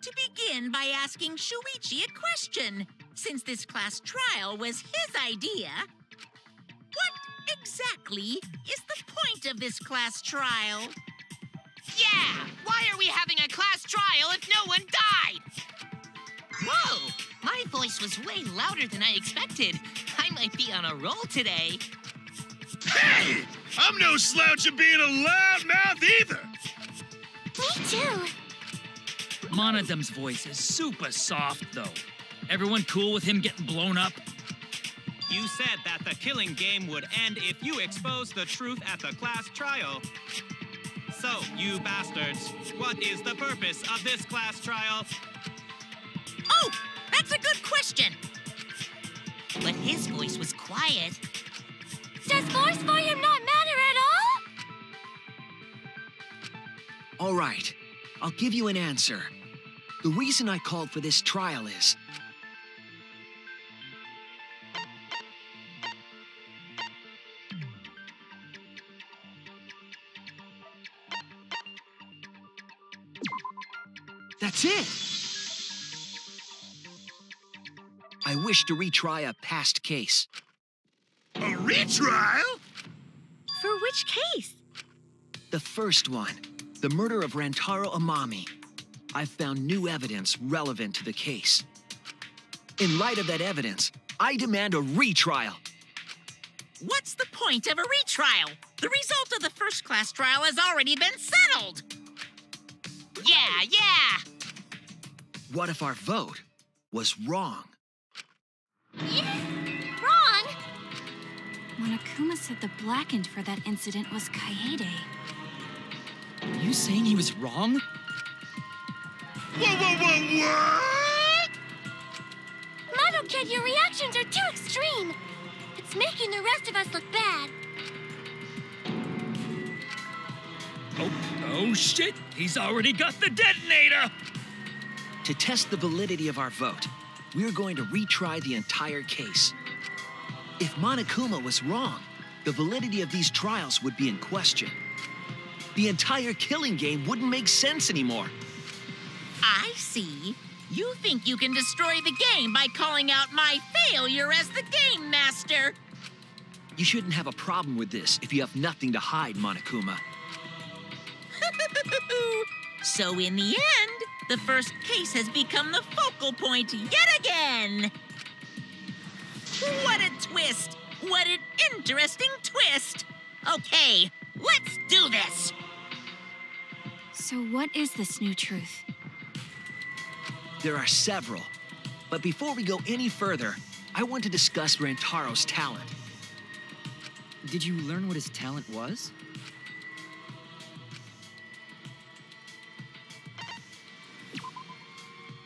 to begin by asking Shuichi a question, since this class trial was his idea. What exactly is the point of this class trial? Yeah! Why are we having a class trial if no one died? Whoa! My voice was way louder than I expected. I might be on a roll today. Hey! I'm no slouch at being a loudmouth either! Me too. Monodum's voice is super soft, though. Everyone cool with him getting blown up? You said that the killing game would end if you exposed the truth at the class trial. So, you bastards, what is the purpose of this class trial? Oh, that's a good question. But his voice was quiet. Does force for him not matter at all? All right, I'll give you an answer. The reason I called for this trial is... That's it! I wish to retry a past case. A retrial? For which case? The first one, the murder of Rantaro Amami. I've found new evidence relevant to the case. In light of that evidence, I demand a retrial. What's the point of a retrial? The result of the first class trial has already been settled. Yeah! What if our vote was wrong? Wrong! Monokuma said the blackened for that incident was Kaede. Are you saying he was wrong? What? Mono Kid, your reactions are too extreme. It's making the rest of us look bad. Oh shit! He's already got the detonator! To test the validity of our vote, we're going to retry the entire case. If Monokuma was wrong, the validity of these trials would be in question. The entire killing game wouldn't make sense anymore. I see. You think you can destroy the game by calling out my failure as the game master. You shouldn't have a problem with this if you have nothing to hide, Monokuma. So in the end, the first case has become the focal point yet again. What a twist! What an interesting twist! Okay, let's do this! So what is this new truth? There are several. But before we go any further, I want to discuss Rantaro's talent. Did you learn what his talent was?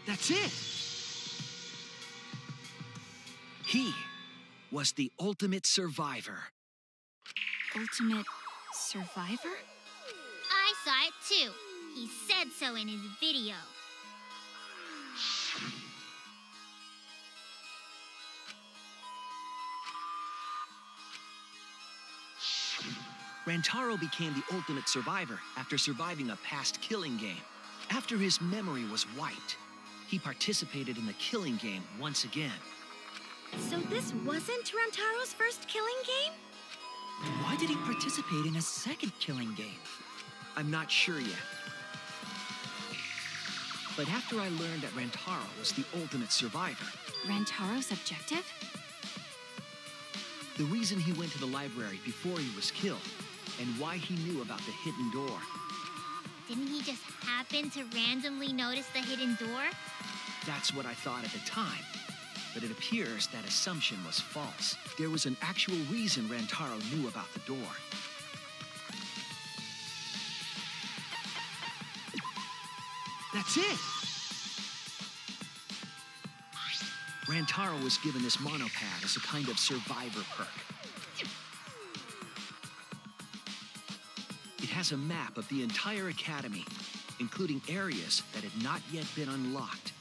That's it! He was the ultimate survivor. Ultimate survivor? I saw it too. He said so in his video. Rantaro became the ultimate survivor after surviving a past killing game. After his memory was wiped, he participated in the killing game once again. So this wasn't Rantaro's first killing game? Why did he participate in a second killing game? I'm not sure yet. But after I learned that Rantaro was the ultimate survivor... Rantaro's objective? The reason he went to the library before he was killed, and why he knew about the hidden door. Didn't he just happen to randomly notice the hidden door? That's what I thought at the time. But it appears that assumption was false. There was an actual reason Rantaro knew about the door. That's it! Rantaro was given this monopad as a kind of survivor perk. It has a map of the entire academy, including areas that had not yet been unlocked.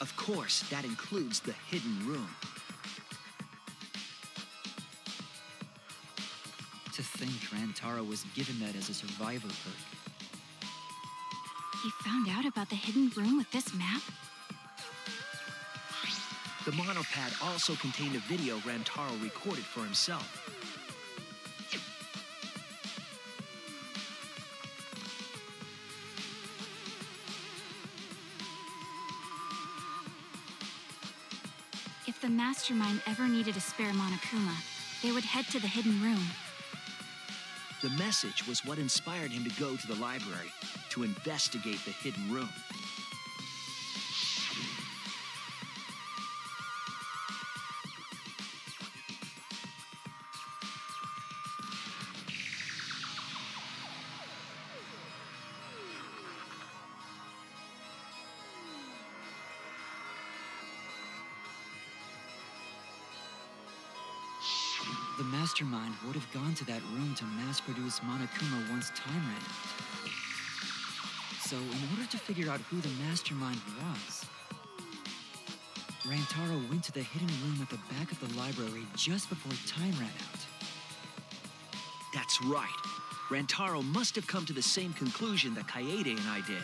Of course, that includes the hidden room. To think Rantaro was given that as a survivor perk. He found out about the hidden room with this map? The monopad also contained a video Rantaro recorded for himself. If the Mastermind ever needed a spare Monokuma, they would head to the hidden room. The message was what inspired him to go to the library to investigate the hidden room. The Mastermind would have gone to that room to mass-produce Monokuma once time ran out. So, in order to figure out who the Mastermind was, Rantaro went to the hidden room at the back of the library just before time ran out. That's right. Rantaro must have come to the same conclusion that Kaede and I did.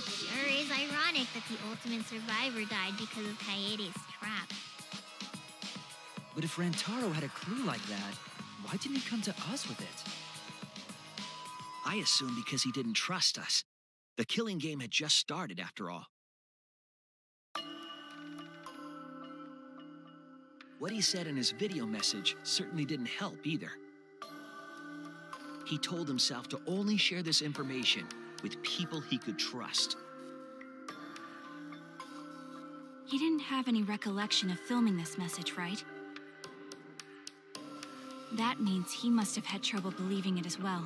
Sure is ironic that the ultimate survivor died because of Kaede's trap. But if Rantaro had a clue like that, why didn't he come to us with it? I assume because he didn't trust us. The killing game had just started, after all. What he said in his video message certainly didn't help either. He told himself to only share this information with people he could trust. He didn't have any recollection of filming this message, right? That means he must have had trouble believing it as well.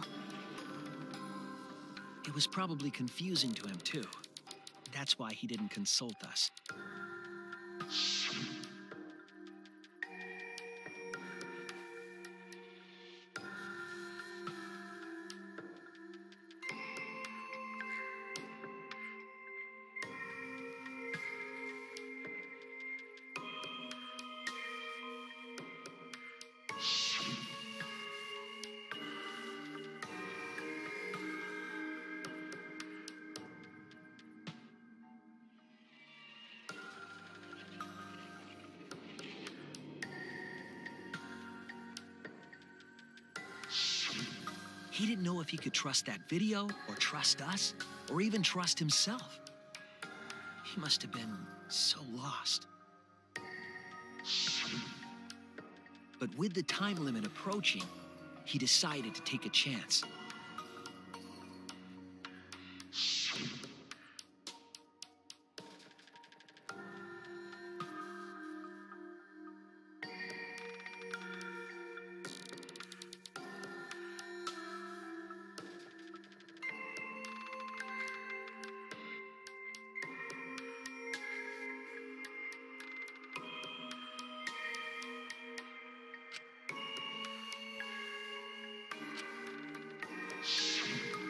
It was probably confusing to him, too. That's why he didn't consult us. He didn't know if he could trust that video, or trust us, or even trust himself. He must have been so lost. But with the time limit approaching, he decided to take a chance.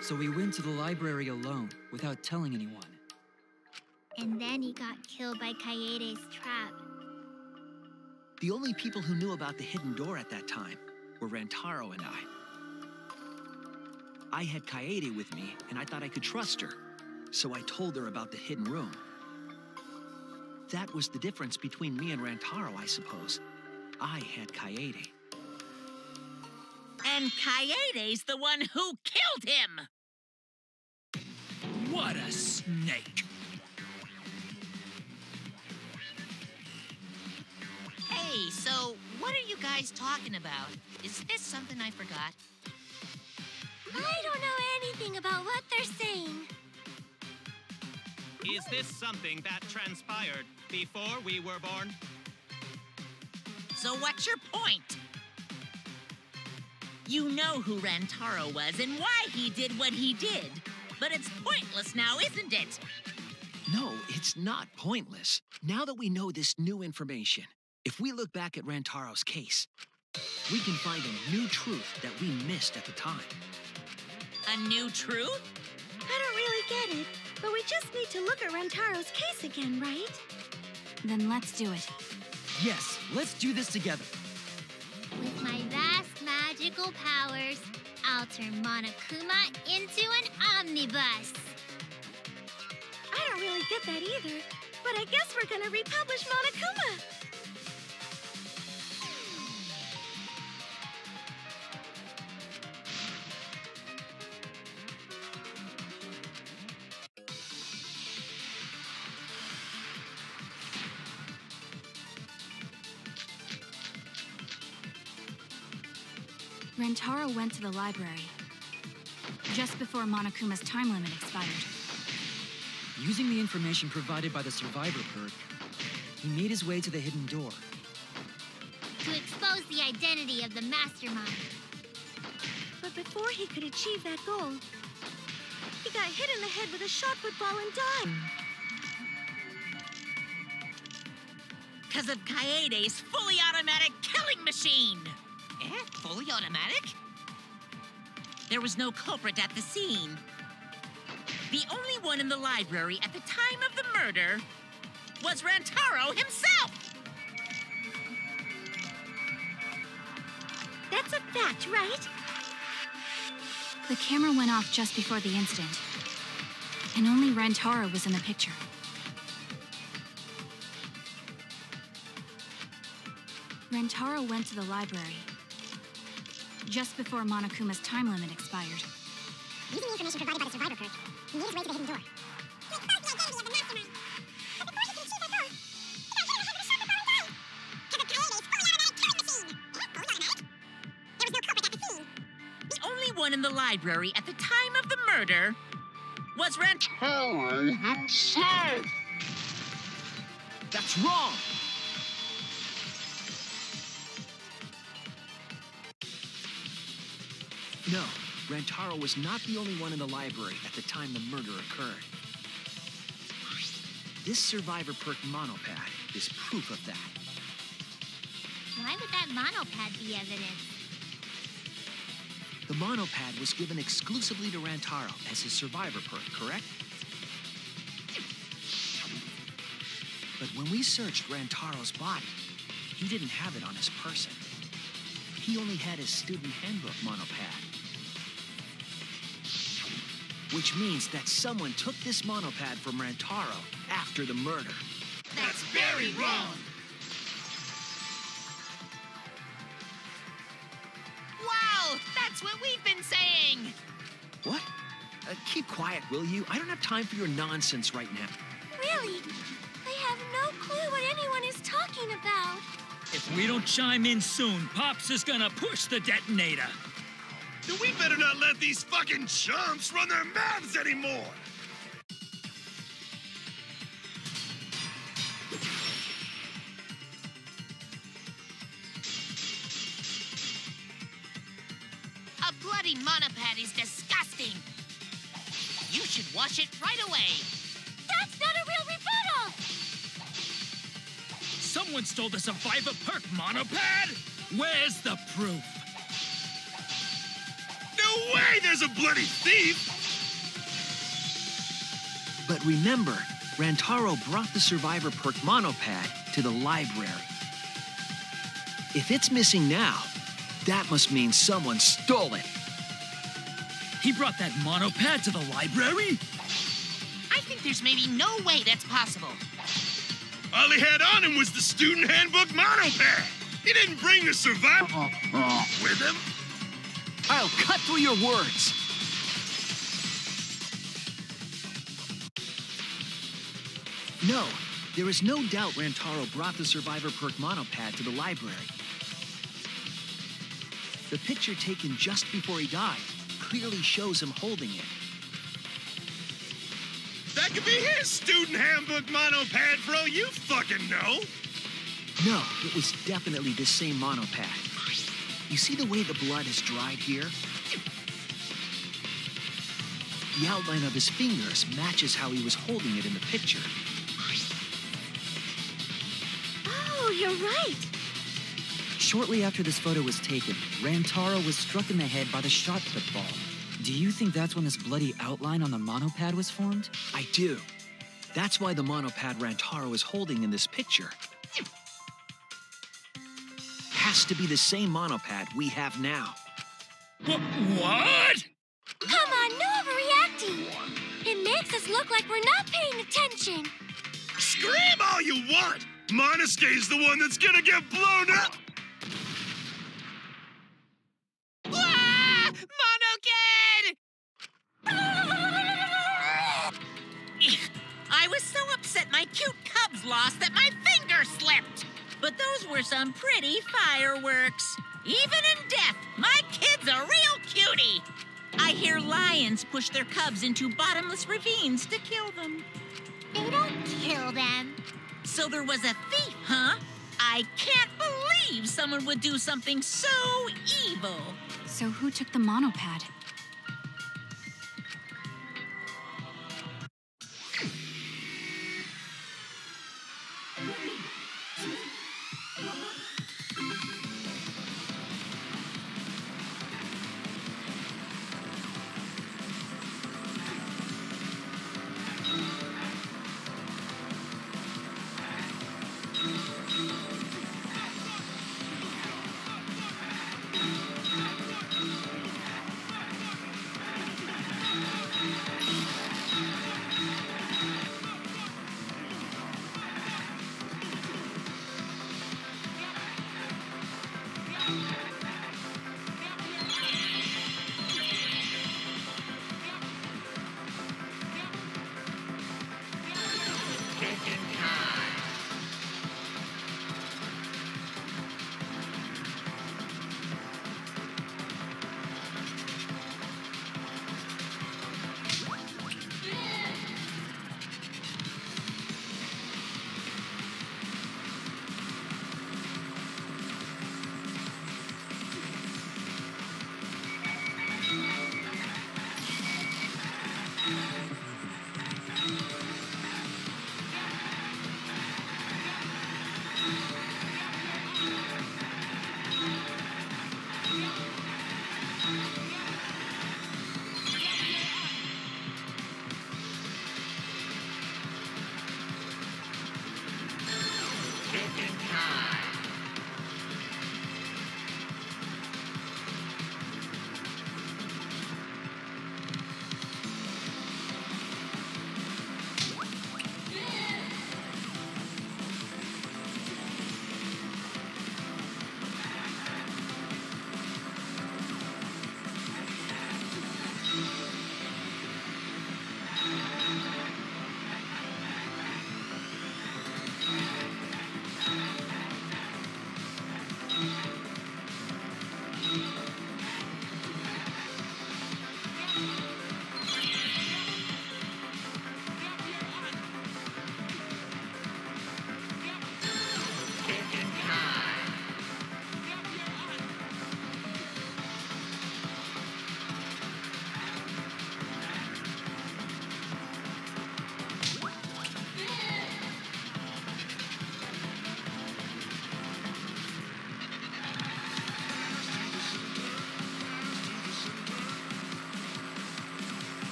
So we went to the library alone, without telling anyone. And then he got killed by Kaede's trap. The only people who knew about the hidden door at that time were Rantaro and I had Kaede with me, and I thought I could trust her, so I told her about the hidden room. That was the difference between me and Rantaro, I suppose. I had Kaede. And Kaede's the one who killed him! What a snake! Hey, so what are you guys talking about? Is this something I forgot? I don't know anything about what they're saying. Is this something that transpired before we were born? So what's your point? You know who Rantaro was and why he did what he did. But it's pointless now, isn't it? No, it's not pointless. Now that we know this new information, if we look back at Rantaro's case, we can find a new truth that we missed at the time. A new truth? I don't really get it, but we just need to look at Rantaro's case again, right? Then let's do it. Yes, let's do this together. With my vast map magical powers, I'll turn Monokuma into an omnibus. I don't really get that either, but I guess we're gonna republish Monokuma. Rentaro went to the library just before Monokuma's time limit expired. Using the information provided by the survivor perk, he made his way to the hidden door. To expose the identity of the mastermind. But before he could achieve that goal, he got hit in the head with a shot put ball and died. Because of Kaede's fully automatic killing machine. Fully automatic? There was no culprit at the scene. The only one in the library at the time of the murder was Rentaro himself! That's a fact, right? The camera went off just before the incident, and only Rentaro was in the picture. Rentaro went to the library just before Monokuma's time limit expired. Using the information provided by the survivor perk, he made his way to the hidden door. To expose the identity of the mastermind. But before he could achieve that goal, he got hit in the head with a shot put ball and died. Because of Kaede's fully automatic killing machine. Fully automatic? There was no culprit at the scene. The only one in the library at the time of the murder was Rentaro himself! That's wrong! No, Rentaro was not the only one in the library at the time the murder occurred. This survivor perk monopad is proof of that. Why would that monopad be evidence? The monopad was given exclusively to Rentaro as his survivor perk, correct? But when we searched Rantaro's body, he didn't have it on his person. He only had his student handbook monopad. Which means that someone took this monopad from Rentaro after the murder. That's very wrong! Wow, that's what we've been saying! What? Keep quiet, will you? I don't have time for your nonsense right now. Really? I have no clue what anyone is talking about. If we don't chime in soon, Pops is gonna push the detonator. Then we better not let these fucking chumps run their mouths anymore! A bloody monopad is disgusting! You should wash it right away! That's not a real rebuttal! Someone stole the survivor perk monopad? Where's the proof? No way there's a bloody thief! But remember, Rentaro brought the survivor perk monopad to the library. If it's missing now, that must mean someone stole it. He brought that monopad to the library? I think there's maybe no way that's possible. All he had on him was the student handbook monopad! He didn't bring the survivor with him! I'll cut through your words. No, there is no doubt Rentaro brought the survivor perk monopad to the library. The picture taken just before he died clearly shows him holding it. That could be his student handbook monopad for all you fucking know! No, it was definitely the same monopad. You see the way the blood has dried here? The outline of his fingers matches how he was holding it in the picture. Oh, you're right. Shortly after this photo was taken, Rantaro was struck in the head by the shot put ball. Do you think that's when this bloody outline on the monopad was formed? I do. That's why the monopad Rantaro is holding in this picture has to be the same monopad we have now. What? Come on, no overreacting. It makes us look like we're not paying attention. Scream all you want! Monosuke's the one that's gonna get blown up! Ah! Monokid! I was so upset my cute cubs lost that my finger slipped. But those were some pretty fireworks. Even in death, my kid's a real cutie. I hear lions push their cubs into bottomless ravines to kill them. They don't kill them. So there was a thief, huh? I can't believe someone would do something so evil. So who took the monopad?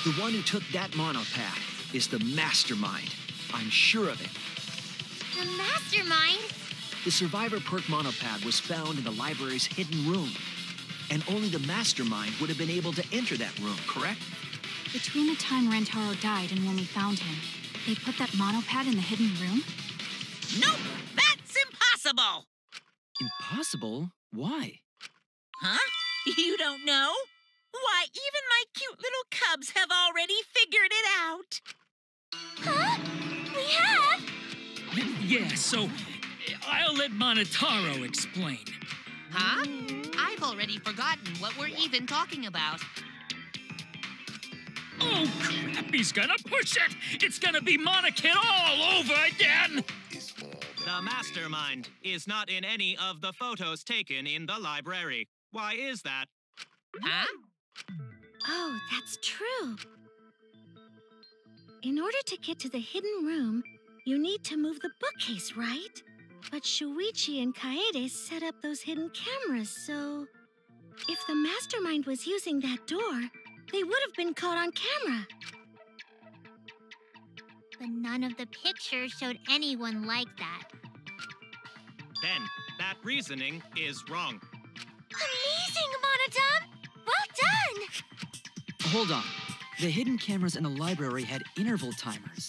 The one who took that monopad is the mastermind. I'm sure of it. The mastermind? The Survivor Perk monopad was found in the library's hidden room. And only the mastermind would have been able to enter that room, correct? Between the time Rentaro died and when we found him, they put that monopad in the hidden room? Nope, that's impossible. Impossible? Why? Huh? You don't know? Why, even my cute little cubs have already figured it out. Huh? We have? Yeah, so I'll let Monotaro explain. Huh? I've already forgotten what we're even talking about. Oh, crap, he's gonna push it! It's gonna be Monokid all over again! The mastermind is not in any of the photos taken in the library. Why is that? Huh? Oh, that's true. In order to get to the hidden room, you need to move the bookcase, right? But Shuichi and Kaede set up those hidden cameras, so... if the mastermind was using that door, they would have been caught on camera. But none of the pictures showed anyone like that. Then, that reasoning is wrong. Amazing, Monodam! Well done! Hold on. The hidden cameras in the library had interval timers.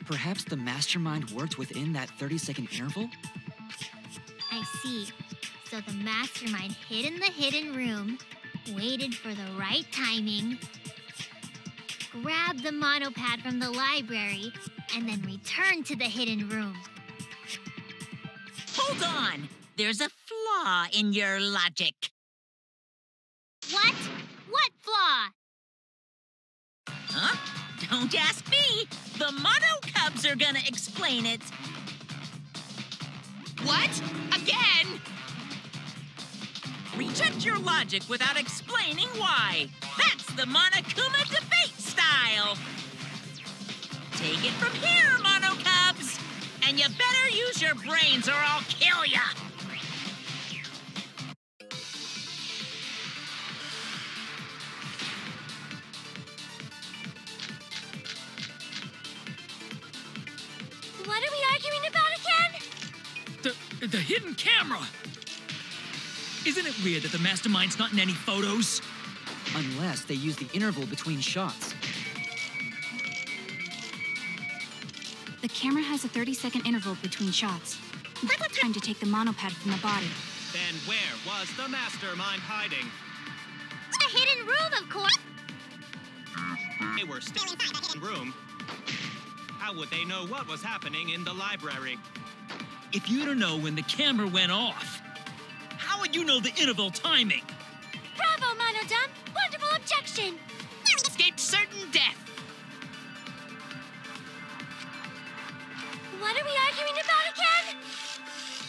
Perhaps the mastermind worked within that 30-second interval? I see. So the mastermind hid in the hidden room, waited for the right timing, grabbed the monopad from the library, and then returned to the hidden room. Hold on. There's a flaw in your logic. What? What flaw? Huh? Don't ask me. The Mono Cubs are gonna explain it. What? Again? Reject your logic without explaining why. That's the Monokuma debate style. Take it from here, Mono Cubs. And you better use your brains or I'll kill ya. What are we arguing about again? The hidden camera! Isn't it weird that the mastermind's not in any photos? Unless they use the interval between shots. The camera has a 30-second interval between shots. Time to take the monopad from the body. Then where was the mastermind hiding? The hidden room, of course. They were still in the room. How would they know what was happening in the library? If you don't know when the camera went off, how would you know the interval timing? Bravo, Monodam! Wonderful objection! Escaped certain death. What are we arguing about again?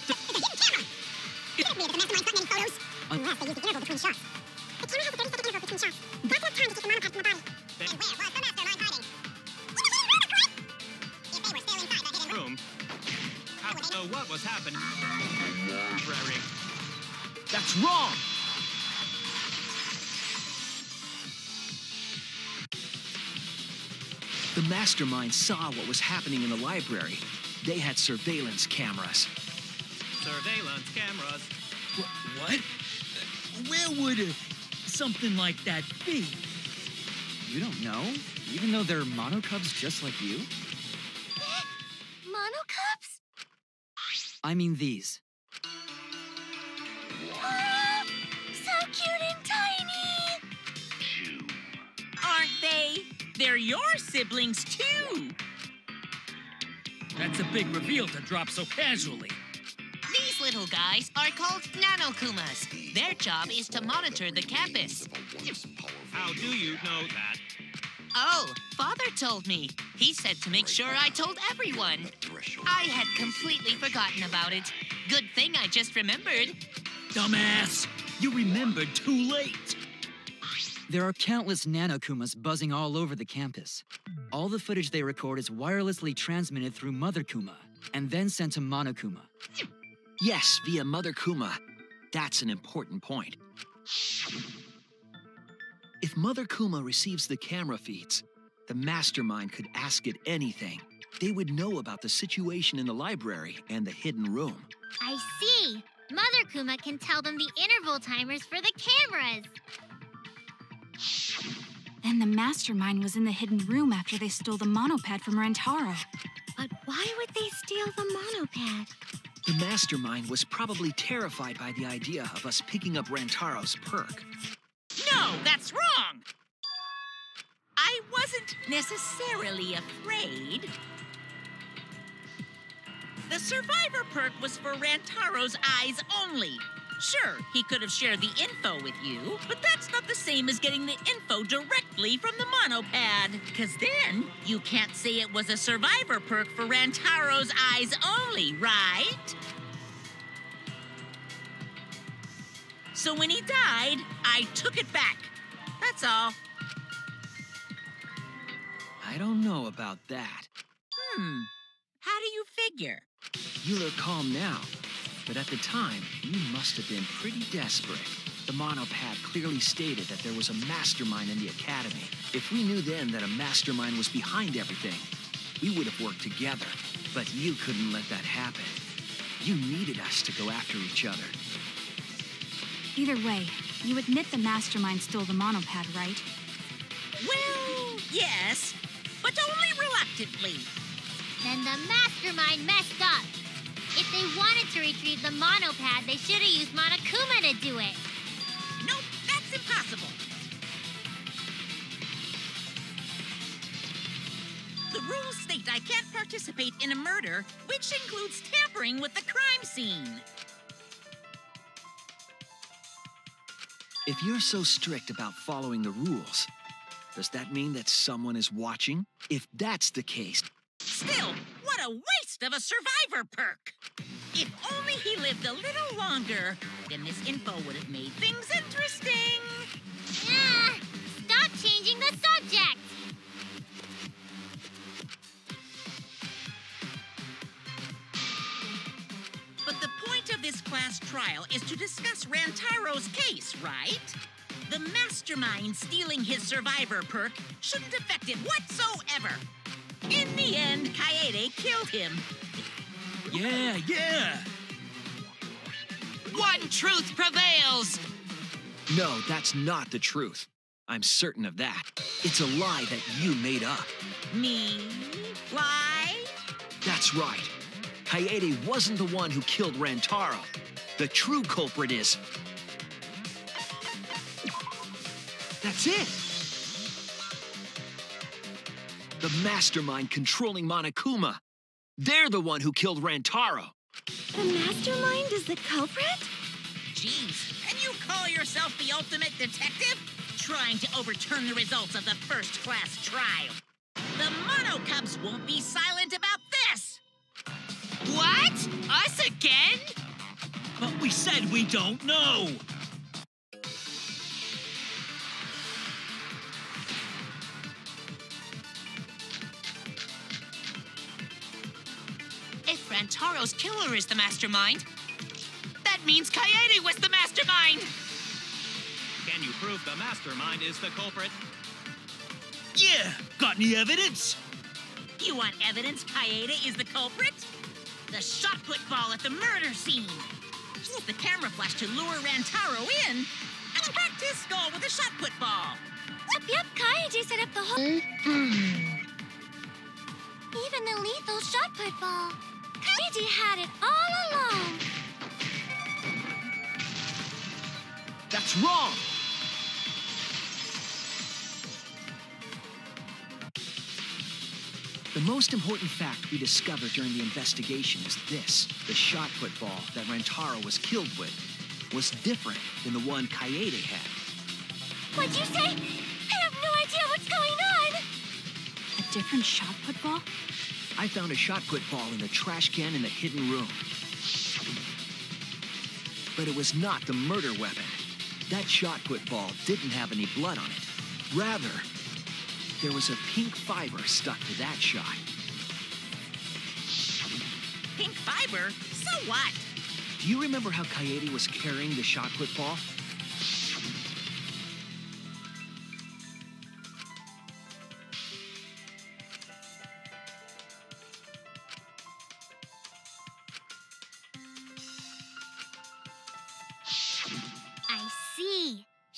The hidden camera! The mastermind's not in any photos. Unless they use the interval between shots. The camera has a 30-second interval between shots. That's enough time to take the monopad from the body. Then And where was the mastermind hiding? In the hidden room, of course! If they were still inside that hidden room. room. How would they know what was happening in the library? That's wrong! The mastermind saw what was happening in the library. They had surveillance cameras. Surveillance cameras. What? Where would something like that be? You don't know? Even though they're mono cubs just like you? Mono Cubs? I mean these. Oh, so cute and tiny! Aren't they? They're your siblings, too. That's a big reveal to drop so casually. These little guys are called nanokumas. Their job is to monitor the campus. How do you know that? Oh, Father told me. He said to make sure I told everyone. I had completely forgotten about it. Good thing I just remembered. Dumbass! You remembered too late. There are countless nanokumas buzzing all over the campus. All the footage they record is wirelessly transmitted through Mother Kuma and then sent to Monokuma. Yes, via Mother Kuma. That's an important point. If Mother Kuma receives the camera feeds, the mastermind could ask it anything. They would know about the situation in the library and the hidden room. I see. Mother Kuma can tell them the interval timers for the cameras. Then the mastermind was in the hidden room after they stole the monopad from Rentaro. But why would they steal the monopad? The mastermind was probably terrified by the idea of us picking up Rantaro's perk. No, that's wrong! I wasn't necessarily afraid. The survivor perk was for Rantaro's eyes only. Sure, he could have shared the info with you, but that's not the same as getting the info directly from the monopad. Because then, you can't say it was a survivor perk for Rantaro's eyes only, right? So when he died, I took it back. That's all. I don't know about that. How do you figure? You look calm now, but at the time, you must have been pretty desperate. The monopad clearly stated that there was a mastermind in the academy. If we knew then that a mastermind was behind everything, we would have worked together. But you couldn't let that happen. You needed us to go after each other. Either way, you admit the mastermind stole the monopad, right? Well, yes, but only reluctantly. Then the mastermind messed up. If they wanted to retrieve the monopad, they should have used Monokuma to do it. Nope, that's impossible. The rules state I can't participate in a murder, which includes tampering with the crime scene. If you're so strict about following the rules, does that mean that someone is watching? If that's the case... Still, what a waste of a survivor perk! If only he lived a little longer, then this info would have made things interesting. Stop changing the subject! But the point of this class trial is to discuss Rantaro's case, right? The mastermind stealing his survivor perk shouldn't affect it whatsoever. In the end, Kaede killed him. Yeah. One truth prevails! No, that's not the truth. I'm certain of that. It's a lie that you made up. Me? Lie? That's right. Kaede wasn't the one who killed Rantaro. The true culprit is... That's it! The mastermind controlling Monokuma. They're the one who killed Rantaro. The mastermind is the culprit? Jeez, can you call yourself the ultimate detective? Trying to overturn the results of the first class trial. The Mono Cubs won't be silent about this! What? Us again? But we said we don't know. If Rantaro's killer is the mastermind, that means Kaede was the mastermind! Can you prove the mastermind is the culprit? Yeah, got any evidence? You want evidence Kaede is the culprit? The shot put ball at the murder scene. The camera flash to lure Rantaro in and cracked his skull with a shot put ball. Yep, Kaede set up the whole... Even the lethal shot put ball. Kaede had it all along. That's wrong! The most important fact we discovered during the investigation is this. The shot put ball that Rantaro was killed with was different than the one Kaede had. What'd you say? I have no idea what's going on! A different shot put ball? I found a shot put ball in the trash can in the hidden room. But it was not the murder weapon. That shot put ball didn't have any blood on it. Rather, there was a pink fiber stuck to that shot. Pink fiber? So what? Do you remember how Kaede was carrying the shot put ball?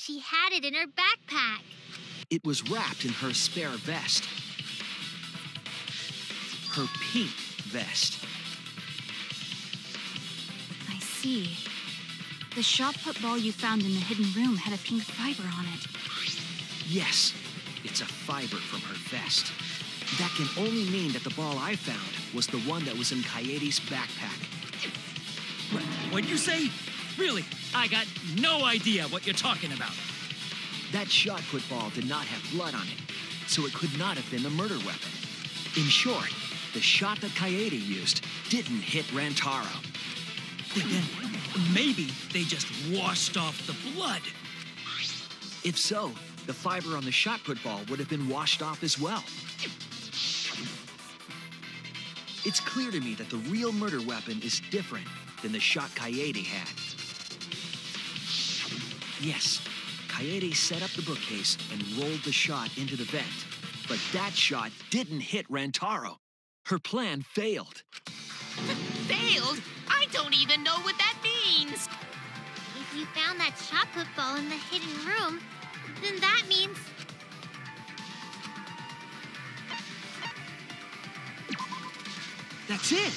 she had it in her backpack. It was wrapped in her spare vest. Her pink vest. I see. The shot put ball you found in the hidden room had a pink fiber on it. Yes, it's a fiber from her vest. That can only mean that the ball I found was the one that was in Kaede's backpack. What'd you say? Really, I got no idea what you're talking about. That shot put ball did not have blood on it, so it could not have been a murder weapon. In short, the shot that Kaede used didn't hit Rantaro. Then maybe they just washed off the blood. If so, the fiber on the shot put ball would have been washed off as well. It's clear to me that the real murder weapon is different than the shot Kaede had. Yes, Kaede set up the bookcase and rolled the shot into the vent. But that shot didn't hit Rantaro. Her plan failed. Failed? I don't even know what that means. If you found that shot put ball in the hidden room, then that means... That's it!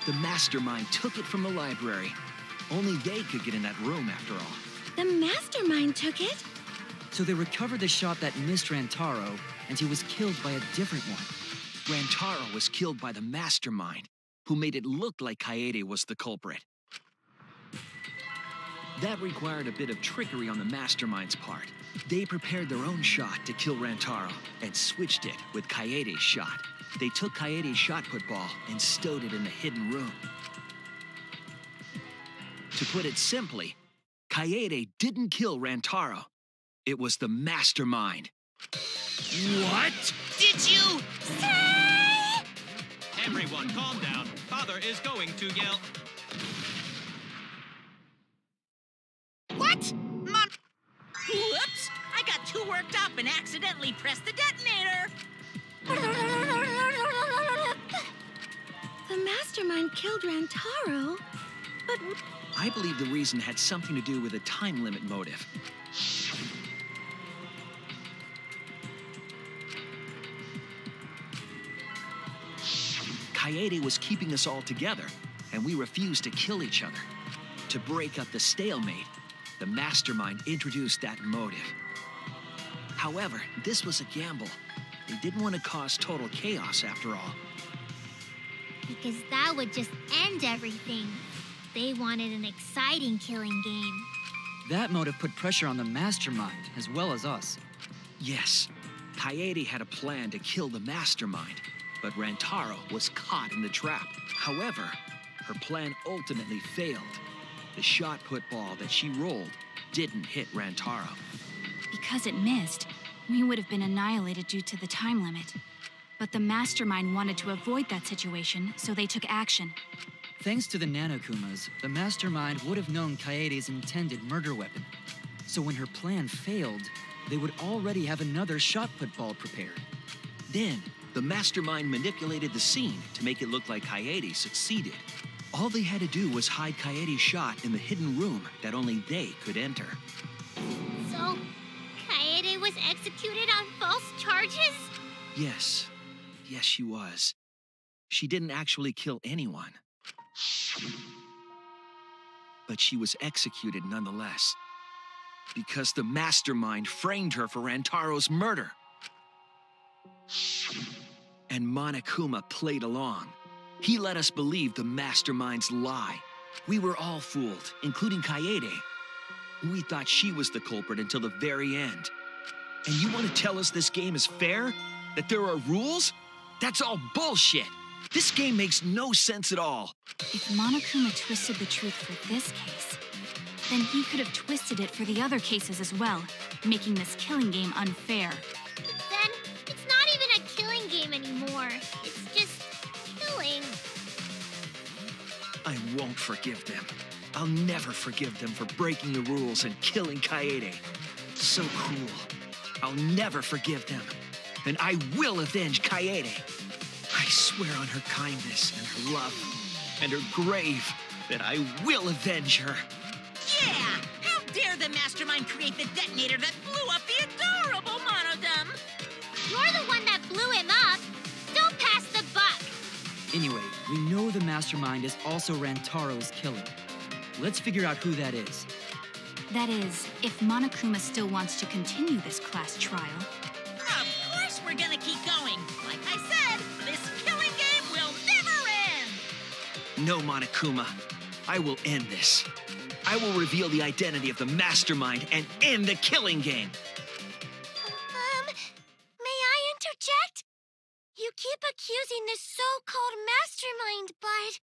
The mastermind took it from the library. Only they could get in that room after all. The mastermind took it? So they recovered the shot that missed Rantaro, and he was killed by a different one. Rantaro was killed by the mastermind, who made it look like Kaede was the culprit. That required a bit of trickery on the mastermind's part. They prepared their own shot to kill Rantaro and switched it with Kaede's shot. They took Kaede's shot put ball and stowed it in the hidden room. To put it simply, Kaede didn't kill Rantaro. It was the mastermind. What? Did you? Everyone, calm down. Father is going to yell. What? Mom... Whoops! I got too worked up and accidentally pressed the detonator. The mastermind killed Rantaro, but... I believe the reason had something to do with a time limit motive. Kaede was keeping us all together, and we refused to kill each other. To break up the stalemate, the mastermind introduced that motive. However, this was a gamble. They didn't want to cause total chaos after all. Because that would just end everything. They wanted an exciting killing game. That motive put pressure on the mastermind, as well as us. Yes, Kaede had a plan to kill the mastermind, but Rantaro was caught in the trap. However, her plan ultimately failed. The shot put ball that she rolled didn't hit Rantaro. Because it missed, we would have been annihilated due to the time limit. But the mastermind wanted to avoid that situation, so they took action. Thanks to the Nanokumas, the mastermind would have known Kaede's intended murder weapon. So when her plan failed, they would already have another shot put ball prepared. Then, the mastermind manipulated the scene to make it look like Kaede succeeded. All they had to do was hide Kaede's shot in the hidden room that only they could enter. So, Kaede was executed on false charges? Yes. Yes, she was. She didn't actually kill anyone. But she was executed nonetheless. Because the mastermind framed her for Rantaro's murder. And Monokuma played along. He let us believe the mastermind's lie. We were all fooled, including Kaede. We thought she was the culprit until the very end. And you want to tell us this game is fair? That there are rules? That's all bullshit! This game makes no sense at all. If Monokuma twisted the truth for this case, then he could have twisted it for the other cases as well, making this killing game unfair. Then, it's not even a killing game anymore. It's just killing. I won't forgive them. I'll never forgive them for breaking the rules and killing Kaede. So cruel. I'll never forgive them. And I will avenge Kaede. I swear on her kindness and her love and her grave that I will avenge her. yeah! How dare the mastermind create the detonator that blew up the adorable Monodum? You're the one that blew him up. Don't pass the buck. Anyway, we know the mastermind is also Rantaro's killer. Let's figure out who that is. That is, if Monokuma still wants to continue this class trial. Of course we're gonna keep going. Like I said, this killing game will never end. No, Monokuma. I will end this. I will reveal the identity of the mastermind and end the killing game. May I interject? You keep accusing this so-called mastermind, but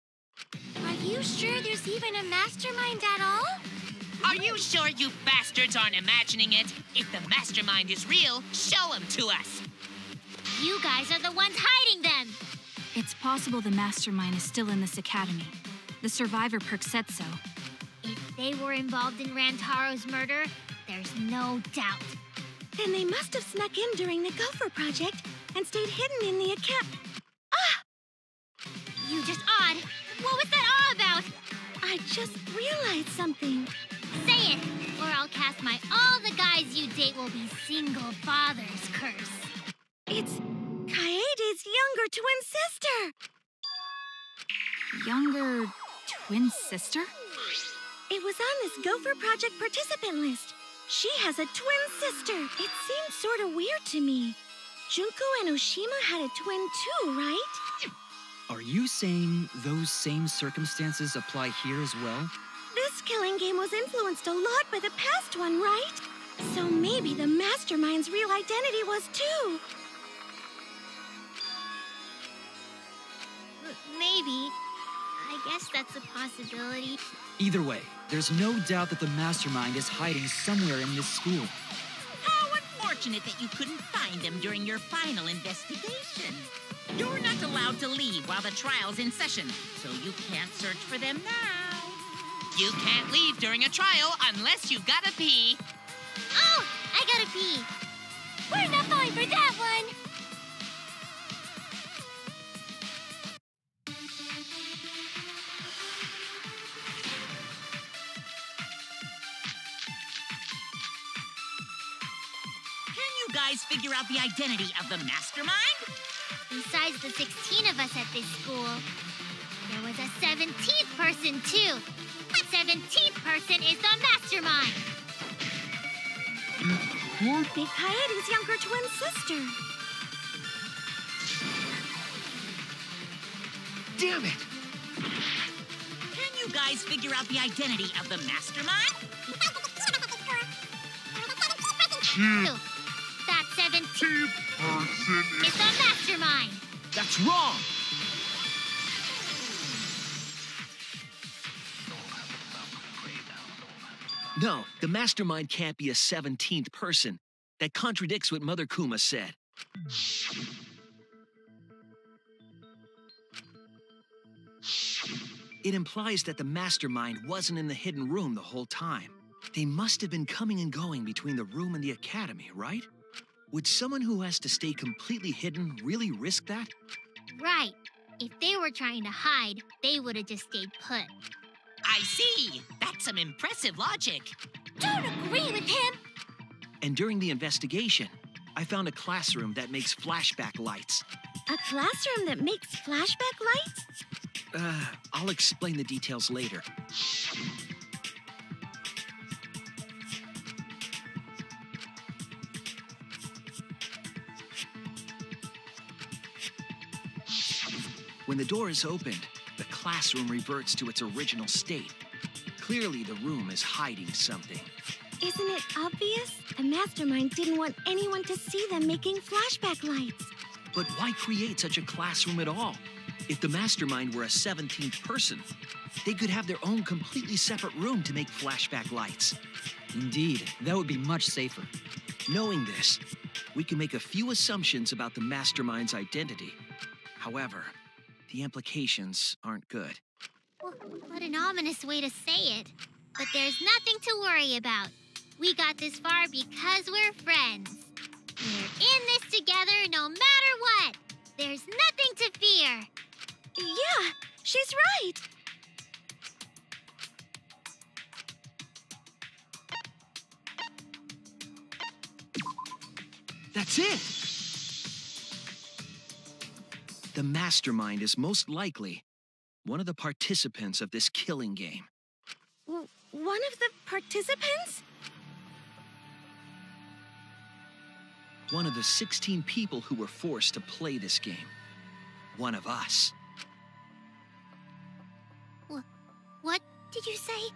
are you sure there's even a mastermind at all? Are you sure you bastards aren't imagining it? If the mastermind is real, show him to us. You guys are the ones hiding them. It's possible the mastermind is still in this academy. The survivor perk said so. If they were involved in Rantaro's murder, there's no doubt. Then they must have snuck in during the Gopher Project and stayed hidden in the You just odd. What was that all about? I just realized something. Say it, or I'll cast my all the guys you date will be single fathers curse. It's Kaede's younger twin sister. Younger twin sister? It was on this Gopher Project participant list. She has a twin sister. It seems sort of weird to me. Junko and Oshima had a twin too, right? Are you saying those same circumstances apply here as well? This killing game was influenced a lot by the past one, right? So maybe the mastermind's real identity was too. Maybe. I guess that's a possibility. Either way, there's no doubt that the mastermind is hiding somewhere in this school. How unfortunate that you couldn't find them during your final investigation. You're not allowed to leave while the trial's in session, so you can't search for them now. You can't leave during a trial unless you've got to pee. Oh, I gotta pee. We're not falling for that one. Can you guys figure out the identity of the mastermind? Besides the 16 of us at this school, there was a 17th person too. That 17th person is the mastermind. Could be Kaede's younger twin sister. Damn it! Can you guys figure out the identity of the mastermind? That 17th person is the mastermind. That's wrong! No, the mastermind can't be a 17th person. That contradicts what Mother Kuma said. It implies that the mastermind wasn't in the hidden room the whole time. They must have been coming and going between the room and the academy, right? Would someone who has to stay completely hidden really risk that? Right. If they were trying to hide, they would have just stayed put. I see. That's some impressive logic. Don't agree with him. And during the investigation, I found a classroom that makes flashback lights. A classroom that makes flashback lights? I'll explain the details later. When the door is opened, the classroom reverts to its original state. Clearly, the room is hiding something. Isn't it obvious? The mastermind didn't want anyone to see them making flashback lights. But why create such a classroom at all? If the mastermind were a 17th person, they could have their own completely separate room to make flashback lights. Indeed, that would be much safer. Knowing this, we can make a few assumptions about the mastermind's identity. However, the implications aren't good. What an ominous way to say it. But there's nothing to worry about. We got this far because we're friends. We're in this together no matter what. There's nothing to fear. Yeah, she's right. That's it! The mastermind is most likely one of the participants of this killing game. One of the participants? One of the 16 people who were forced to play this game. One of us. What did you say?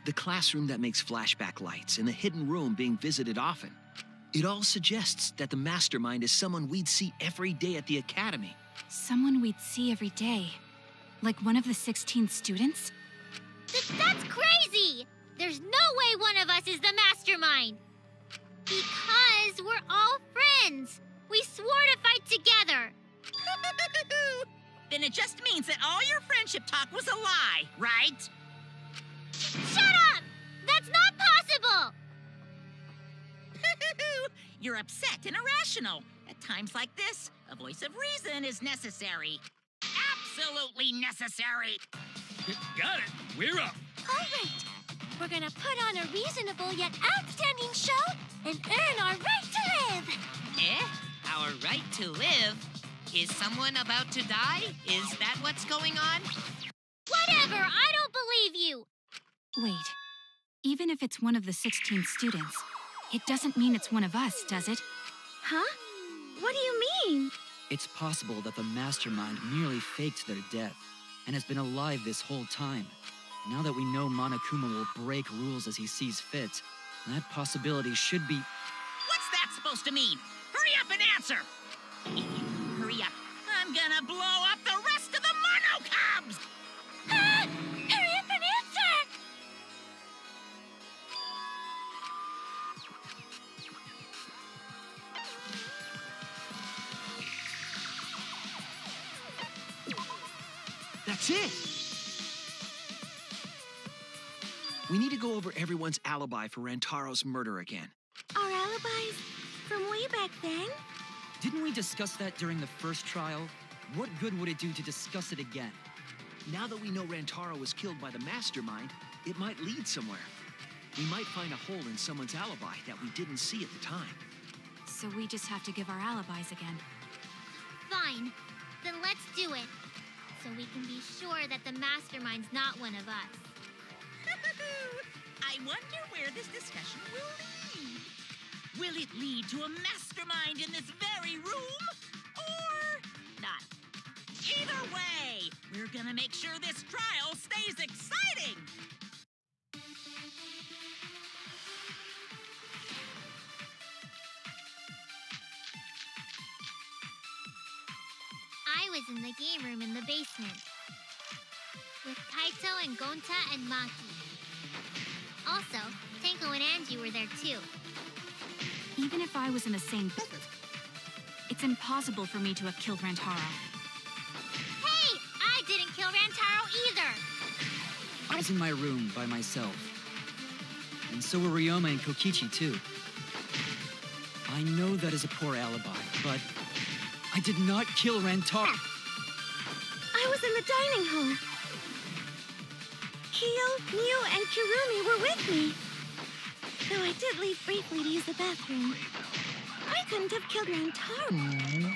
The classroom that makes flashback lights and the hidden room being visited often. It all suggests that the mastermind is someone we'd see every day at the academy. Someone we'd see every day. Like one of the 16 students? That's crazy! There's no way one of us is the mastermind! Because we're all friends! We swore to fight together! Then it just means that all your friendship talk was a lie, right? Shut up! That's not possible! You're upset and irrational. At times like this, a voice of reason is necessary. Absolutely necessary. Got it. We're up. All right. We're gonna put on a reasonable yet outstanding show and earn our right to live. Eh? Our right to live? Is someone about to die? Is that what's going on? Whatever, I don't believe you. Wait. Even if it's one of the 16 students, it doesn't mean it's one of us, does it? Huh? What do you mean? It's possible that the mastermind merely faked their death and has been alive this whole time. Now that we know Monokuma will break rules as he sees fit, that possibility should be... What's that supposed to mean? Hurry up and answer! If you hurry up, I'm gonna blow up the rest of the Mono Cubs! Ah! Hurry up and answer! That's it! We need to go over everyone's alibi for Rantaro's murder again. Our alibis from way back then? Didn't we discuss that during the first trial? What good would it do to discuss it again? Now that we know Rantaro was killed by the mastermind, it might lead somewhere. We might find a hole in someone's alibi that we didn't see at the time. So we just have to give our alibis again. Fine. Then let's do it. So we can be sure that the mastermind's not one of us. I wonder where this discussion will lead. Will it lead to a mastermind in this very room? Or not? Either way, we're gonna make sure this trial stays exciting! I was in the game room in the basement with Kaito and Gonta and Maki. Also, Tenko and Angie were there too. Even if I was in the same building, it's impossible for me to have killed Rantaro. Hey! I didn't kill Rantaro either! I was in my room by myself. And so were Ryoma and Kokichi too. I know that is a poor alibi, but I did not kill Rantaro. I was in the dining hall. Kyo, Miu, and Kirumi were with me. Though I did leave briefly to use the bathroom. I couldn't have killed Rantaro.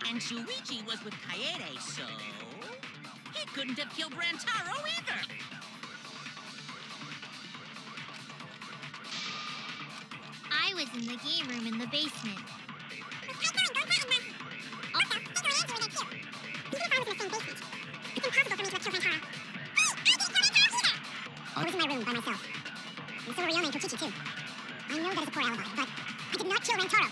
And Shuichi was with Kaede, so he couldn't have killed Rantaro either. I was in the game room in the basement. I was in my room by myself. And so were Ryoma and Kokichi too. I know that is a poor alibi, but I did not kill Rantaro.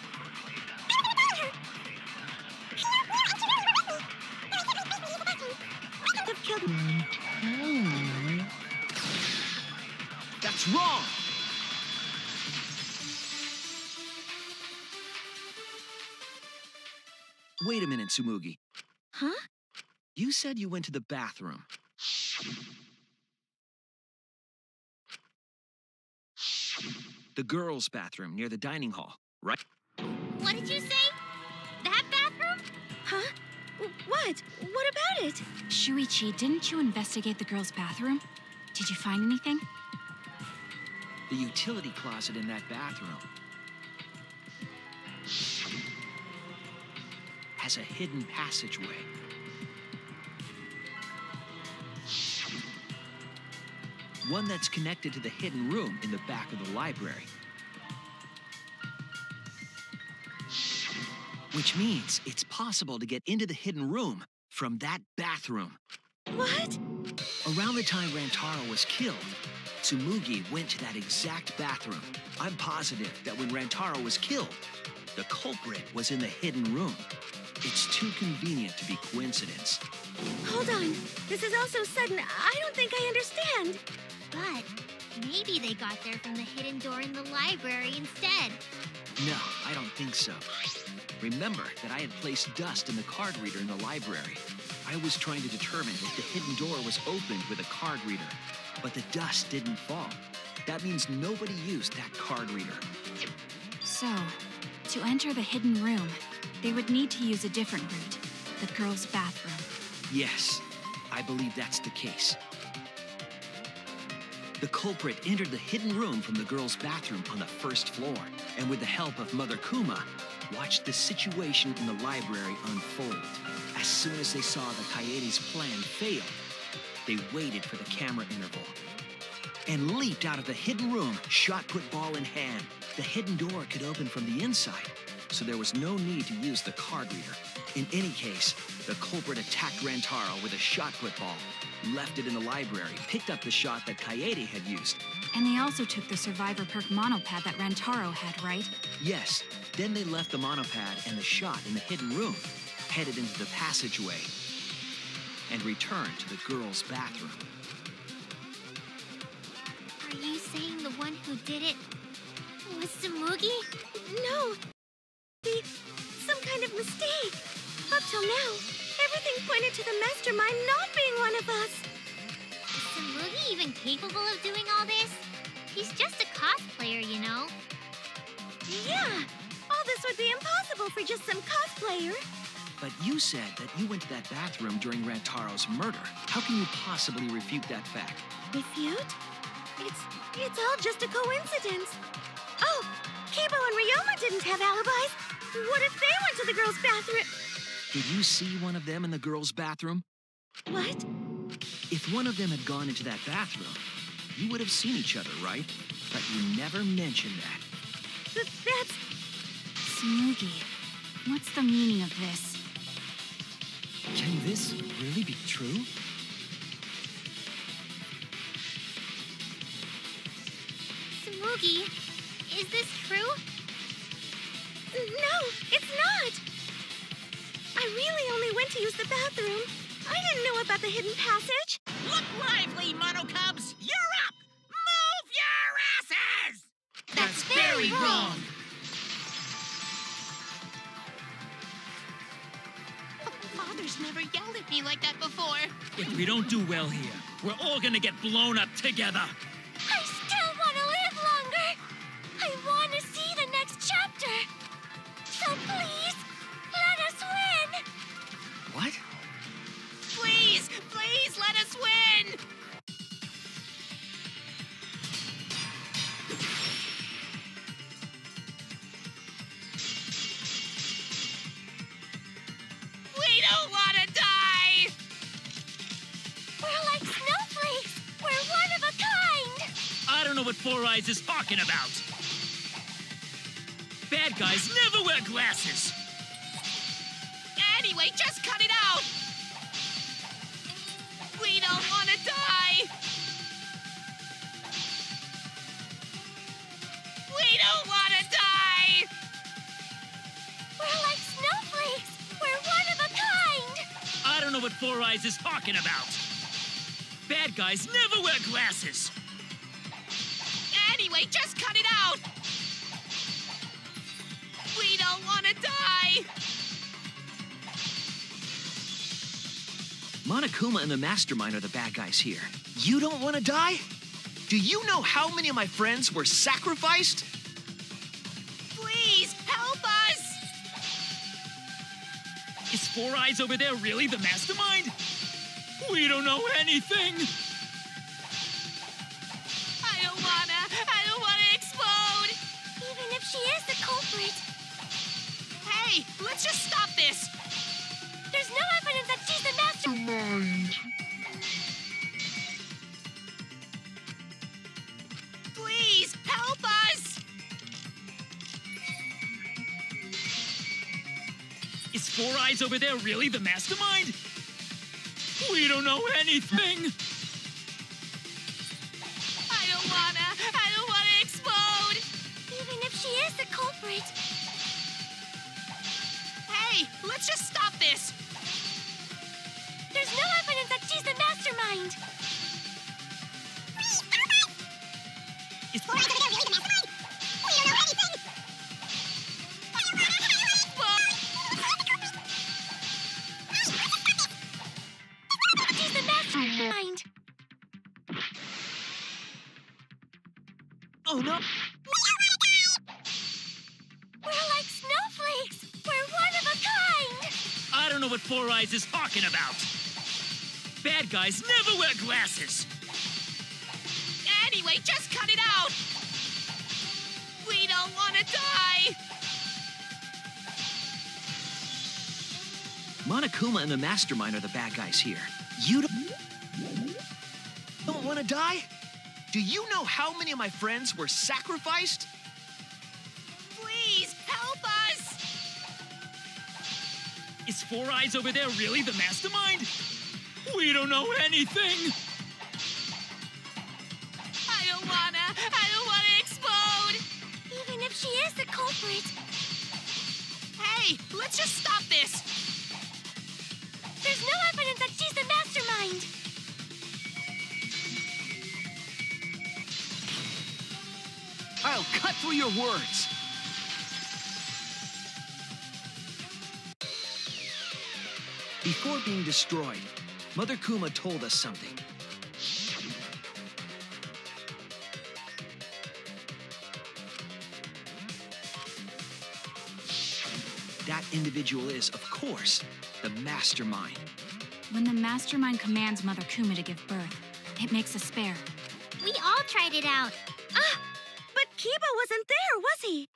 That's wrong! Wait a minute, Tsumugi. Huh? You said you went to the bathroom. The girls' bathroom near the dining hall, right? What did you say? That bathroom? Huh? What? What about it? Shuichi, didn't you investigate the girls' bathroom? Did you find anything? The utility closet in that bathroom has a hidden passageway. One that's connected to the hidden room in the back of the library. Which means it's possible to get into the hidden room from that bathroom. What? Around the time Rantaro was killed, Tsumugi went to that exact bathroom. I'm positive that when Rantaro was killed, the culprit was in the hidden room. It's too convenient to be coincidence. Hold on. This is all so sudden. I don't think I understand. But maybe they got there from the hidden door in the library instead. No, I don't think so. Remember that I had placed dust in the card reader in the library. I was trying to determine if the hidden door was opened with a card reader, but the dust didn't fall. That means nobody used that card reader. So, to enter the hidden room, they would need to use a different route, the girls' bathroom. Yes, I believe that's the case. The culprit entered the hidden room from the girls' bathroom on the first floor, and with the help of Mother Kuma, watched the situation in the library unfold. As soon as they saw the Kaede's plan fail, they waited for the camera interval and leaped out of the hidden room, shot put ball in hand. The hidden door could open from the inside, so there was no need to use the card reader. In any case, the culprit attacked Rantaro with a shot put ball, left it in the library, picked up the shot that Kaede had used. And they also took the Survivor Perk monopad that Rantaro had, right? Yes, then they left the monopad and the shot in the hidden room, headed into the passageway, and returned to the girls' bathroom. Are you saying the one who did it was Tsumugi? No. Be some kind of mistake. Up till now, everything pointed to the mastermind not being one of us. Is Tsumugi even capable of doing all this? He's just a cosplayer, you know. Yeah, all this would be impossible for just some cosplayer. But you said that you went to that bathroom during Rantaro's murder. How can you possibly refute that fact? Refute? It's all just a coincidence. Oh, Kibo and Ryoma didn't have alibis. What if they went to the girls' bathroom? Did you see one of them in the girls' bathroom? What? If one of them had gone into that bathroom, you would have seen each other, right? But you never mentioned that. That's... Tsumugi, what's the meaning of this? Can this really be true? Tsumugi, is this true? No, it's not. I really only went to use the bathroom. I didn't know about the hidden passage. Look lively, Mono Cubs! You're up! Move your asses! That's very wrong. Father's never yelled at me like that before. If we don't do well here, we're all gonna get blown up together. I still want to live longer. I want to see the next chapter. So please, let us win. What? Please, please let us win. We don't want to die. We're like snowflakes. We're one of a kind. I don't know what Four Eyes is talking about. Bad guys never wear glasses. Anyway, just cut it out. We don't want to die. We don't want to die. We're like snowflakes. We're one of a kind. I don't know what Four Eyes is talking about. Bad guys never wear glasses. Anyway, just cut it out. We don't want to die. Monokuma and the Mastermind are the bad guys here. You don't want to die? Do you know how many of my friends were sacrificed? Please, help us. Is Four Eyes over there really the mastermind? We don't know anything. I don't wanna she is the culprit, Hey, let's just stop this! there's no evidence that she's the mastermind. Please, help us! Is Four Eyes over there really the mastermind? We don't know anything. I don't wanna explode! Even if she is the culprit, Hey, let's just stop this! there's no evidence that she's the mastermind. Is Four Eyes over there really the mastermind? We don't know anything. She's the mastermind. Oh no! We're like snowflakes. We're one of a kind. I don't know what Four Eyes is talking about. Bad guys never wear glasses. Anyway, just cut it out! We don't wanna die! Monokuma and the Mastermind are the bad guys here. You don't want to die? Do you know how many of my friends were sacrificed? Please, help us! Is Four Eyes over there really the mastermind? We don't know anything. I don't wanna explode! Even if she is the culprit, Hey, let's just stop this! there's no evidence that she's the mastermind. I'll cut through your words. Before being destroyed, Mother Kuma told us something. That individual is, of course, the Mastermind. When the mastermind commands Mother Kuma to give birth, it makes a spare. We all tried it out. But Kiba wasn't there, was he?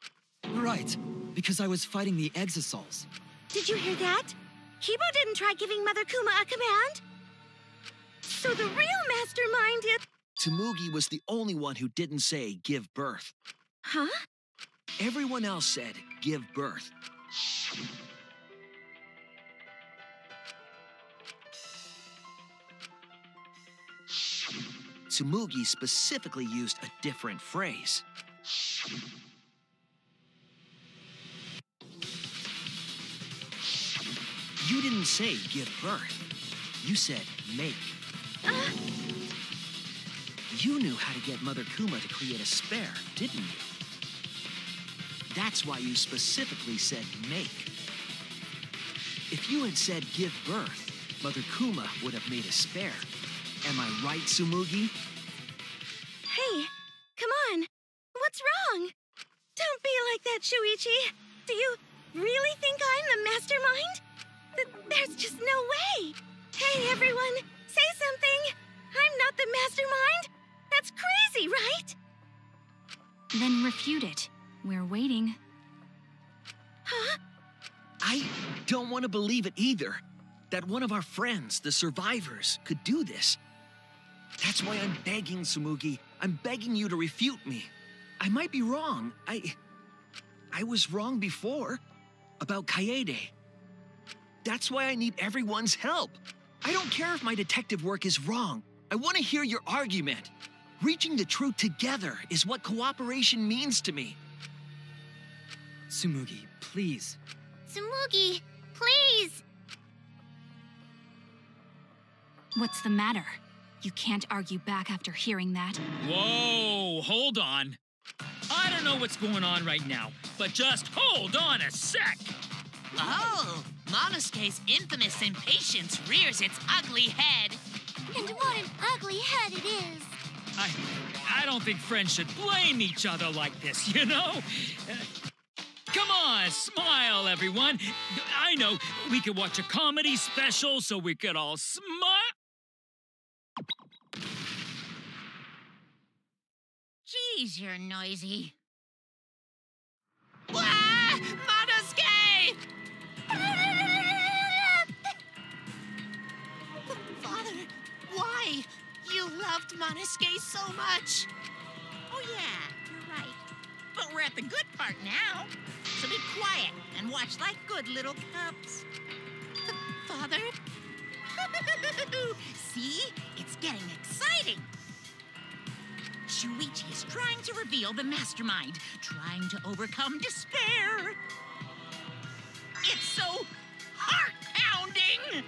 Right, because I was fighting the Exosols. Did you hear that? Kiba didn't try giving Mother Kuma a command. So the real mastermind is... Tsumugi was the only one who didn't say give birth. Huh? Everyone else said give birth. Tsumugi specifically used a different phrase. You didn't say give birth. You said make. You knew how to get Mother Kuma to create a spare, didn't you? That's why you specifically said make. If you had said give birth, Mother Kuma would have made a spare. Am I right, Tsumugi? Hey, come on. What's wrong? Don't be like that, Shuichi. Do you really think I'm the mastermind? There's just no way. Hey, everyone, say something. I'm not the mastermind. That's crazy, right? Then refute it. We're waiting. Huh? I don't want to believe it either. That one of our friends, the survivors, could do this. That's why I'm begging, Tsumugi. I'm begging you to refute me. I might be wrong. I was wrong before about Kaede. That's why I need everyone's help. I don't care if my detective work is wrong. I want to hear your argument. Reaching the truth together is what cooperation means to me. Tsumugi, please. Tsumugi, please. What's the matter? You can't argue back after hearing that. Whoa, hold on. I don't know what's going on right now, but just hold on a sec. Oh, Monosuke's infamous impatience rears its ugly head. And what an ugly head it is. I don't think friends should blame each other like this, you know? Come on, smile, everyone. I know, we could watch a comedy special so we could all smile. Geez, you're noisy. Ah! Monosuke! Father, why? You loved Monosuke so much. Oh, yeah, you're right. But we're at the good part now. So be quiet and watch like good little cubs. Father? See? It's getting exciting. Shuichi is trying to reveal the mastermind, trying to overcome despair. It's so heart-pounding!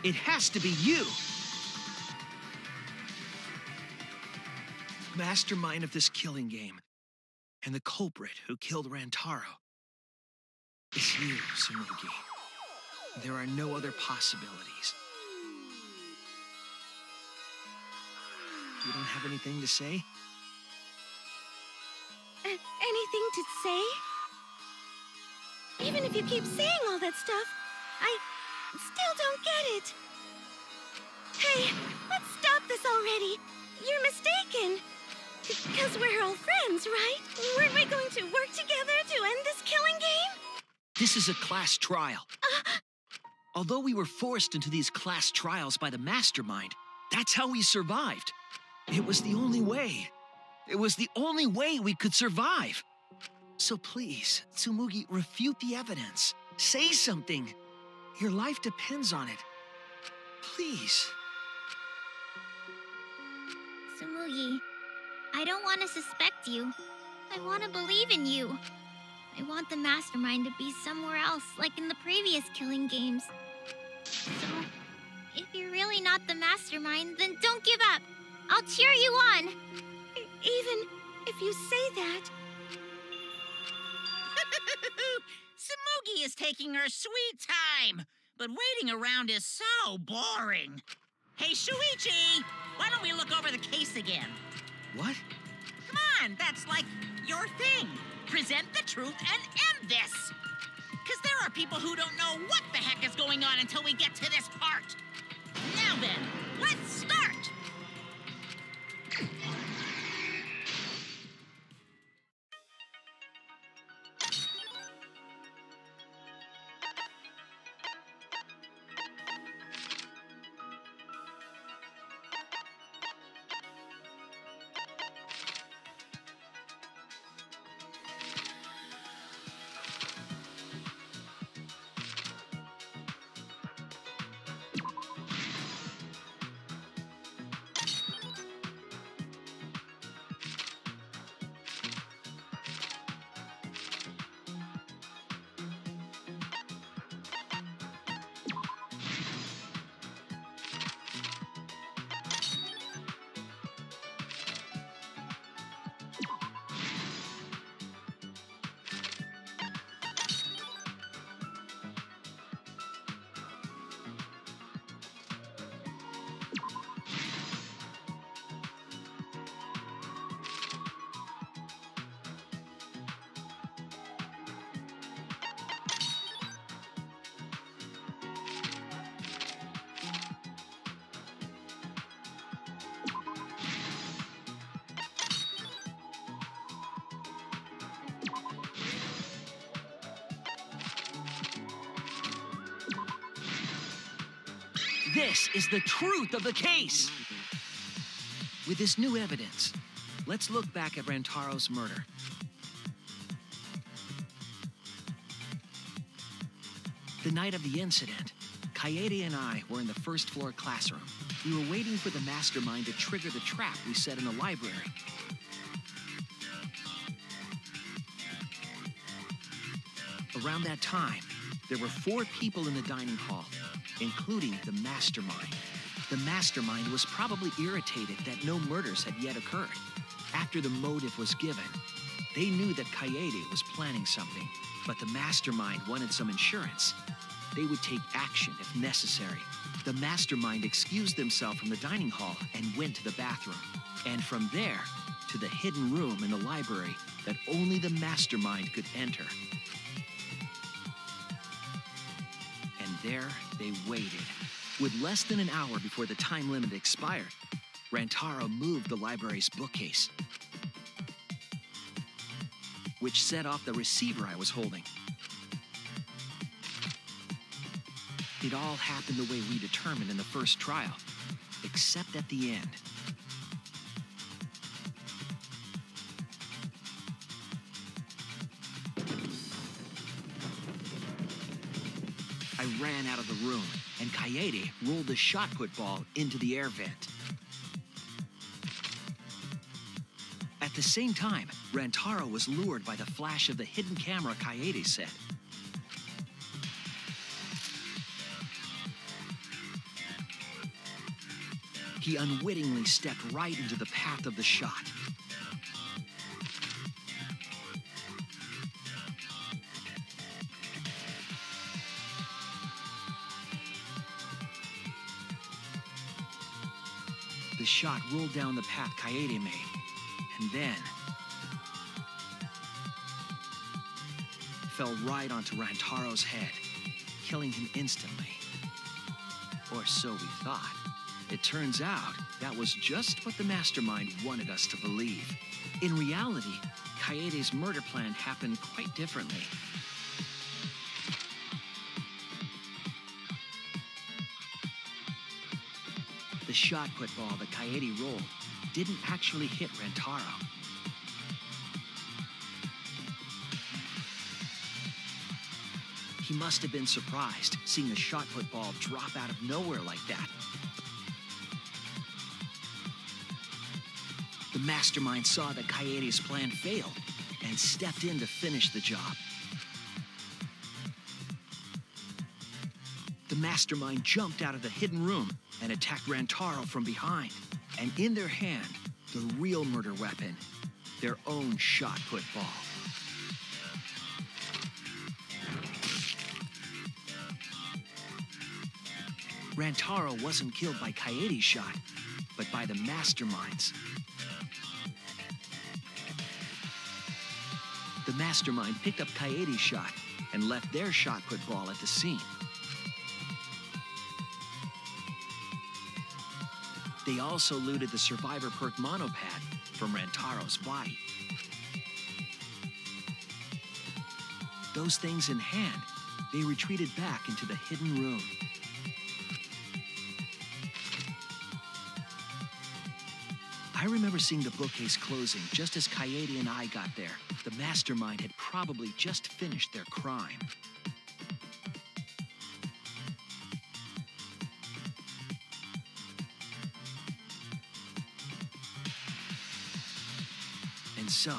It has to be you! Mastermind of this killing game, and the culprit who killed Rantaro. It's you, Tsumugi. There are no other possibilities. You don't have anything to say? Anything to say? Even if you keep saying all that stuff, I still don't get it. Hey, let's stop this already. You're mistaken. Because we're all friends, right? Weren't we going to work together to end this killing game? This is a class trial. Although we were forced into these class trials by the mastermind, that's how we survived. It was the only way. It was the only way we could survive. So please, Tsumugi, refute the evidence. Say something. Your life depends on it. Please. Tsumugi, I don't want to suspect you. I want to believe in you. I want the mastermind to be somewhere else, like in the previous killing games. So, if you're really not the mastermind, then don't give up. I'll cheer you on. Even if you say that. Tsumugi is taking her sweet time, but waiting around is so boring. Hey, Shuichi, why don't we look over the case again? What? Come on, that's like your thing. Present the truth and end this. Because there are people who don't know what the heck is going on until we get to this part. Now then, let's start. This is the truth of the case. With this new evidence, let's look back at Rantaro's murder. The night of the incident, Kaede and I were in the first floor classroom. We were waiting for the mastermind to trigger the trap we set in the library. Around that time, there were 4 people in the dining hall, including the mastermind. The mastermind was probably irritated that no murders had yet occurred. After the motive was given, they knew that Kaede was planning something, but the mastermind wanted some insurance. they would take action if necessary. The mastermind excused themselves from the dining hall and went to the bathroom. And from there, to the hidden room in the library that only the mastermind could enter. And there they waited. With less than an hour before the time limit expired, Rantaro moved the library's bookcase, which set off the receiver I was holding. It all happened the way we determined in the first trial, except at the end. I ran out of the room, and Kaede rolled the shot put ball into the air vent. At the same time, Rantaro was lured by the flash of the hidden camera Kaede set. He unwittingly stepped right into the path of the shot. The shot rolled down the path Kaede made, and then fell right onto Rantaro's head, killing him instantly. Or so we thought. It turns out that was just what the mastermind wanted us to believe. In reality, Kaede's murder plan happened quite differently. The shot put ball that Kaede rolled didn't actually hit Rantaro. He must have been surprised seeing the shot put ball drop out of nowhere like that. The mastermind saw that Kaede's plan failed and stepped in to finish the job. The mastermind jumped out of the hidden room and attacked Rantaro from behind. And in their hand, the real murder weapon, their own shot put ball. Rantaro wasn't killed by Kaede's shot, but by the mastermind's. The mastermind picked up Kaede's shot and left their shot put ball at the scene. They also looted the survivor perk monopad from Rantaro's body. Those things in hand, they retreated back into the hidden room. I remember seeing the bookcase closing just as Kaede and I got there. The mastermind had probably just finished their crime. And so,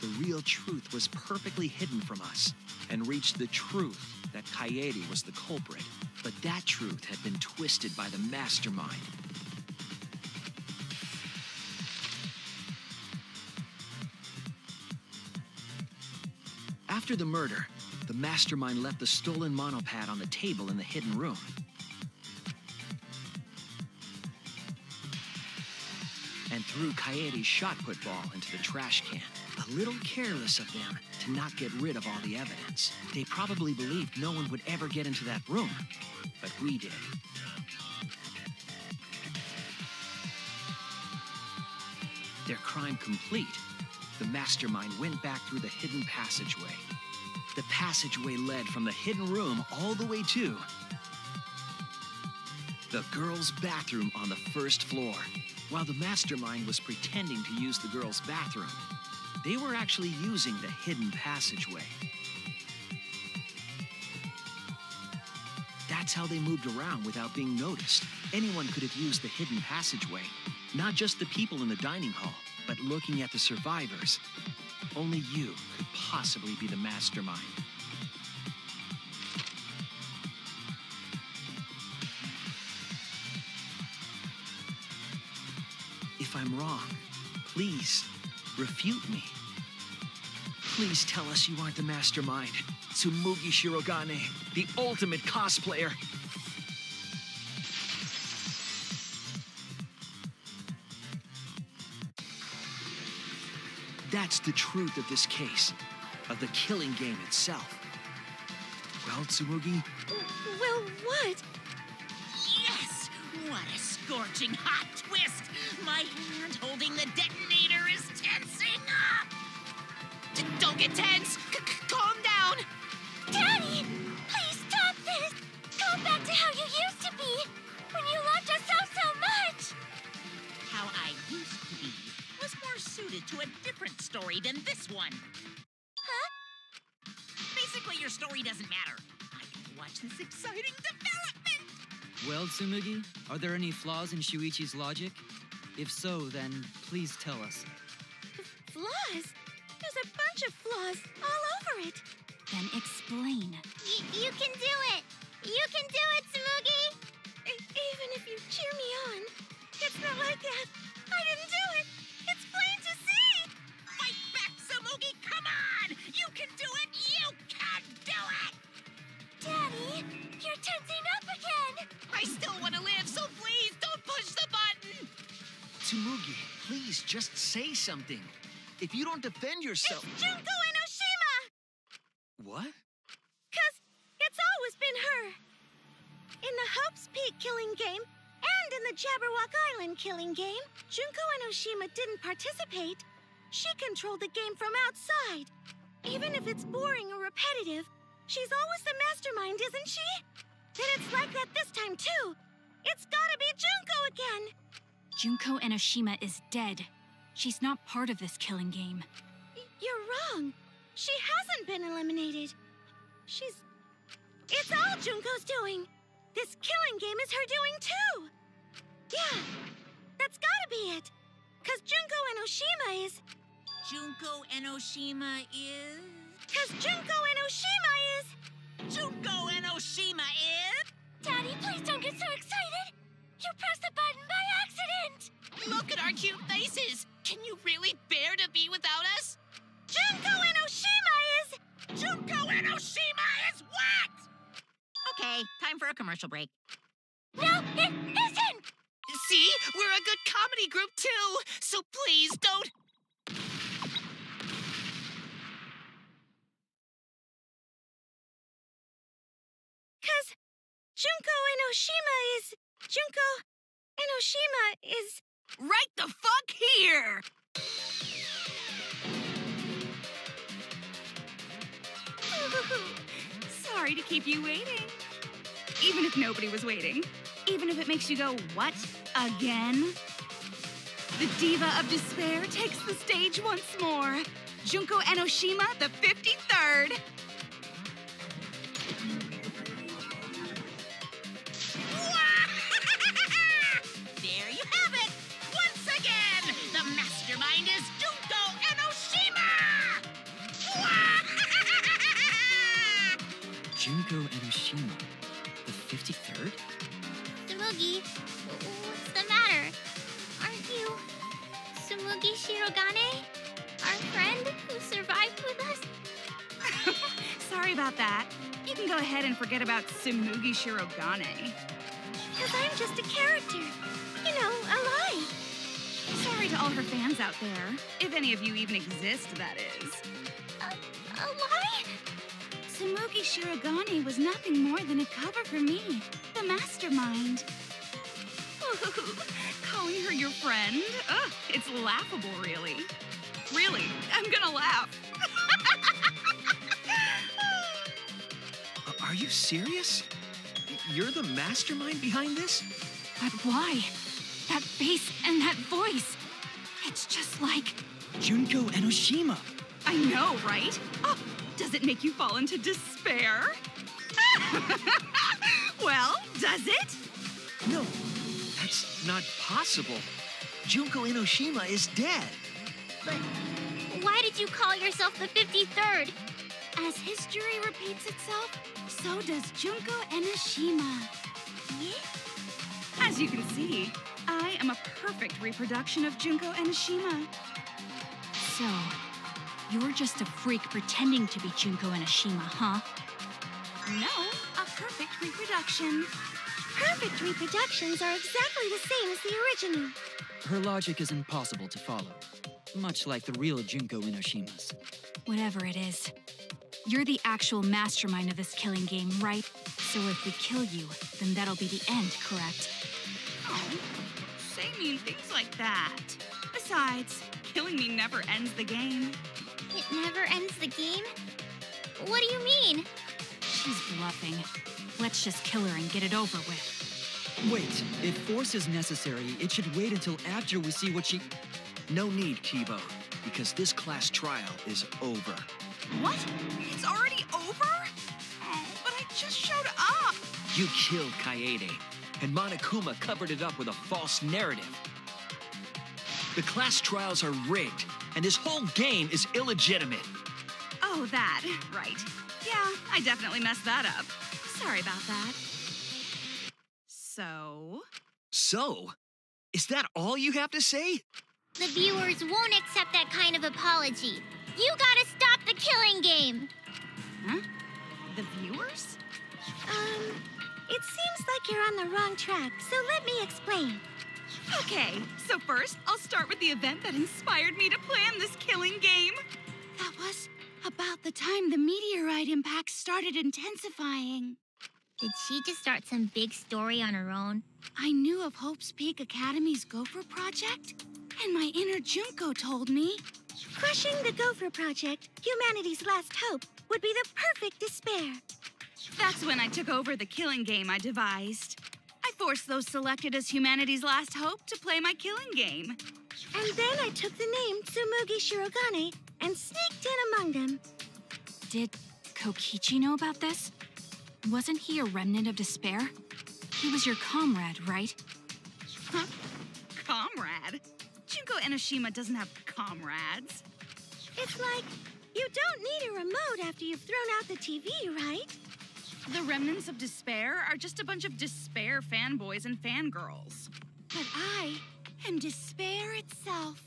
the real truth was perfectly hidden from us and reached the truth that Kaede was the culprit. But that truth had been twisted by the mastermind. After the murder, the mastermind left the stolen monopad on the table in the hidden room. And threw Kaede's shot put ball into the trash can. A little careless of them to not get rid of all the evidence. They probably believed no one would ever get into that room, but we did. Their crime complete, the mastermind went back through the hidden passageway. The passageway led from the hidden room all the way to the girls' bathroom on the first floor. While the mastermind was pretending to use the girls' bathroom, they were actually using the hidden passageway. That's how they moved around without being noticed. Anyone could have used the hidden passageway. Not just the people in the dining hall, but looking at the survivors. Only you could possibly be the mastermind. If I'm wrong, please refute me. Please tell us you aren't the mastermind. Tsumugi Shirogane, the ultimate cosplayer. That's the truth of this case, of the killing game itself. Well, Tsumugi, Well, what? Yes! What a scorching hot twist! My hand holding the detonator is tensing up! Don't get tense. Calm down. Daddy, please stop this. Go back to how you used to be when you loved us so much. How I used to be was more suited to a different story than this one. Huh? Basically, your story doesn't matter. I get to watch this exciting development! Well, Tsumugi, are there any flaws in Shuichi's logic? If so, then please tell us. Flaws? There's a bunch of flaws all over it. Then explain. You can do it. You can do it, Tsumugi. Even if you cheer me on, it's not like that. I didn't do it. It's plain to see. Fight back, Tsumugi! Come on! You can do it! You can do it! Daddy, you're tensing up again. I still want to live, so please don't push the button. Tsumugi, please just say something. If you don't defend yourself... It's Junko Enoshima! What? 'Cause it's always been her. In the Hope's Peak killing game and in the Jabberwock Island killing game, Junko Enoshima didn't participate. She controlled the game from outside. Even if it's boring or repetitive, she's always the mastermind, isn't she? Then it's like that this time, too. It's gotta be Junko again. Junko Enoshima is dead. She's not part of this killing game. You're wrong. She hasn't been eliminated. It's all Junko's doing. This killing game is her doing, too. Yeah, that's gotta be it. 'Cause Junko Enoshima is... Junko Enoshima is... 'Cause Junko Enoshima is... Junko Enoshima is... Daddy, please don't get so excited. You pressed the button by accident. Look at our cute faces. Can you really bear to be without us? Junko Enoshima is... Junko Enoshima is what? Okay, time for a commercial break. No, it isn't. See? We're a good comedy group, too. So please don't... Because Junko Enoshima is... Junko Enoshima is... Right the fuck here! Sorry to keep you waiting. Even if nobody was waiting. Even if it makes you go, what? Again? The Diva of Despair takes the stage once more. Junko Enoshima, the 53rd. There you have it! Once again, the mastermind is Junko Enoshima! Junko Enoshima, the 53rd? Tsumugi, what's the matter? Aren't you Tsumugi Shirogane? Our friend who survived with us? Sorry about that. You can go ahead and forget about Tsumugi Shirogane. Because I'm just a character. You know, a lie. Sorry to all her fans out there. If any of you even exist, that is. A lie? Tsumugi Shirogane was nothing more than a cover for me, the mastermind. Calling her your friend? Ugh, it's laughable, really. Really, I'm gonna laugh. Are you serious? You're the mastermind behind this? But why? That face and that voice. It's just like... Junko Enoshima. I know, right? Oh, does it make you fall into despair? Well, does it? No, that's not possible. Junko Enoshima is dead. But why did you call yourself the 53rd? As history repeats itself, so does Junko Enoshima. As you can see, I am a perfect reproduction of Junko Enoshima. So, You're just a freak pretending to be Junko Enoshima, huh? No, a perfect reproduction. Perfect reproductions are exactly the same as the original. Her logic is impossible to follow, much like the real Junko Enoshima's. Whatever it is. You're the actual mastermind of this killing game, right? So if we kill you, then that'll be the end, correct? Oh, say mean things like that. Besides, killing me never ends the game. It never ends the game? What do you mean? She's bluffing. Let's just kill her and get it over with. Wait, if force is necessary, it should wait until after we see what she... No need, Kibo, because this class trial is over. What? It's already over? Oh, but I just showed up. You killed Kaede, and Monokuma covered it up with a false narrative. The class trials are rigged, and this whole game is illegitimate. Oh, that. Right. Yeah, I definitely messed that up. Sorry about that. So? So? Is that all you have to say? The viewers won't accept that kind of apology. You gotta stop the killing game. Huh? The viewers? It seems like you're on the wrong track, so let me explain. Okay, so first, I'll start with the event that inspired me to plan this killing game. That was about the time the meteorite impact started intensifying. Did she just start some big story on her own? I knew of Hope's Peak Academy's Gopher Project, and my inner Junko told me. Crushing the Gopher Project, humanity's last hope, would be the perfect despair. That's when I took over the killing game I devised. I forced those selected as humanity's last hope to play my killing game. And then I took the name Tsumugi Shirogane and sneaked in among them. Did Kokichi know about this? Wasn't he a remnant of despair? He was your comrade, right? Huh? Comrade? Junko Enoshima doesn't have comrades. It's like, you don't need a remote after you've thrown out the TV, right? The remnants of despair are just a bunch of despair fanboys and fangirls. But I am despair itself.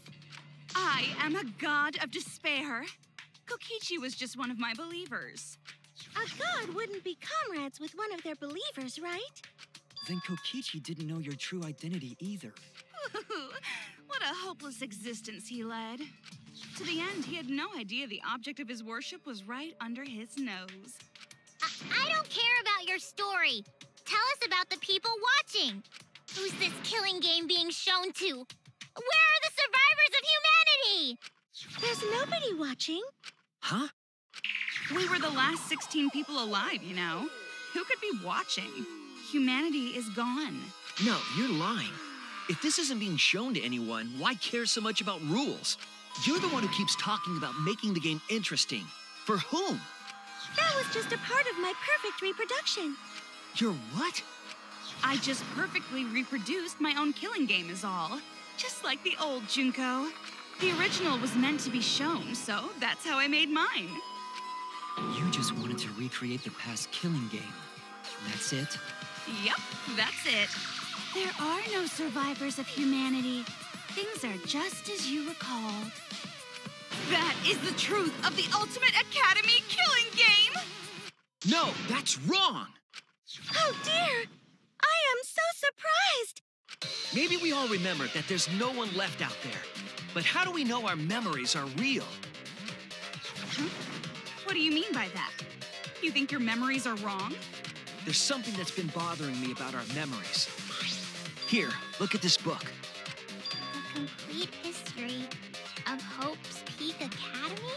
I am a god of despair. Kokichi was just one of my believers. A god wouldn't be comrades with one of their believers, right? Then Kokichi didn't know your true identity either. What a hopeless existence he led. To the end, he had no idea the object of his worship was right under his nose. I don't care about your story. Tell us about the people watching. Who's this killing game being shown to? Where are the survivors of humanity? There's nobody watching. Huh? We were the last 16 people alive, you know. Who could be watching? Humanity is gone. No, you're lying. If this isn't being shown to anyone, why care so much about rules? You're the one who keeps talking about making the game interesting. For whom? That was just a part of my perfect reproduction. Your what? I just perfectly reproduced my own killing game is all. Just like the old Junko. The original was meant to be shown, so that's how I made mine. You just wanted to recreate the past killing game. That's it? Yep, that's it. There are no survivors of humanity. Things are just as you recalled. That is the truth of the Ultimate Academy killing game! No, that's wrong! Oh dear! I am so surprised! Maybe we all remember that there's no one left out there. But how do we know our memories are real? Huh? What do you mean by that? You think your memories are wrong? There's something that's been bothering me about our memories. Here, look at this book. The complete history of Hope's Peak Academy?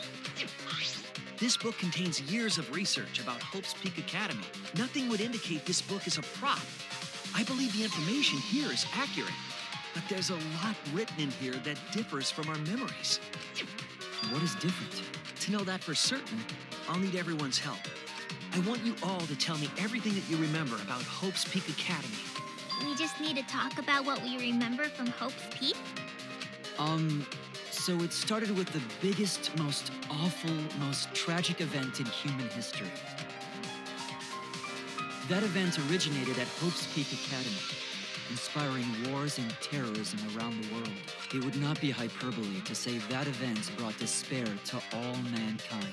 This book contains years of research about Hope's Peak Academy. Nothing would indicate this book is a prop. I believe the information here is accurate, but there's a lot written in here that differs from our memories. What is different? To know that for certain, I'll need everyone's help. I want you all to tell me everything that you remember about Hope's Peak Academy. We just need to talk about what we remember from Hope's Peak? So it started with the biggest, most awful, most tragic event in human history. That event originated at Hope's Peak Academy. inspiring wars and terrorism around the world. It would not be hyperbole to say that event brought despair to all mankind.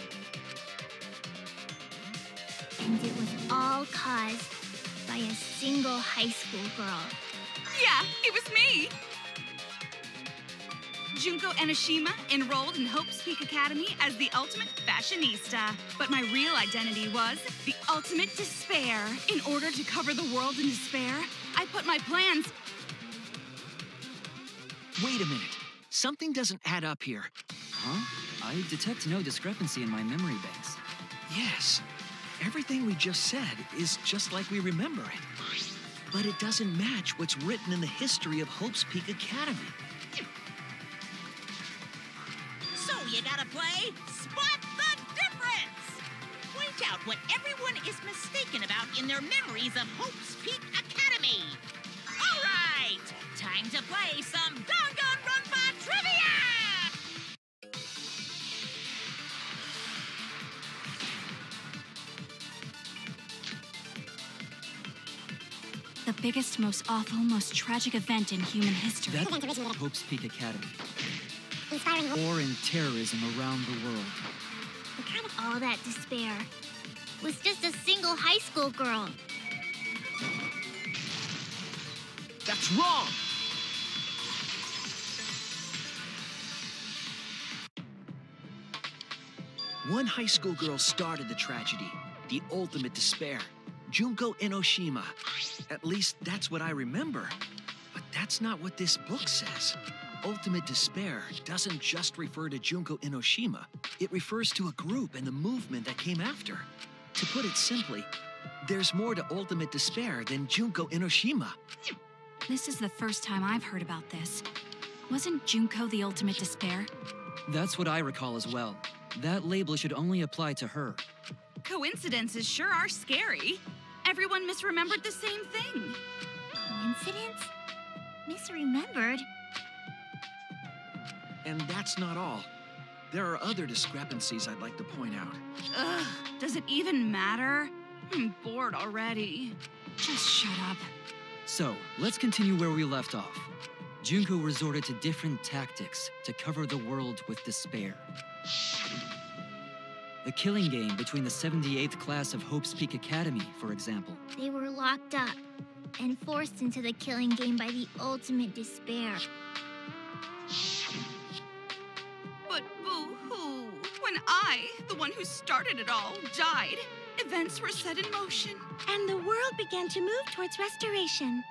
And it was all caused by a single high school girl. Yeah, it was me! Junko Enoshima enrolled in Hope's Peak Academy as the ultimate fashionista. But my real identity was the ultimate despair. In order to cover the world in despair, I put my plans... Wait a minute. Something doesn't add up here. Huh? I detect no discrepancy in my memory banks. Yes. Everything we just said is just like we remember it. But it doesn't match what's written in the history of Hope's Peak Academy. So you gotta play Spot the Difference! Point out what everyone is mistaken about in their memories of Hope's Peak Academy. All right, time to play some Danganronpa trivia! The biggest, most awful, most tragic event in human history. That's Hope's Peak Academy. Inspiring War and terrorism around the world. all that despair was just a single high school girl. That's wrong! One high school girl started the tragedy, the ultimate despair. Junko Enoshima. At least that's what I remember. But that's not what this book says. Ultimate despair doesn't just refer to Junko Enoshima. It refers to a group and the movement that came after. To put it simply, there's more to ultimate despair than Junko Enoshima. This is the first time I've heard about this. Wasn't Junko the ultimate despair? That's what I recall as well. That label should only apply to her. Coincidences sure are scary. Everyone misremembered the same thing. Coincidence? Misremembered? And that's not all. There are other discrepancies I'd like to point out. Ugh, does it even matter? I'm bored already. Just shut up. So, let's continue where we left off. Junko resorted to different tactics to cover the world with despair. The killing game between the 78th class of Hope's Peak Academy, for example. They were locked up and forced into the killing game by the ultimate despair. But boo-hoo. When I, the one who started it all, died, events were set in motion. And the world began to move towards restoration.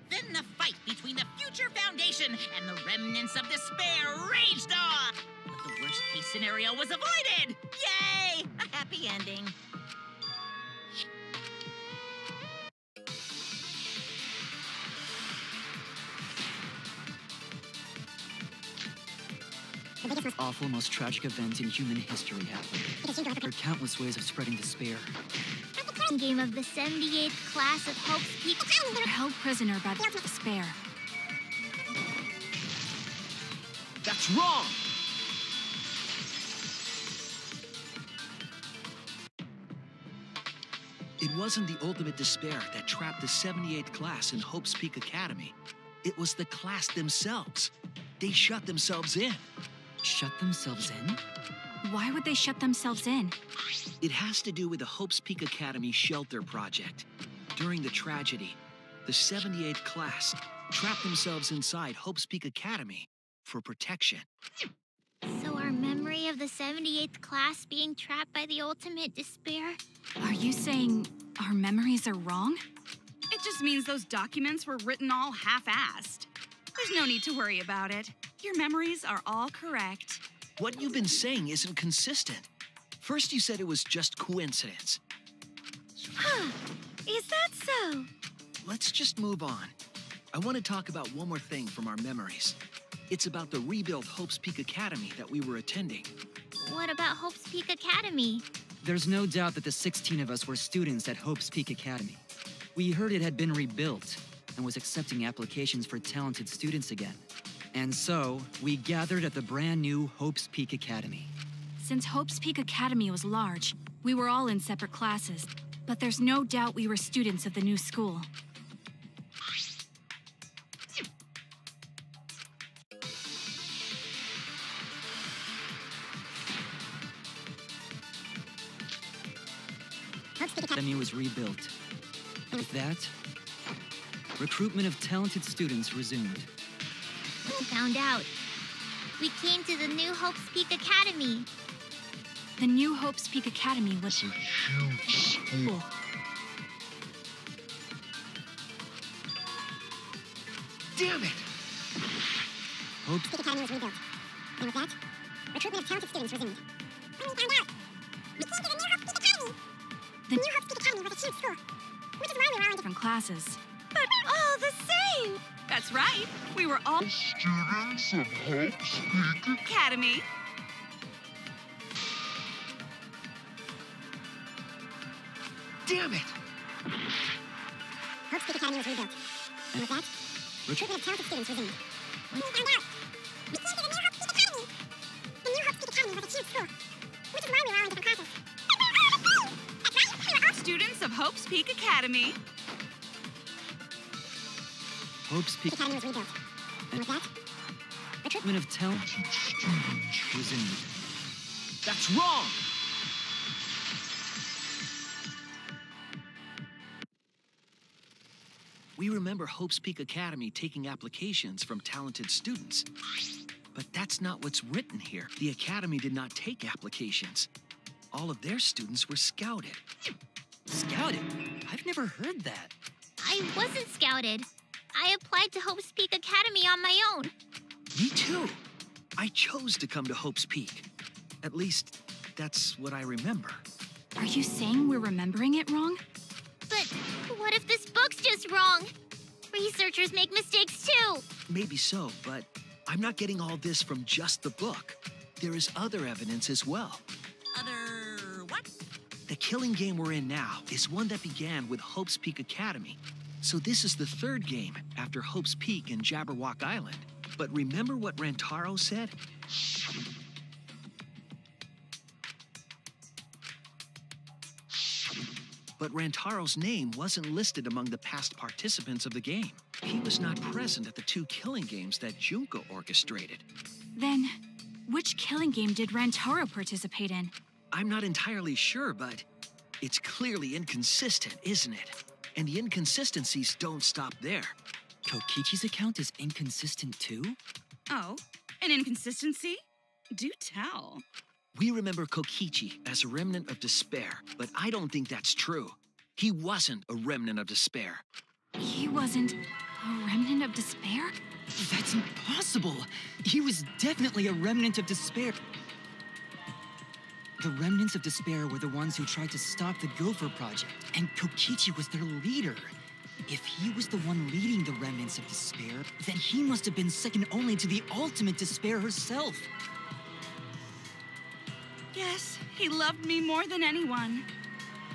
Then the fight between the Future Foundation and the remnants of despair raged on. But the worst-case scenario was avoided. Yay! A happy ending. The awful, most tragic event in human history happened. There are countless ways of spreading despair. Game of the 78th class of Hope's Peak. They're held prisoner by the despair. That's wrong! It wasn't the ultimate despair that trapped the 78th class in Hope's Peak Academy. It was the class themselves. They shut themselves in. Shut themselves in? Why would they shut themselves in? It has to do with the Hope's Peak Academy shelter project. During the tragedy, the 78th class trapped themselves inside Hope's Peak Academy for protection. So our memory of the 78th class being trapped by the ultimate despair? Are you saying our memories are wrong? It just means those documents were written all half-assed. There's no need to worry about it. Your memories are all correct. What you've been saying isn't consistent. First you said it was just coincidence. Huh. Is that so? Let's just move on. I want to talk about one more thing from our memories. It's about the rebuilt Hope's Peak Academy that we were attending. What about Hope's Peak Academy? There's no doubt that the 16 of us were students at Hope's Peak Academy. We heard it had been rebuilt and was accepting applications for talented students again. And so, we gathered at the brand new Hope's Peak Academy. Since Hope's Peak Academy was large, we were all in separate classes. But there's no doubt we were students of the new school. Academy was rebuilt. With that, recruitment of talented students resumed. We found out. We came to the New Hope's Peak Academy. The New Hope's Peak Academy was a huge school. Damn it! Hope's Peak Academy was rebuilt. And with that, recruitment of talented students resumed. We found out. We came to the New Hope's Peak Academy. The New Hope's Peak Academy was a huge school, which is why we were all in Different classes. But all the same. That's right. We were all Students of Hope's Peak Academy. Damn it! Hope's Peak Academy was rebuilt. And with that, recruitment of talented students resumed. We found out. We came to the New Hope's Peak Academy. The New Hope's Peak Academy was a huge school, which is why we were all in different classes. That's right. We were all Students of Hope's Peak Academy. Hope's Peak Peak Academy was rebuilt. And with that, recruitment of talented students resumed. That's wrong! We remember Hope's Peak Academy taking applications from talented students. But that's not what's written here. The Academy did not take applications. All of their students were scouted. Scouted? I've never heard that. I wasn't scouted. I applied to Hope's Peak Academy on my own. Me too. I chose to come to Hope's Peak. At least, that's what I remember. Are you saying we're remembering it wrong? But what if this book's just wrong? Researchers make mistakes too. Maybe so, but I'm not getting all this from just the book. There is other evidence as well. Other what? The killing game we're in now is one that began with Hope's Peak Academy. So this is the third game after Hope's Peak and Jabberwock Island. But remember what Rantaro said? But Rantaro's name wasn't listed among the past participants of the game. He was not present at the two killing games that Junko orchestrated. Then, which killing game did Rantaro participate in? I'm not entirely sure, but it's clearly inconsistent, isn't it? And the inconsistencies don't stop there. Kokichi's account is inconsistent too? Oh, an inconsistency? Do tell. We remember Kokichi as a remnant of despair, but I don't think that's true. He wasn't a remnant of despair. He wasn't a remnant of despair? That's impossible. He was definitely a remnant of despair. The remnants of despair were the ones who tried to stop the Gopher Project, and Kokichi was their leader. If he was the one leading the remnants of despair, then he must have been second only to the ultimate despair herself. Yes, he loved me more than anyone.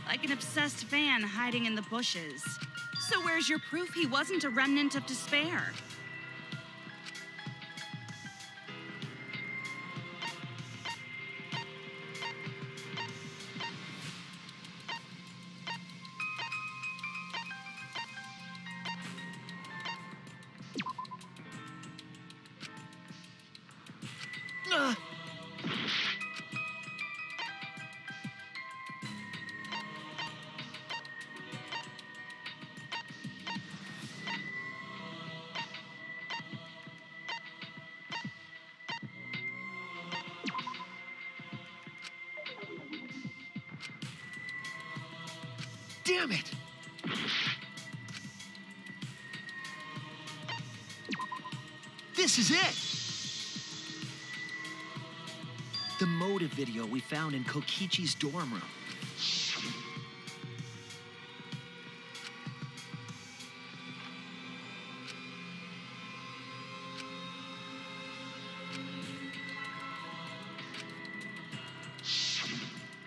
Like an obsessed fan hiding in the bushes. So where's your proof he wasn't a remnant of despair? Damn it! This is it! The motive video we found in Kokichi's dorm room.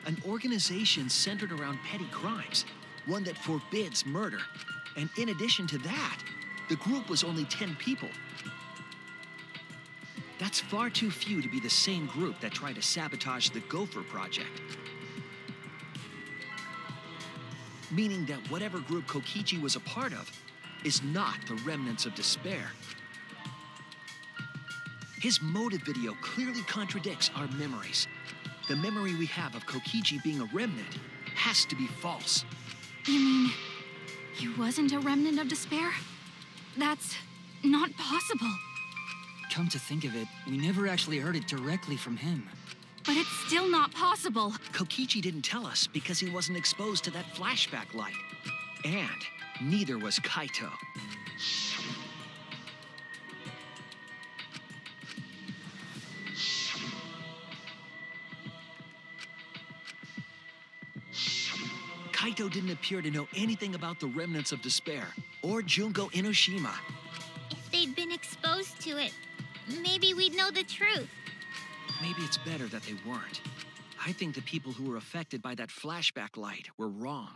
An organization centered around petty crimes, one that forbids murder. And in addition to that, the group was only 10 people. That's far too few to be the same group that tried to sabotage the Gopher Project. meaning that whatever group Kokichi was a part of is not the remnants of despair. His motive video clearly contradicts our memories. The memory we have of Kokichi being a remnant has to be false. You mean he wasn't a remnant of despair? That's not possible. Come to think of it, we never actually heard it directly from him. But it's still not possible. Kokichi didn't tell us because he wasn't exposed to that flashback light. And neither was Kaito. Kaito didn't appear to know anything about the remnants of despair or Junko Enoshima. If they'd been exposed to it, maybe we'd know the truth. Maybe it's better that they weren't. I think the people who were affected by that flashback light were wrong.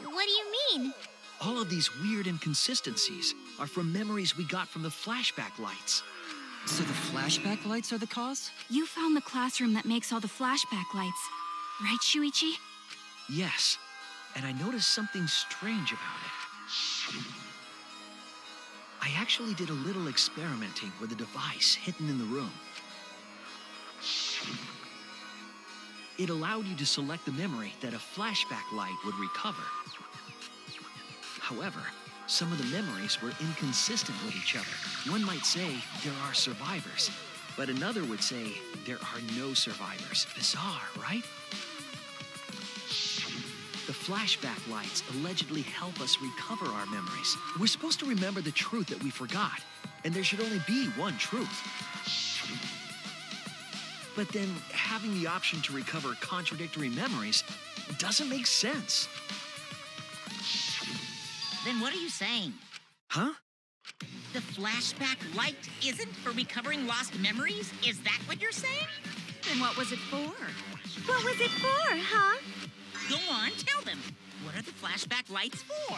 What do you mean? All of these weird inconsistencies are from memories we got from the flashback lights. So the flashback lights are the cause? You found the classroom that makes all the flashback lights, right, Shuichi? Yes, and I noticed something strange about it. I actually did a little experimenting with a device hidden in the room. It allowed you to select the memory that a flashback light would recover. However, some of the memories were inconsistent with each other. One might say there are survivors, but another would say there are no survivors. Bizarre, right? The flashback lights allegedly help us recover our memories. We're supposed to remember the truth that we forgot, and there should only be one truth. But then having the option to recover contradictory memories doesn't make sense. Then what are you saying? Huh? The flashback light isn't for recovering lost memories? Is that what you're saying? Then what was it for? What was it for, huh? Go on, tell them. What are the flashback lights for?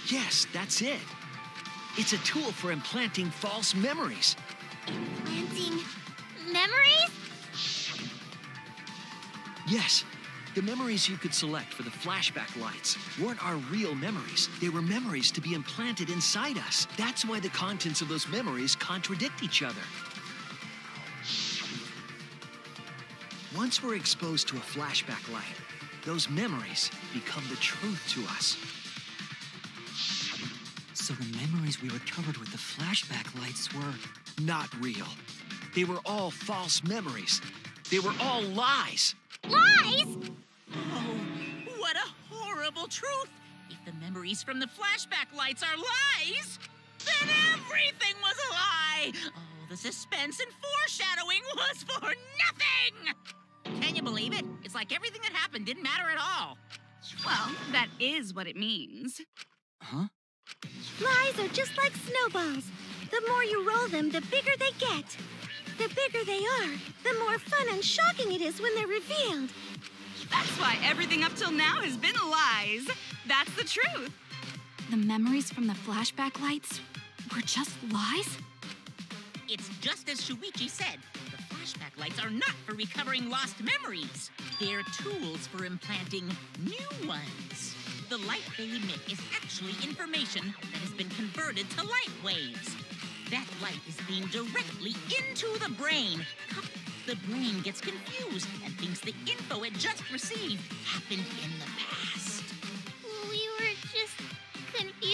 Yes, that's it. It's a tool for implanting false memories. Implanting memories? Yes, the memories you could select for the flashback lights weren't our real memories. They were memories to be implanted inside us. That's why the contents of those memories contradict each other. Once we're exposed to a flashback light, those memories become the truth to us. So the memories we recovered with the flashback lights were not real. They were all false memories. They were all lies. Lies? Oh, what a horrible truth! If the memories from the flashback lights are lies, then everything was a lie! Oh, the suspense and foreshadowing was for nothing! Can you believe it? It's like everything that happened didn't matter at all. Well, that is what it means. Huh? Lies are just like snowballs. The more you roll them, the bigger they get. The bigger they are, the more fun and shocking it is when they're revealed. That's why everything up till now has been lies. That's the truth. The memories from the flashback lights were just lies? It's just as Shuichi said. The flashback lights are not for recovering lost memories. They're tools for implanting new ones. The light they emit is actually information that has been converted to light waves. That light is beamed directly into the brain. The brain gets confused and thinks the info it just received happened in the past.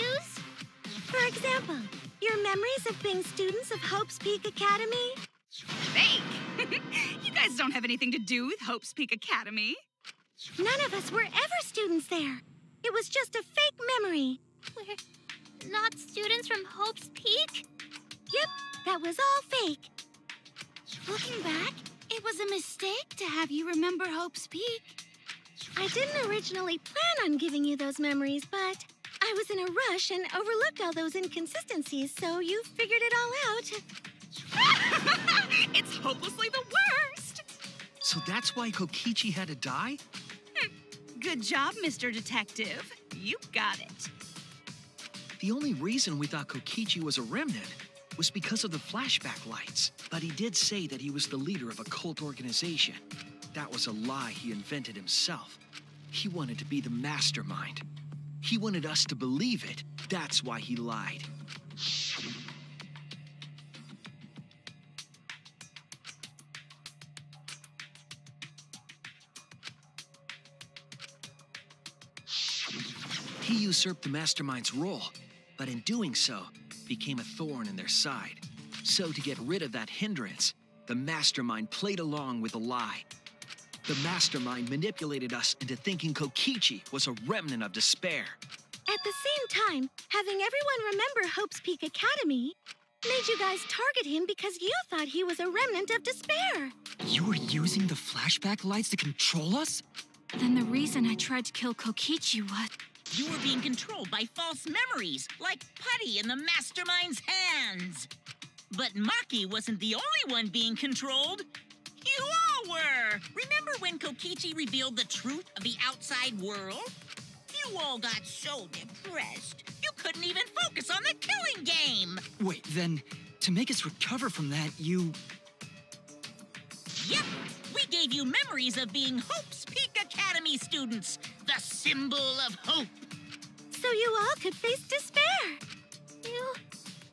use? For example, your memories of being students of Hope's Peak Academy? Fake! You guys don't have anything to do with Hope's Peak Academy. None of us were ever students there. It was just a fake memory. We're not students from Hope's Peak? Yep, that was all fake. Looking back, it was a mistake to have you remember Hope's Peak. I didn't originally plan on giving you those memories, but I was in a rush and overlooked all those inconsistencies, so you figured it all out. It's hopelessly the worst! So that's why Kokichi had to die? Good job, Mr. Detective. You got it. The only reason we thought Kokichi was a remnant was because of the flashback lights. But he did say that he was the leader of a cult organization. That was a lie he invented himself. He wanted to be the mastermind. He wanted us to believe it. That's why he lied. He usurped the mastermind's role, but in doing so, became a thorn in their side. So to get rid of that hindrance, the mastermind played along with the lie. The mastermind manipulated us into thinking Kokichi was a remnant of despair. At the same time, having everyone remember Hope's Peak Academy made you guys target him because you thought he was a remnant of despair. You were using the flashback lights to control us? Then the reason I tried to kill Kokichi was... You were being controlled by false memories, like putty in the mastermind's hands. But Maki wasn't the only one being controlled. You all were! Remember when Kokichi revealed the truth of the outside world? You all got so depressed, you couldn't even focus on the killing game. Wait, then, to make us recover from that, you... Yep, we gave you memories of being Hope's Peak Academy students, the symbol of hope. So you all could face despair. You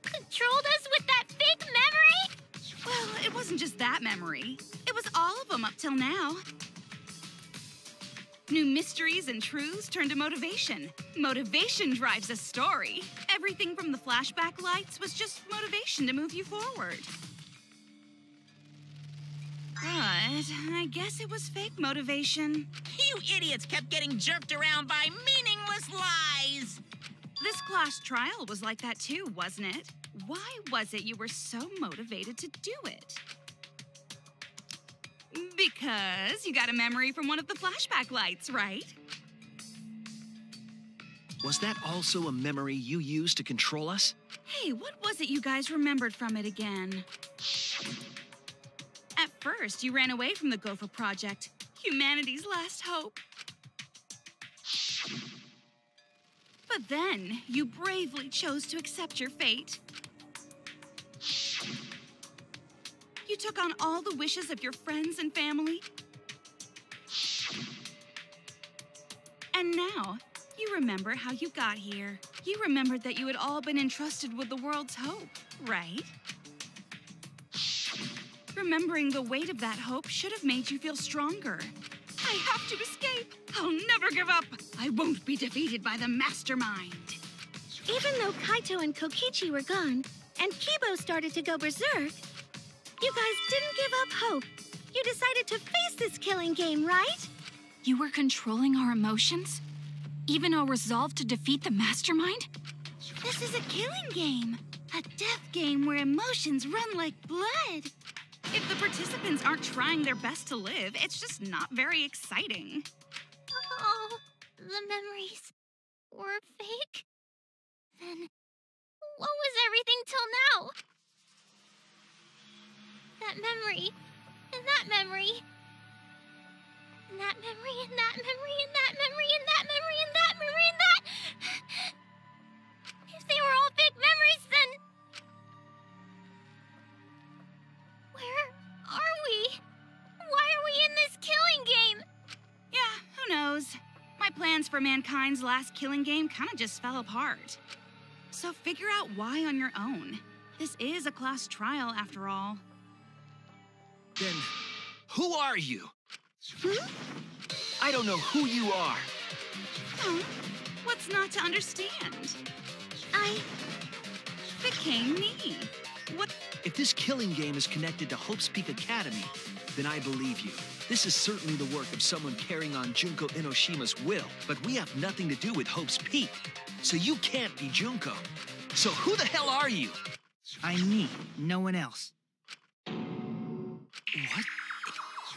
controlled us with that fake memory? Well, it wasn't just that memory. It was all of them up till now. New mysteries and truths turn to motivation. Motivation drives a story. Everything from the flashback lights was just motivation to move you forward. But I guess it was fake motivation. You idiots kept getting jerked around by meaningless lies. This class trial was like that too, wasn't it? Why was it you were so motivated to do it? Because you got a memory from one of the flashback lights, right? Was that also a memory you used to control us? Hey, what was it you guys remembered from it again? At first, you ran away from the Gopher Project, humanity's last hope. But then, you bravely chose to accept your fate. You took on all the wishes of your friends and family. And now, you remember how you got here. You remembered that you had all been entrusted with the world's hope, right? Remembering the weight of that hope should have made you feel stronger. I have to escape. I'll never give up. I won't be defeated by the mastermind. Even though Kaito and Kokichi were gone, and Kibo started to go berserk, you guys didn't give up hope. You decided to face this killing game, right? You were controlling our emotions? Even our resolve to defeat the mastermind? This is a killing game. A death game where emotions run like blood. If the participants aren't trying their best to live, it's just not very exciting. Oh, the memories were fake? Then what was everything till now? That memory, and that memory, and that memory, and that memory, and that memory, and that memory, and that memory, and that... If they were all fake memories, then... Where are we? Why are we in this killing game? Yeah, who knows? My plans for mankind's last killing game kind of just fell apart. So figure out why on your own. This is a class trial, after all. Then, who are you? I don't know who you are. Huh? What's not to understand? I became me. What? If this killing game is connected to Hope's Peak Academy, then I believe you. This is certainly the work of someone carrying on Junko Enoshima's will, but we have nothing to do with Hope's Peak. So you can't be Junko. So who the hell are you? I'm me, no one else. What?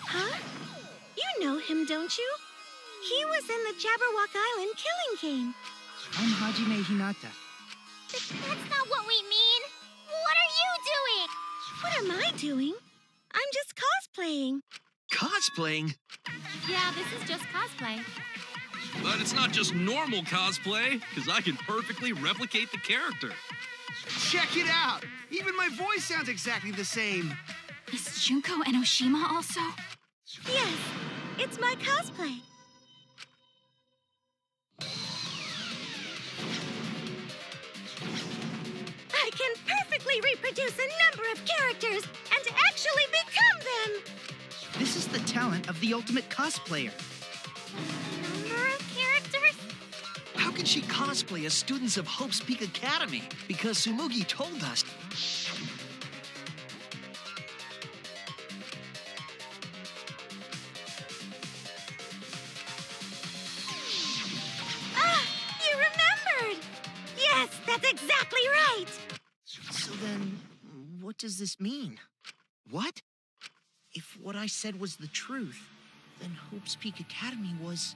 Huh? You know him, don't you? He was in the Jabberwock Island killing game. I'm Hajime Hinata. That's not what we mean. What are you doing? What am I doing? I'm just cosplaying. Cosplaying? Yeah, this is just cosplay. But it's not just normal cosplay, because I can perfectly replicate the character. Check it out! Even my voice sounds exactly the same. Is Junko Enoshima also? Yes, it's my cosplay. I can perfectly reproduce a number of characters and actually become them! This is the talent of the ultimate cosplayer. Number of characters? How can she cosplay as students of Hope's Peak Academy? Because Tsumugi told us. Ah, you remembered! Yes, that's exactly right! So then, what does this mean? What? If what I said was the truth, then Hope's Peak Academy was...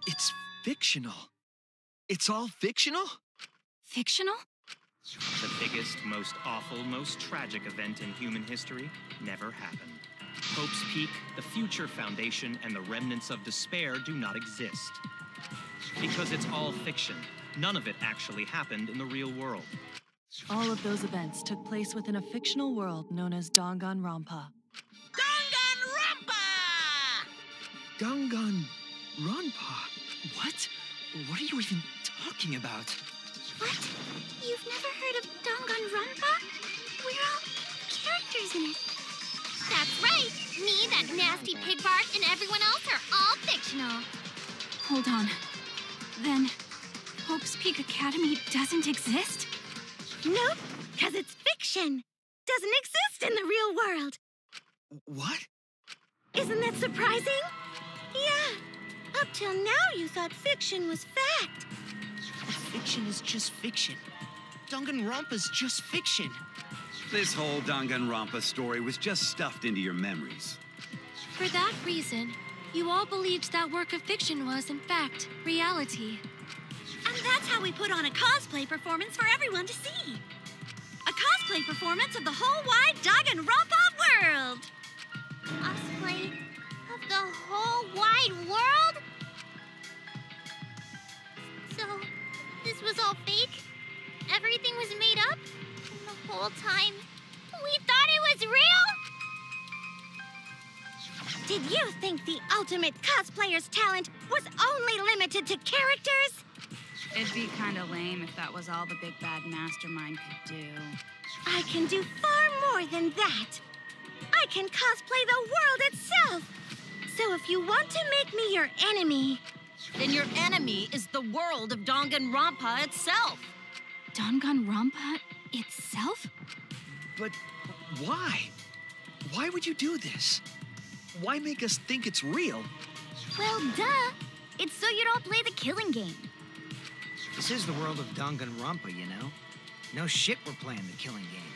It's fictional. It's all fictional? Fictional? The biggest, most awful, most tragic event in human history never happened. Hope's Peak, the future foundation, and the remnants of despair do not exist. Because it's all fiction. None of it actually happened in the real world. All of those events took place within a fictional world known as Danganronpa. Danganronpa! Danganronpa? What? What are you even talking about? What? You've never heard of Danganronpa? We're all characters in it. That's right. Me, that nasty pig Bart, and everyone else are all fictional. Hold on. Then, Hope's Peak Academy doesn't exist? Nope, because it's fiction. Doesn't exist in the real world. What? Isn't that surprising? Yeah. Up till now, you thought fiction was fact. Fiction is just fiction. Danganronpa's just fiction. This whole Danganronpa story was just stuffed into your memories. For that reason, you all believed that work of fiction was, in fact, reality. And that's how we put on a cosplay performance for everyone to see. A cosplay performance of the whole wide Danganronpa world. Cosplay of the whole wide world? So, this was all fake? Everything was made up? And the whole time, we thought it was real? Did you think the ultimate cosplayer's talent was only limited to characters? It'd be kind of lame if that was all the big bad mastermind could do. I can do far more than that. I can cosplay the world itself. So if you want to make me your enemy... Then your enemy is the world of Danganronpa itself. Danganronpa itself? But why? Why would you do this? Why make us think it's real? Well, duh. It's so you don't play the killing game. This is the world of Danganronpa, you know? No shit we're playing the killing game.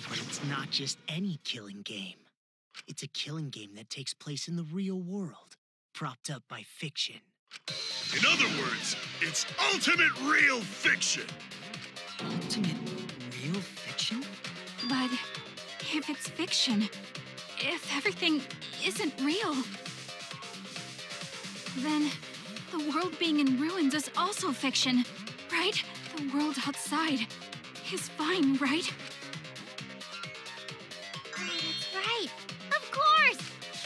But it's not just any killing game. It's a killing game that takes place in the real world, propped up by fiction. In other words, it's ultimate real fiction. Ultimate real fiction? But if it's fiction, if everything isn't real, then the world being in ruins is also fiction, right? The world outside is fine, right? That's right. Of course.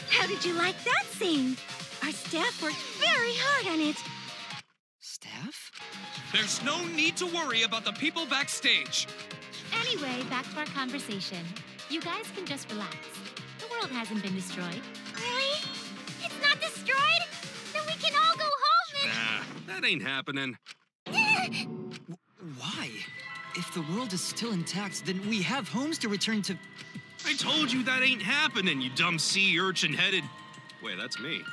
How did you like that scene? Our staff worked very hard on it. Staff? There's no need to worry about the people backstage. Anyway, back to our conversation. You guys can just relax. The world hasn't been destroyed. Really? It's not destroyed? Then we can all go home and... Nah, that ain't happening. Why? If the world is still intact, then we have homes to return to. I told you that ain't happening, you dumb sea urchin-headed. Wait, that's me.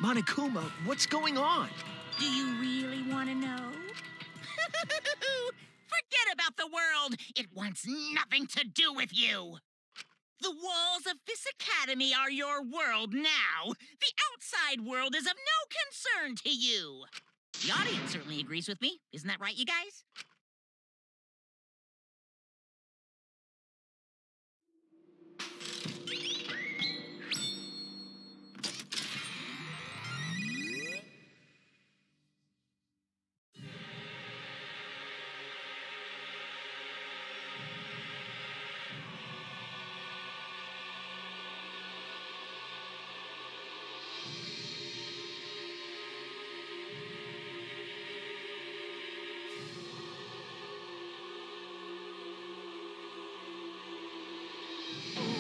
Monokuma, what's going on? Do you really want to know? Forget about the world. It wants nothing to do with you. The walls of this academy are your world now. The outside world is of no concern to you. The audience certainly agrees with me. Isn't that right, you guys?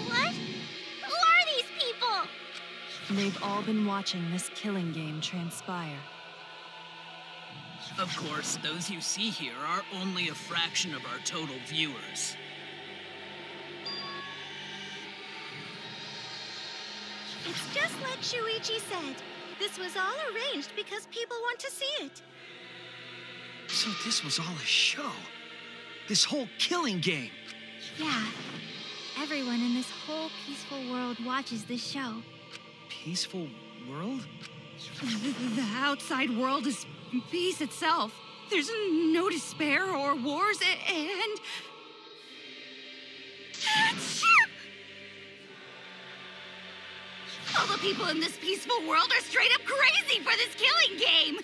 What? Who are these people? They've all been watching this killing game transpire. Of course, those you see here are only a fraction of our total viewers. It's just like Shuichi said. This was all arranged because people want to see it. So this was all a show. This whole killing game. Yeah. Everyone in this whole peaceful world watches this show. Peaceful world? The outside world is peace itself. There's no despair or wars, and... All the people in this peaceful world are straight up crazy for this killing game!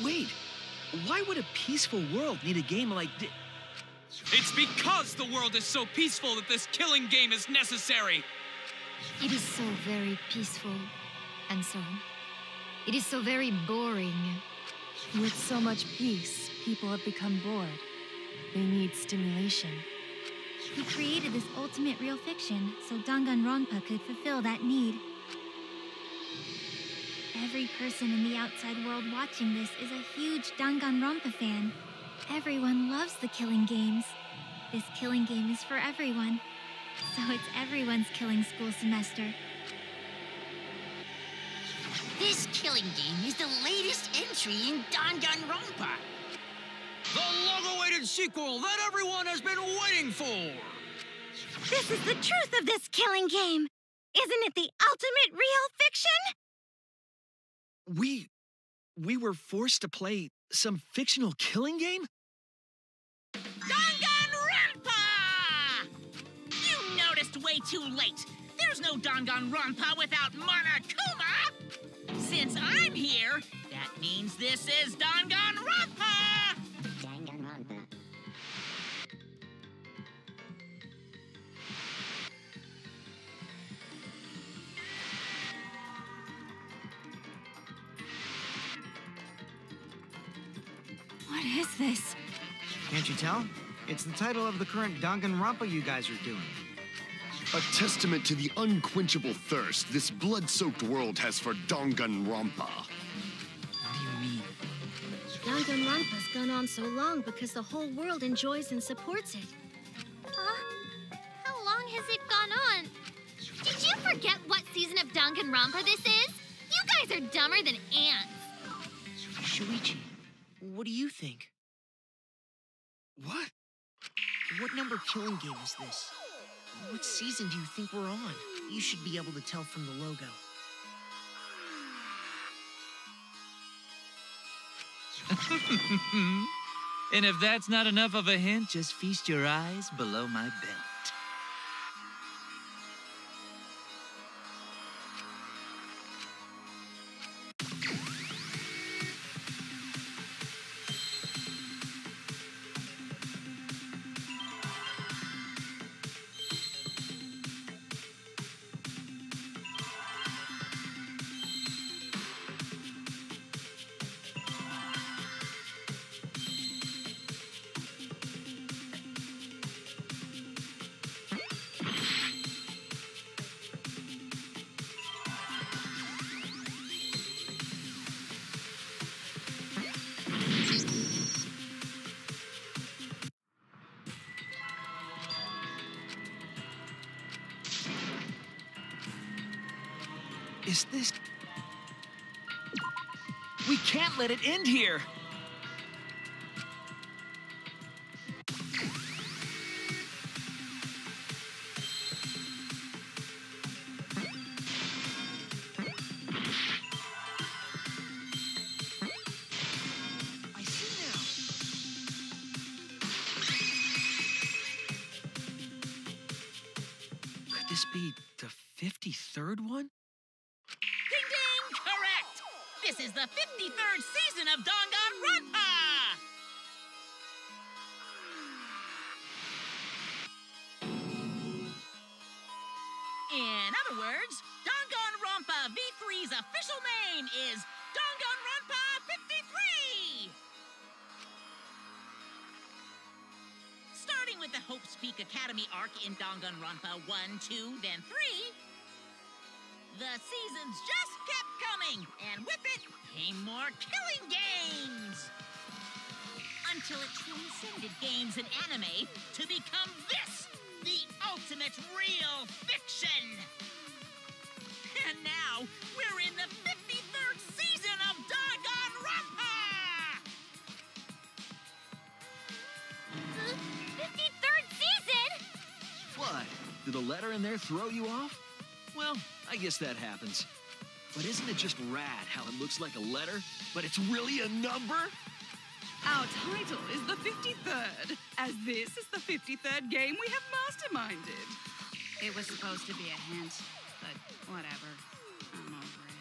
Wait, why would a peaceful world need a game like this? It's because the world is so peaceful that this killing game is necessary. It is so very peaceful. And so, it is so very boring. With so much peace, people have become bored. They need stimulation. We created this ultimate real fiction so Danganronpa could fulfill that need. Every person in the outside world watching this is a huge Danganronpa fan. Everyone loves the killing games. This killing game is for everyone. So it's everyone's killing school semester. This killing game is the latest entry in Danganronpa. The long-awaited sequel that everyone has been waiting for! This is the truth of this killing game. Isn't it the ultimate real fiction? We were forced to play some fictional killing game? Danganronpa! You noticed way too late. There's no Danganronpa without Monokuma! Since I'm here, that means this is Danganronpa! Danganronpa. What is this? Can't you tell? It's the title of the current Danganronpa you guys are doing. A testament to the unquenchable thirst this blood-soaked world has for Danganronpa. What do you mean? Danganronpa's gone on so long because the whole world enjoys and supports it. Huh? How long has it gone on? Did you forget what season of Danganronpa this is? You guys are dumber than ants. Shuichi, what do you think? What? What number killing game is this? What season do you think we're on? You should be able to tell from the logo. And if that's not enough of a hint, just feast your eyes below my belt. Is this... We can't let it end here! Could this be the 53rd one? Ding ding! Correct! This is the 53rd season of Danganronpa! In other words, Danganronpa V3's official name is Danganronpa 53! Starting with the Hope's Peak Academy arc in Danganronpa 1, 2, then 3, the seasons just kept coming, and with it came more killing games! Until it transcended games and anime to become this, the ultimate real fiction! And now, we're in the 53rd season of Danganronpa! 53rd season? What? Did the letter in there throw you off? Well, I guess that happens. But isn't it just rad how it looks like a letter, but it's really a number? Our title is the 53rd, as this is the 53rd game we have masterminded. It was supposed to be a hint, but whatever. I'm over it.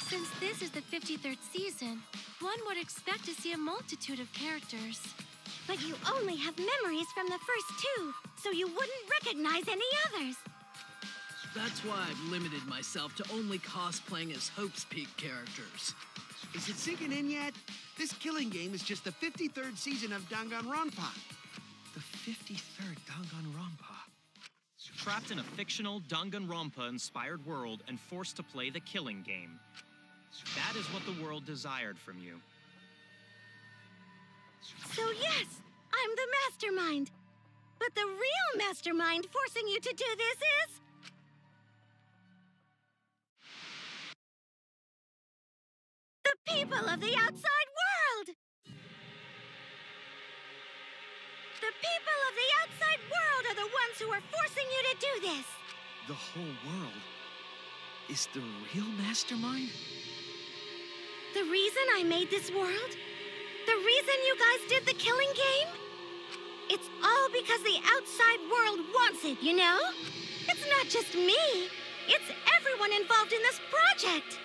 Since this is the 53rd season, one would expect to see a multitude of characters. But you only have memories from the first two, so you wouldn't recognize any others. That's why I've limited myself to only cosplaying as Hope's Peak characters. Is it sinking in yet? This killing game is just the 53rd season of Danganronpa. The 53rd Danganronpa. Trapped in a fictional Danganronpa-inspired world and forced to play the killing game. That is what the world desired from you. So yes, I'm the mastermind. But the real mastermind forcing you to do this is... the people of the outside world! The people of the outside world are the ones who are forcing you to do this! The whole world is the real mastermind? The reason I made this world? The reason you guys did the killing game? It's all because the outside world wants it, you know? It's not just me. It's everyone involved in this project.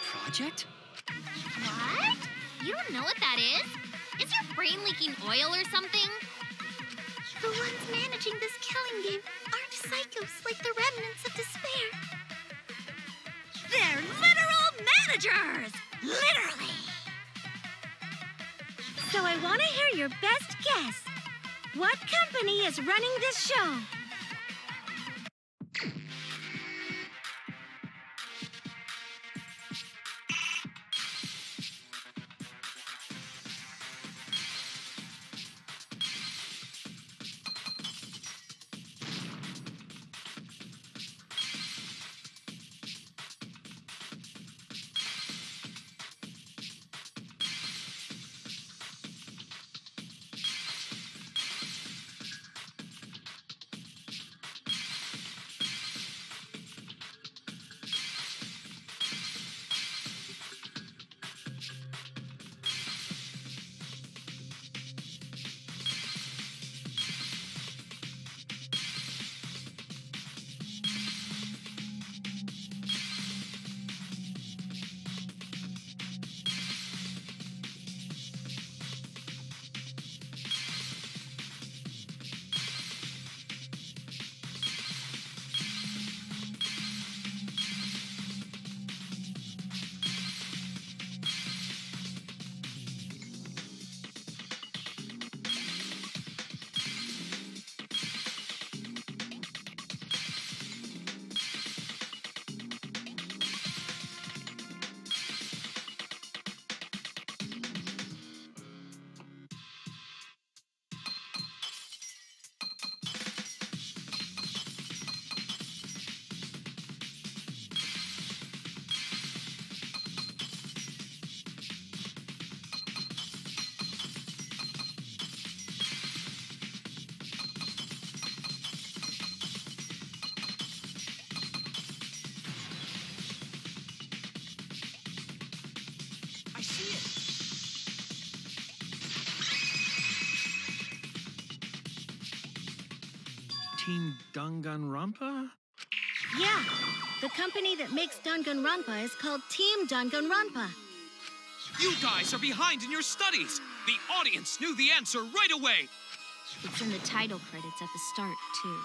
Project? What? You don't know what that is? Is your brain leaking oil or something? The ones managing this killing game aren't psychos like the remnants of despair. They're literal managers! Literally! So I want to hear your best guess. What company is running this show? Team Danganronpa? Yeah, the company that makes Danganronpa is called Team Danganronpa. You guys are behind in your studies. The audience knew the answer right away. It's in the title credits at the start, too.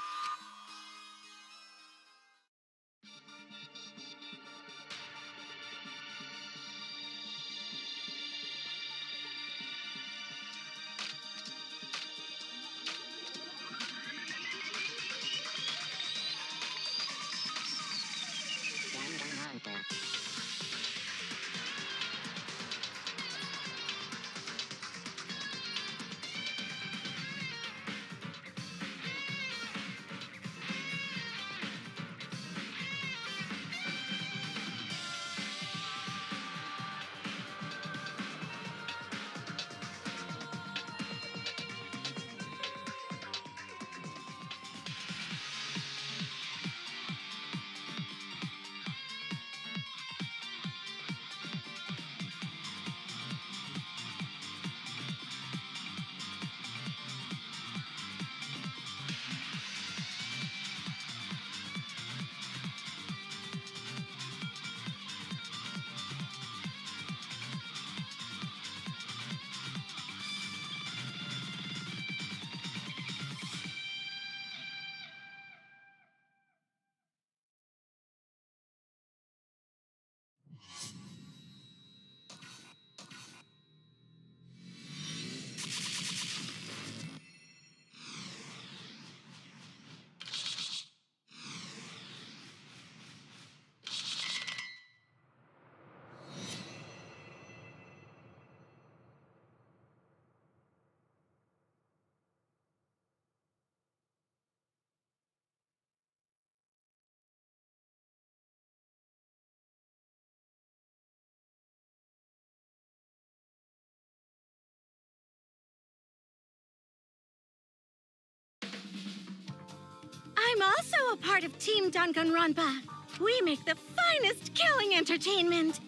I'm also a part of Team Danganronpa. We make the finest killing entertainment.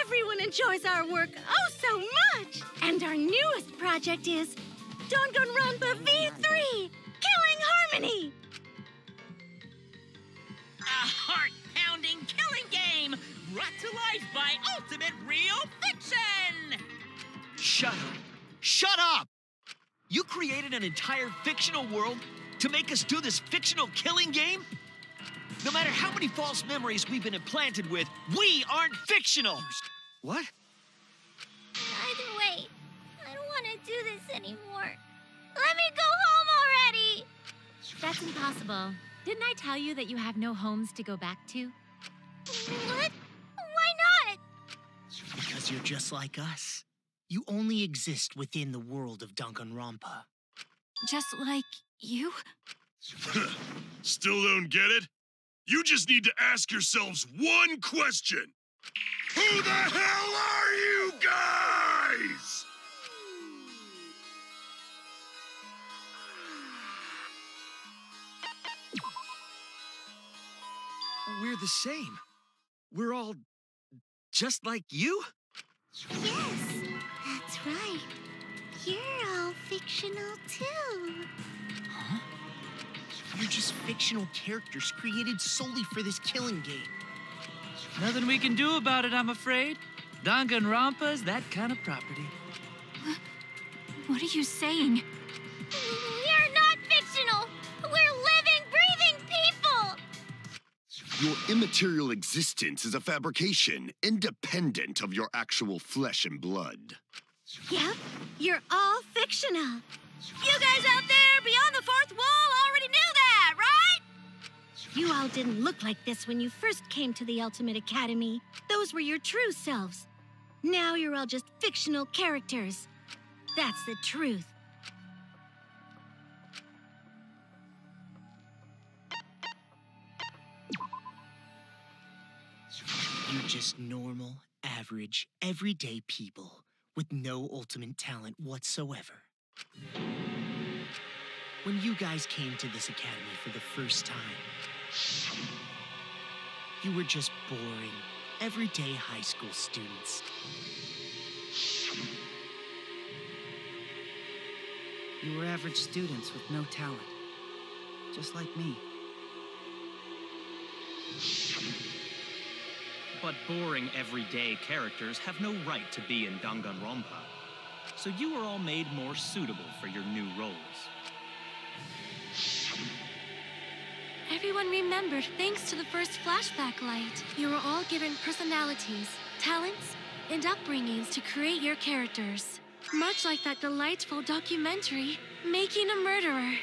Everyone enjoys our work oh so much. And our newest project is Danganronpa V3, Killing Harmony. A heart-pounding killing game brought to life by Ultimate Real Fiction! Shut up. Shut up! You created an entire fictional world to make us do this fictional killing game? No matter how many false memories we've been implanted with, we aren't fictional! What? Either way, I don't want to do this anymore. Let me go home already! That's impossible. Didn't I tell you that you have no homes to go back to? What? Why not? Because you're just like us. You only exist within the world of Danganronpa. Just like you? Still don't get it? You just need to ask yourselves one question. Who the hell are you guys? We're the same. We're all just like you? Yes, that's right. You're all fictional too. Huh? You're just fictional characters created solely for this killing game. Nothing we can do about it, I'm afraid. Danganronpa's that kind of property. What are you saying? We're not fictional. We're living, breathing people. Your immaterial existence is a fabrication, independent of your actual flesh and blood. Yep, you're all fictional. You guys out there beyond the fourth wall already knew that, right? You all didn't look like this when you first came to the Ultimate Academy. Those were your true selves. Now you're all just fictional characters. That's the truth. You're just normal, average, everyday people with no ultimate talent whatsoever. When you guys came to this academy for the first time, you were just boring, everyday high school students. You were average students with no talent. just like me. But boring, everyday characters have no right to be in Danganronpa. So you are all made more suitable for your new roles. Everyone remembered thanks to the first flashback light. You were all given personalities, talents, and upbringings to create your characters. Much like that delightful documentary, Making a Murderer.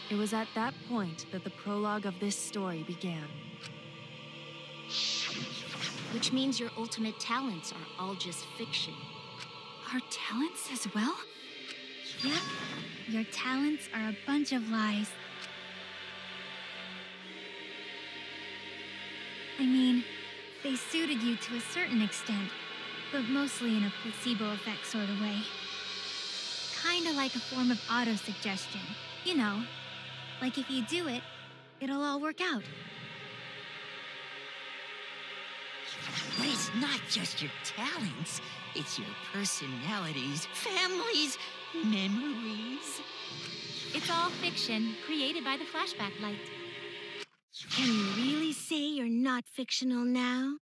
It was at that point that the prologue of this story began. Which means your ultimate talents are all just fiction. Our talents as well? Yep. Your talents are a bunch of lies. I mean, they suited you to a certain extent, but mostly in a placebo effect sort of way. Kinda like a form of auto-suggestion. You know, like if you do it, it'll all work out. But it's not just your talents, it's your personalities, families, memories. It's all fiction, created by the flashback light. Can you really say you're not fictional now?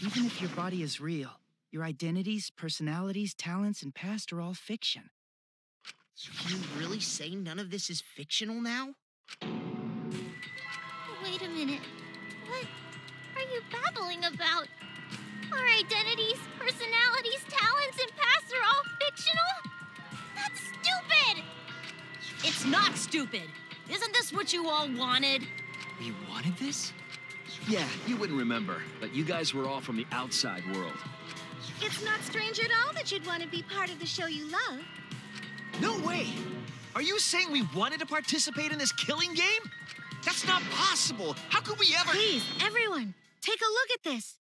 Even if your body is real, your identities, personalities, talents, and past are all fiction. Can you really say none of this is fictional now? Wait a minute. What are you babbling about? Our identities, personalities, talents, and pasts are all fictional? That's stupid! It's not stupid. Isn't this what you all wanted? We wanted this? Yeah, you wouldn't remember, but you guys were all from the outside world. It's not strange at all that you'd want to be part of the show you love. No way! Are you saying we wanted to participate in this killing game? That's not possible! How could we ever— Please, everyone, take a look at this.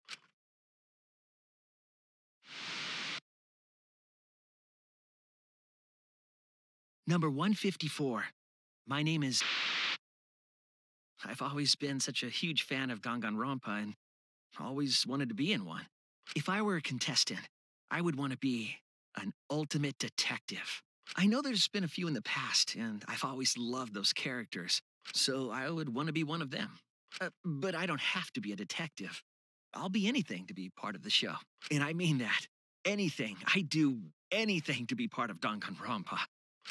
Number 154. My name is... I've always been such a huge fan of Danganronpa and always wanted to be in one. If I were a contestant, I would want to be an ultimate detective. I know there's been a few in the past, and I've always loved those characters, so I would want to be one of them. But I don't have to be a detective. I'll be anything to be part of the show. And I mean that. Anything. I do anything to be part of Danganronpa.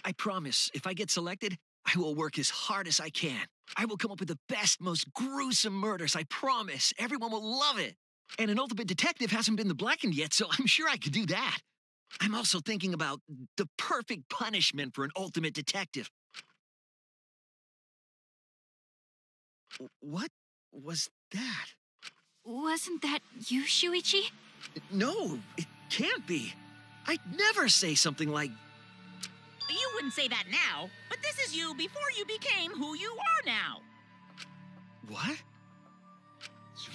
I promise, if I get selected, I will work as hard as I can. I will come up with the best, most gruesome murders, I promise. Everyone will love it. And an ultimate detective hasn't been the blackened yet, so I'm sure I could do that. I'm also thinking about the perfect punishment for an ultimate detective. What was that? Wasn't that you, Shuichi? No, it can't be. I'd never say something like... You wouldn't say that now, but this is you before you became who you are now. What?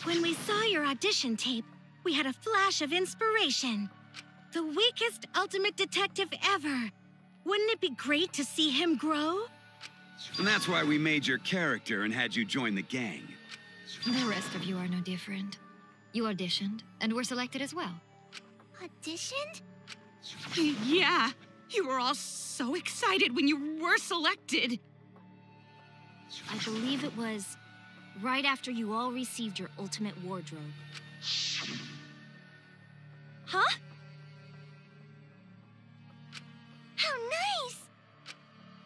When we saw your audition tape, we had a flash of inspiration. The weakest ultimate detective ever. Wouldn't it be great to see him grow? And that's why we made your character and had you join the gang. The rest of you are no different. You auditioned and were selected as well. Auditioned? Yeah, you were all so excited when you were selected. I believe it was right after you all received your ultimate wardrobe. Huh? How nice!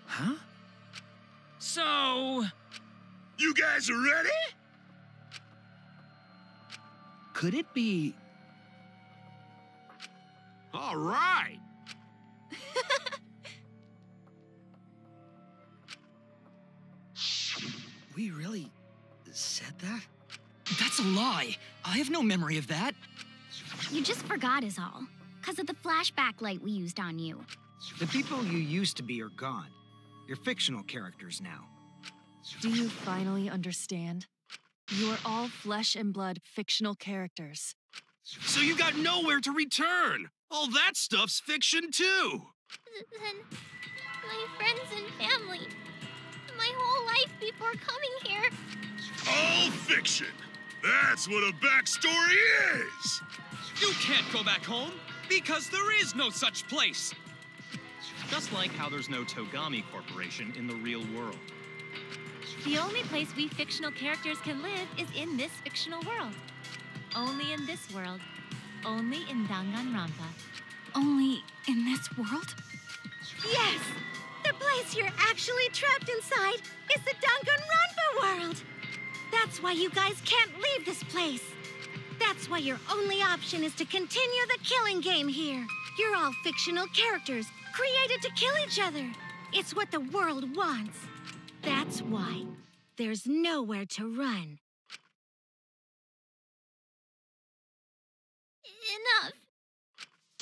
Huh? So... You guys are ready? Could it be... All right. We really said that? That's a lie. I have no memory of that. You just forgot is all. Because of the flashback light we used on you. The people you used to be are gone. You're fictional characters now. Do you finally understand? You are all flesh and blood fictional characters. So you got nowhere to return. All that stuff's fiction too. Then my friends and family. My whole life before coming here. All fiction. That's what a backstory is. You can't go back home. Because there is no such place! Just like how there's no Togami Corporation in the real world. The only place we fictional characters can live is in this fictional world. Only in this world. Only in Danganronpa. Only in this world? Yes! The place you're actually trapped inside is the Danganronpa world! That's why you guys can't leave this place. That's why your only option is to continue the killing game here. You're all fictional characters, created to kill each other. It's what the world wants. That's why there's nowhere to run. Enough.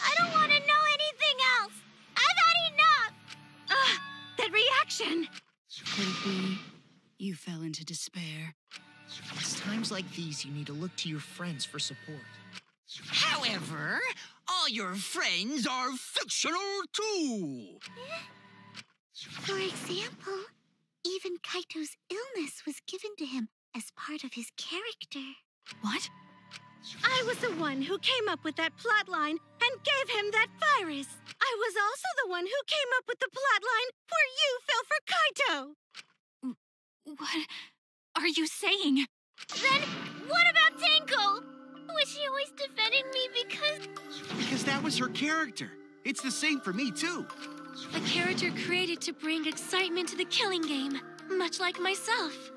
I don't want to know anything else. I've had enough. Ugh, that reaction. Could it be you fell into despair? It's times like these you need to look to your friends for support. However, all your friends are fictional too. For example, even Kaito's illness was given to him as part of his character. What? I was the one who came up with that plot line and gave him that virus. I was also the one who came up with the plot line where you fell for Kaito. What are you saying? Then what about Tenko? Was she always defending me Because that was her character. It's the same for me, too. A character created to bring excitement to the killing game, much like myself.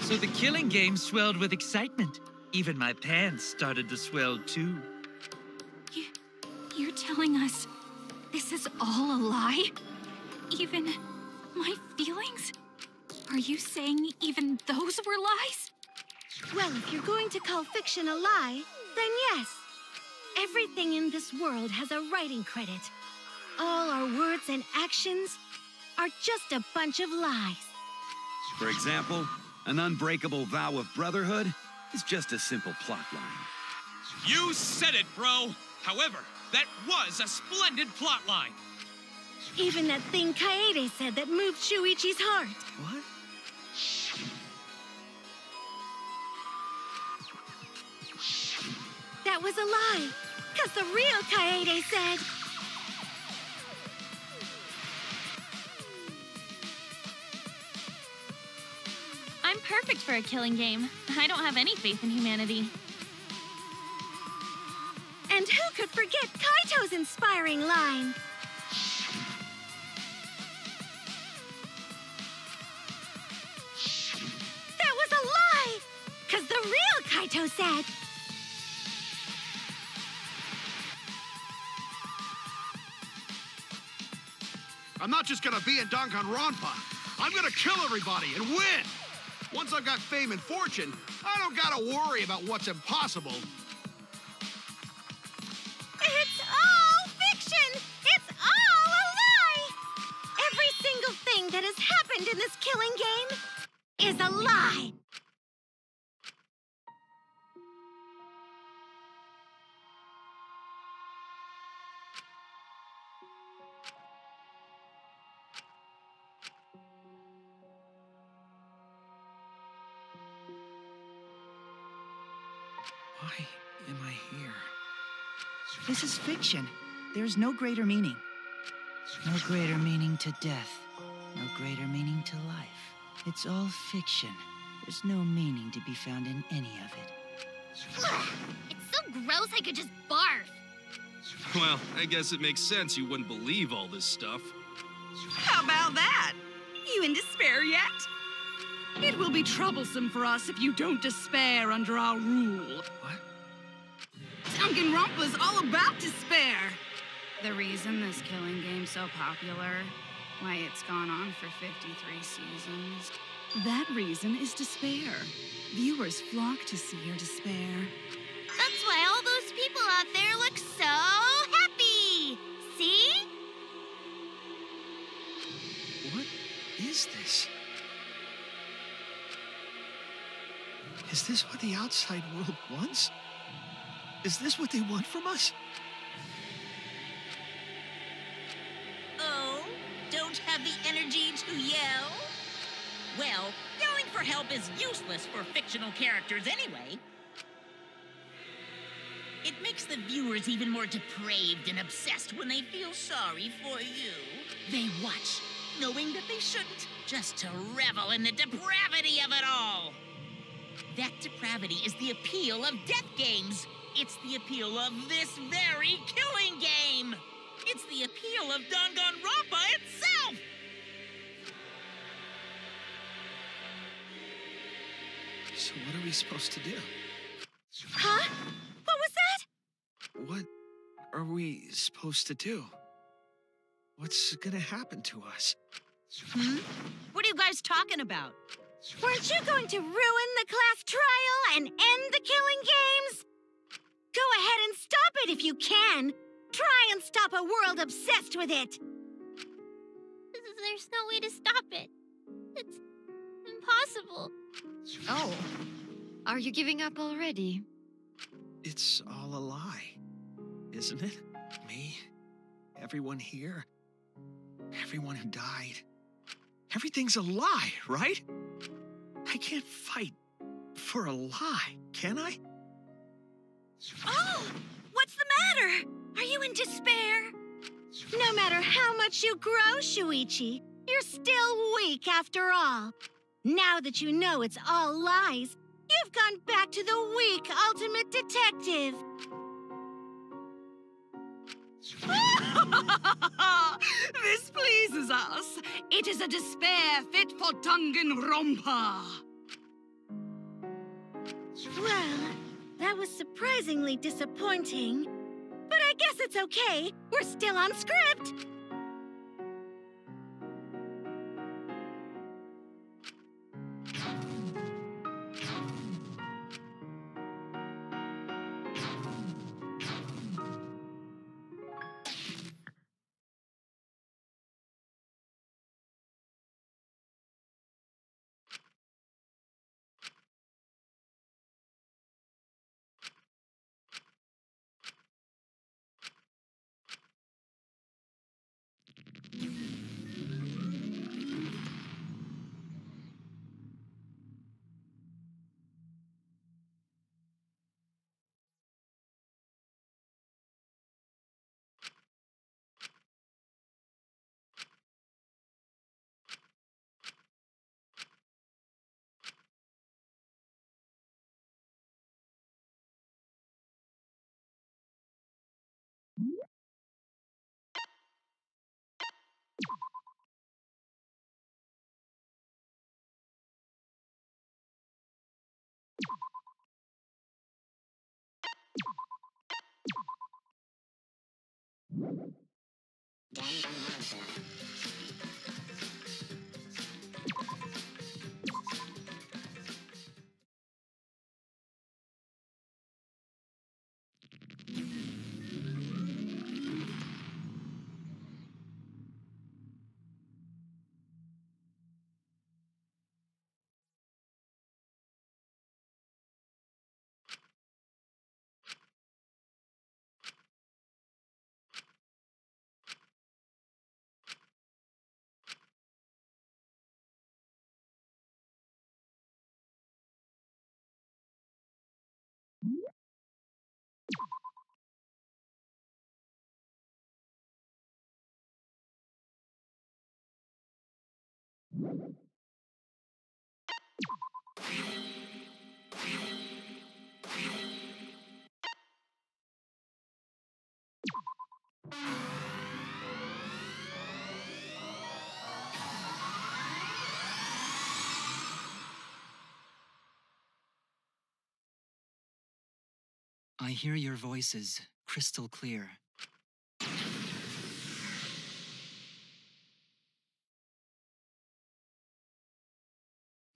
So the killing game swelled with excitement. Even my pants started to swell too. You're telling us this is all a lie? Even my feelings? Are you saying even those were lies? Well, if you're going to call fiction a lie, then yes. Everything in this world has a writing credit. All our words and actions are just a bunch of lies. For example, an unbreakable vow of brotherhood is just a simple plot line. You said it, bro! However, that was a splendid plot line. Even that thing Kaede said that moved Shuichi's heart. What? That was a lie, because the real Kaede said... I'm perfect for a killing game. I don't have any faith in humanity. And who could forget Kaito's inspiring line? That was a lie! Because the real Kaito said... I'm not just gonna be in Danganronpa. I'm gonna kill everybody and win! Once I've got fame and fortune, I don't gotta worry about what's impossible. It's all fiction! It's all a lie! Every single thing that has happened in this killing game is a lie! Why am I here? This is fiction. There's no greater meaning. No greater meaning to death. No greater meaning to life. It's all fiction. There's no meaning to be found in any of it. It's so gross I could just barf. Well, I guess it makes sense you wouldn't believe all this stuff. How about that? You in despair yet? It will be troublesome for us if you don't despair under our rule. What? Danganronpa's all about despair. The reason this killing game's so popular, why it's gone on for 53 seasons. That reason is despair. Viewers flock to see your despair. That's why all those people out there look so happy. See? What is this? Is this what the outside world wants? Is this what they want from us? Oh, don't have the energy to yell? Well, yelling for help is useless for fictional characters anyway. It makes makes the viewers even more depraved and obsessed when they feel sorry for you. They watch, knowing that they shouldn't, just to revel in the depravity of it all. That depravity is the appeal of death games. It's the appeal of this very killing game. It's the appeal of Danganronpa itself. So what are we supposed to do? Huh? What was that? What are we supposed to do? What's gonna happen to us? What are you guys talking about? Weren't you going to ruin the class trial and end the killing games? Go ahead and stop it if you can. Try and stop a world obsessed with it. There's no way to stop it. It's impossible. Oh, are you giving up already? It's all a lie, isn't it? Me, everyone here, everyone who died. Everything's a lie, right? I can't fight for a lie, can I? Oh, what's the matter? Are you in despair? No matter how much you grow, Shuichi, you're still weak after all. Now that you know it's all lies, you've gone back to the weak ultimate detective. This pleases us. It is a despair fit for Danganronpa. Well, that was surprisingly disappointing. But I guess it's okay. We're still on script. I hear your voices crystal clear.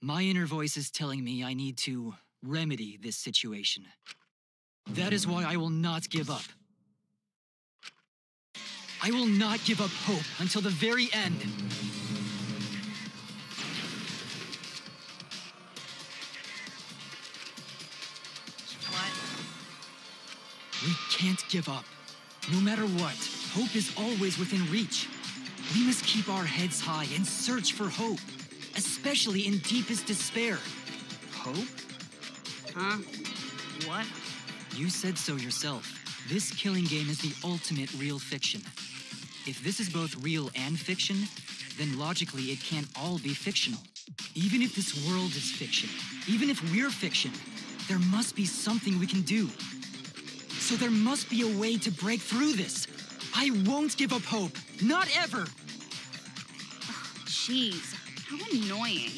My inner voice is telling me I need to remedy this situation. That is why I will not give up. I will not give up hope until the very end. What? We can't give up. No matter what, hope is always within reach. We must keep our heads high and search for hope, especially in deepest despair. Hope? Huh? What? You said so yourself. This killing game is the ultimate real fiction. If this is both real and fiction, then logically it can't all be fictional. Even if this world is fiction, even if we're fiction, there must be something we can do. So there must be a way to break through this. I won't give up hope. Not ever. Jeez, how annoying.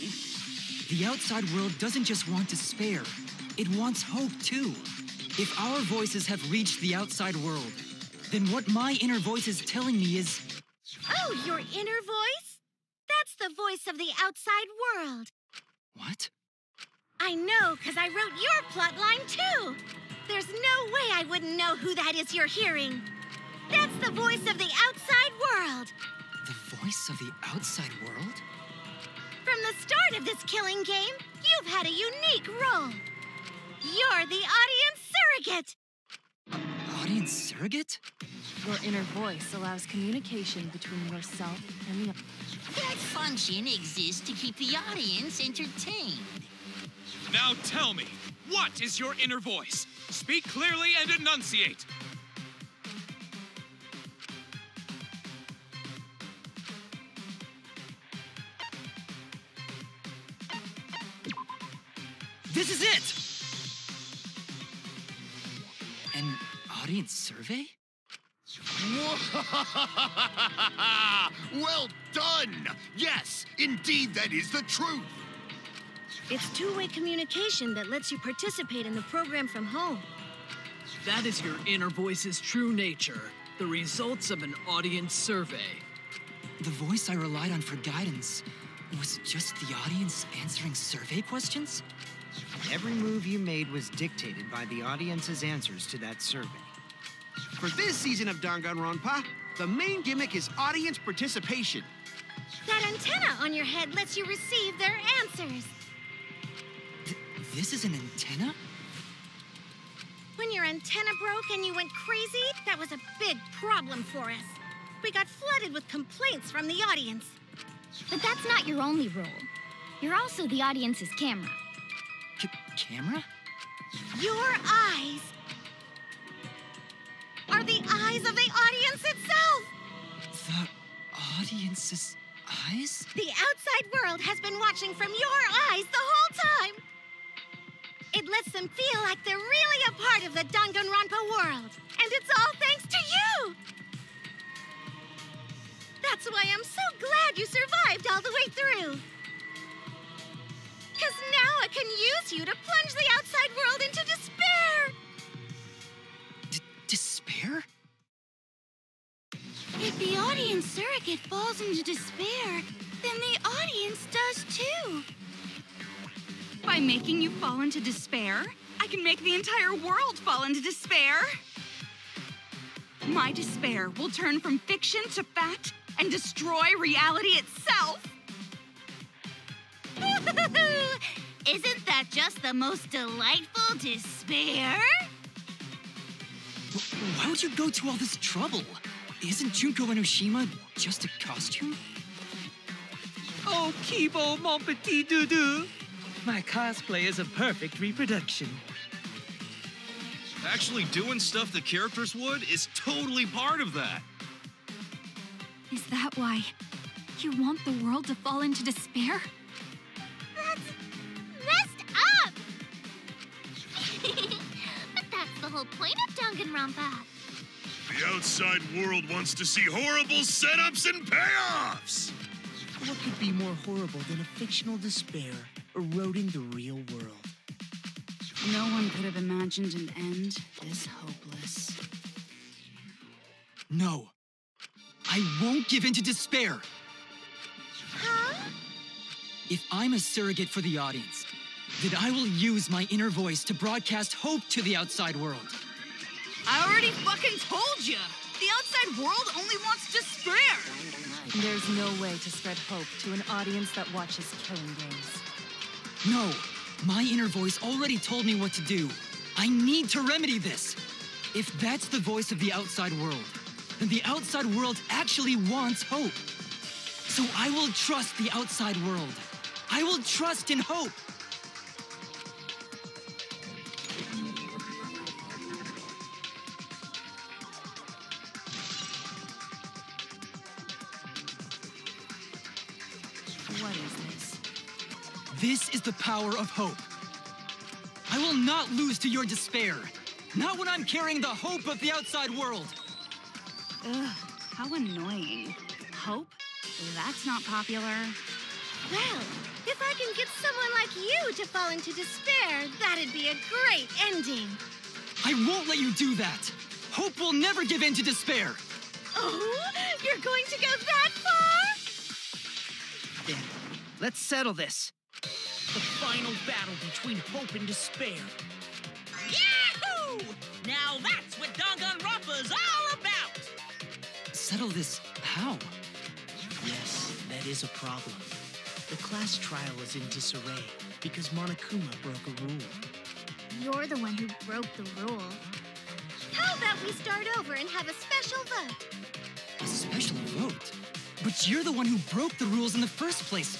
The outside world doesn't just want despair. It wants hope, too. If our voices have reached the outside world, then what my inner voice is telling me is... Oh, your inner voice? That's the voice of the outside world. What? I know, because I wrote your plotline, too. There's no way I wouldn't know who that is you're hearing. That's the voice of the outside world. The voice of the outside world? From the start of this killing game, you've had a unique role. You're the audience surrogate. Audience surrogate? Your inner voice allows communication between yourself and the... That function exists to keep the audience entertained. Now tell me, what is your inner voice? Speak clearly and enunciate. This is it! An audience survey? Well done! Yes, indeed that is the truth! It's two-way communication that lets you participate in the program from home. That is your inner voice's true nature, the results of an audience survey. The voice I relied on for guidance was just the audience answering survey questions? Every move you made was dictated by the audience's answers to that survey. For this season of Danganronpa, the main gimmick is audience participation. That antenna on your head lets you receive their answers. This is an antenna? When your antenna broke and you went crazy, that was a big problem for us. We got flooded with complaints from the audience. But that's not your only role. You're also the audience's camera. Camera? Your eyes are the eyes of the audience itself. The audience's eyes? The outside world has been watching from your eyes the whole time. It lets them feel like they're really a part of the Danganronpa world. And it's all thanks to you. That's why I'm so glad you survived all the way through. Because now I can use you to plunge the outside world into despair. Despair? If the audience surrogate falls into despair, then the audience does too. By making you fall into despair, I can make the entire world fall into despair. My despair will turn from fiction to fact and destroy reality itself. Isn't that just the most delightful despair? Why would you go to all this trouble? Isn't Junko Enoshima just a costume? Oh, Kibo, mon petit doudou. My cosplay is a perfect reproduction. Actually doing stuff the characters would is totally part of that. Is that why you want the world to fall into despair? That's messed up! But that's the whole point of Danganronpa. The outside world wants to see horrible setups and payoffs! What could be more horrible than a fictional despair eroding the real world? No one could have imagined an end this hopeless. No. I won't give in to despair. Huh? If I'm a surrogate for the audience, then I will use my inner voice to broadcast hope to the outside world. I already fucking told you! The outside world only wants despair! There's no way to spread hope to an audience that watches killing games. No, my inner voice already told me what to do. I need to remedy this. If that's the voice of the outside world, then the outside world actually wants hope. So I will trust the outside world. I will trust in hope. What is this? This is the power of hope. I will not lose to your despair. Not when I'm carrying the hope of the outside world. Ugh, how annoying. Hope? That's not popular. Well, if I can get someone like you to fall into despair, that'd be a great ending. I won't let you do that. Hope will never give in to despair. Oh, you're going to go that far? There. Let's settle this. The final battle between hope and despair. Yahoo! Now that's what Danganronpa's all about! Settle this how? Yes, that is a problem. The class trial is in disarray because Monokuma broke a rule. You're the one who broke the rule. How about we start over and have a special vote? A special vote? But you're the one who broke the rules in the first place.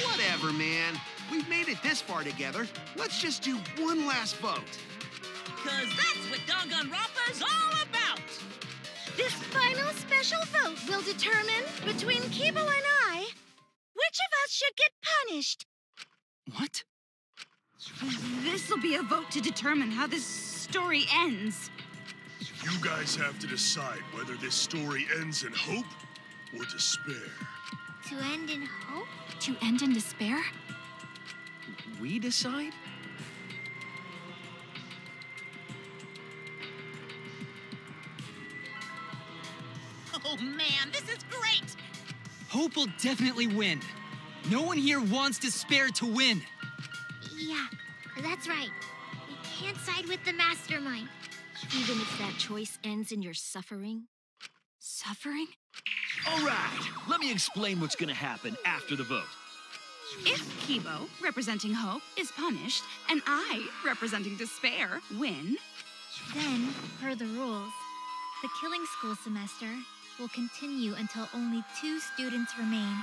Whatever, man. We've made it this far together. Let's just do one last vote. Cause that's what Danganronpa's all about! This final special vote will determine, between Kibo and I, which of us should get punished. What? This'll be a vote to determine how this story ends. You guys have to decide whether this story ends in hope or despair. To end in hope? To end in despair? We decide? Oh man, this is great! Hope will definitely win. No one here wants despair to win. Yeah, that's right. We can't side with the mastermind. Even if that choice ends in your suffering. Suffering? All right, let me explain what's gonna happen after the vote. If Kibo, representing hope, is punished, and I, representing despair, win, then, per the rules, the killing school semester will continue until only 2 students remain.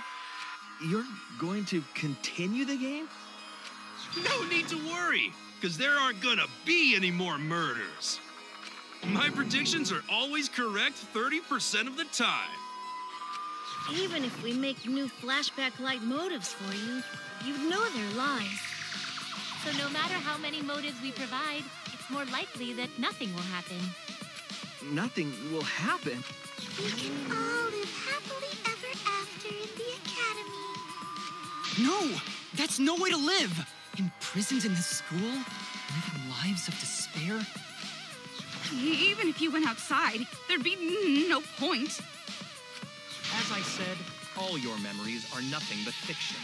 You're going to continue the game? No need to worry, because there aren't gonna be any more murders. My predictions are always correct 30% of the time. Even if we make new flashback light motives for you, you'd know they're lies. So no matter how many motives we provide, it's more likely that nothing will happen. Nothing will happen. We can all live happily ever after in the academy. No! That's no way to live! Imprisoned in this school? Living lives of despair? even if you went outside, there'd be no point. As I said, all your memories are nothing but fiction.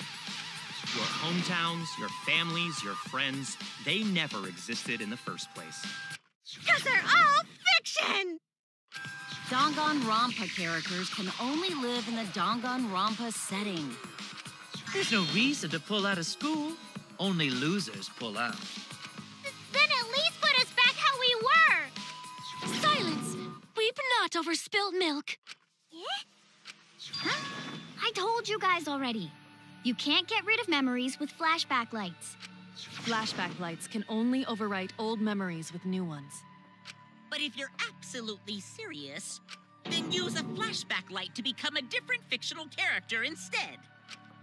Your hometowns, your families, your friends, they never existed in the first place. 'Cause they're all fiction! Danganronpa characters can only live in the Danganronpa setting. There's no reason to pull out of school. Only losers pull out. Then at least put us back how we were! Silence! Weep not over spilt milk. Huh? I told you guys already. You can't get rid of memories with flashback lights. Flashback lights can only overwrite old memories with new ones. But if you're absolutely serious, then use a flashback light to become a different fictional character instead.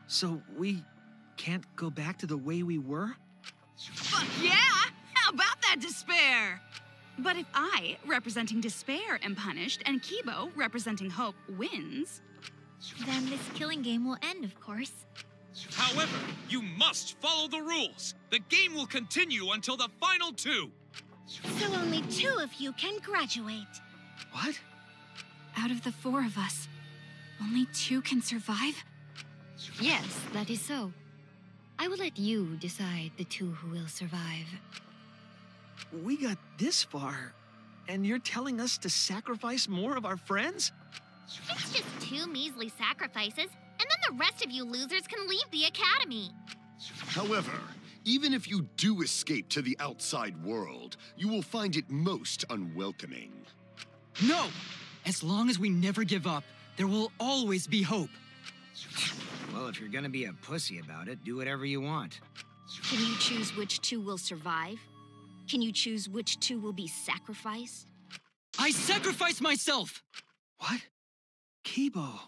So we can't go back to the way we were? Fuck yeah! How about that despair? But if I, representing despair, am punished, and Kibo, representing hope, wins... Then this killing game will end, of course. However, you must follow the rules. The game will continue until the final two. So only 2 of you can graduate. What? Out of the 4 of us, only 2 can survive? Yes, that is so. I will let you decide the 2 who will survive. We got this far, and you're telling us to sacrifice more of our friends? It's just 2 measly sacrifices, and then the rest of you losers can leave the academy. However, even if you do escape to the outside world, you will find it most unwelcoming. No! As long as we never give up, there will always be hope. Well, if you're gonna be a pussy about it, do whatever you want. Can you choose which 2 will survive? Can you choose which 2 will be sacrificed? I sacrifice myself! What? Kibo.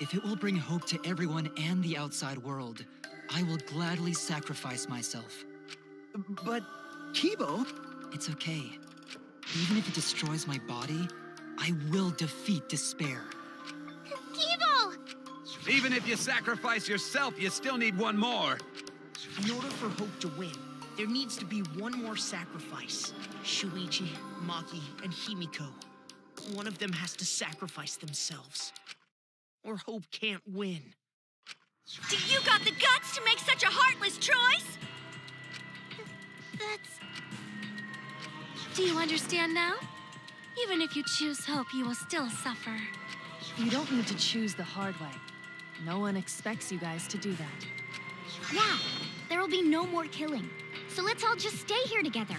If it will bring hope to everyone and the outside world, I will gladly sacrifice myself. But, Kibo... It's okay. Even if it destroys my body, I will defeat despair. Kibo! Even if you sacrifice yourself, you still need one more. In order for Hope to win, there needs to be one more sacrifice. Shuichi, Maki, and Himiko. One of them has to sacrifice themselves. Or Hope can't win. Do you got the guts to make such a heartless choice? That's... Do you understand now? Even if you choose hope, you will still suffer. You don't need to choose the hard way. No one expects you guys to do that. Yeah, there'll be no more killing. So let's all just stay here together.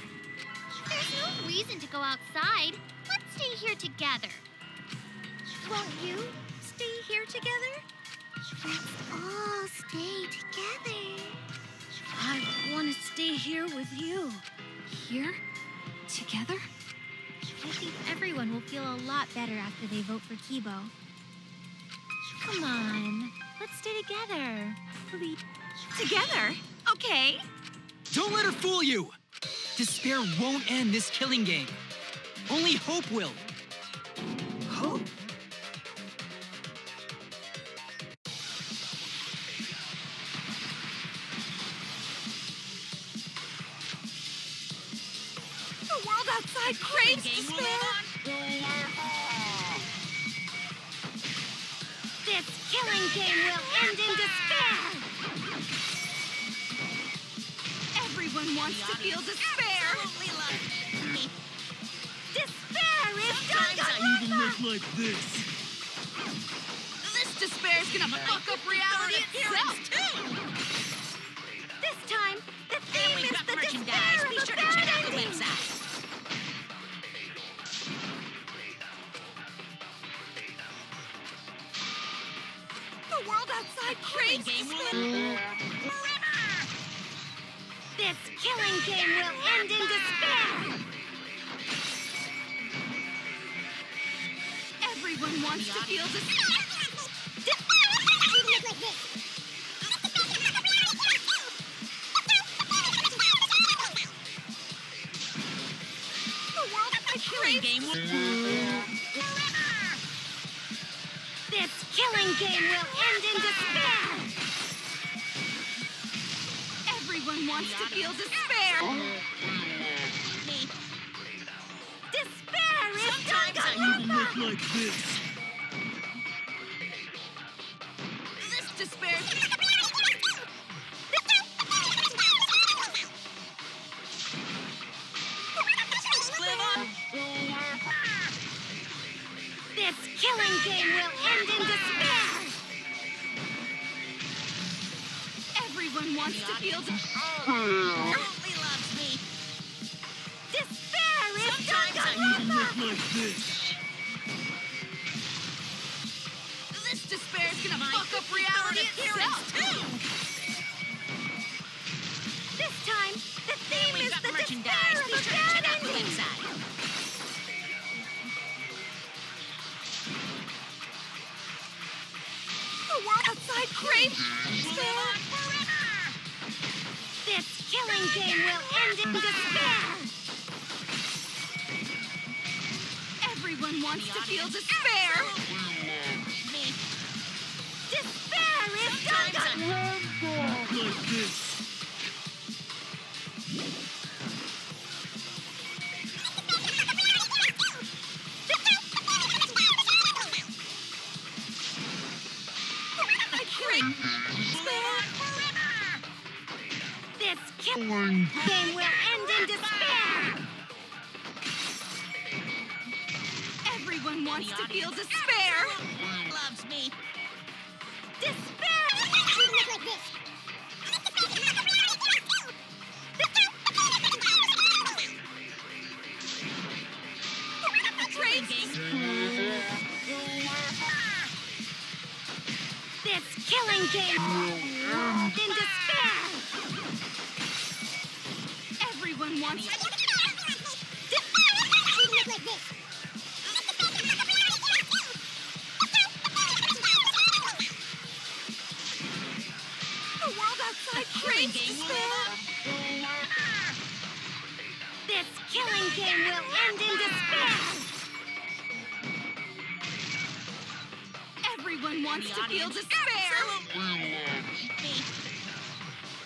There's no reason to go outside. Let's stay here together. Won't you stay here together? Let's all stay together. I want to stay here with you. Here? Together? I think everyone will feel a lot better after they vote for Kibo. Come on, let's stay together. Together? Okay. Don't let her fool you! Despair won't end this killing game. Only hope will. Hope? The world outside craves despair. This killing game will end in despair. Everyone wants to feel despair. Despair is Look like this. This despair is gonna fuck up reality itself. This time, the theme We've is got the merchandise. despair Be of a sure to bad check out the ending. website. The world outside craves despair. This killing game will end in despair. Everyone wants to feel despair. The world outside Game craves This killing game will end in despair. Everyone wants to feel despair. Despair is Look like this. This despair. This killing game will end in despair. Everyone wants to feel Totally loves me. Despair is Look like this. This despair is gonna fuck up reality itself. This time, the theme We've is got the merchandise. despair of Be a sure to bad check out the ending. website. The world outside craves despair. This killing game will end in despair. Everyone wants to feel despair. Despair is Like this. This killing game will end in despair. Everyone wants to feel despair. Loves me. Despair. This killing game will end in despair. Everyone wants to Everyone wants to feel despair.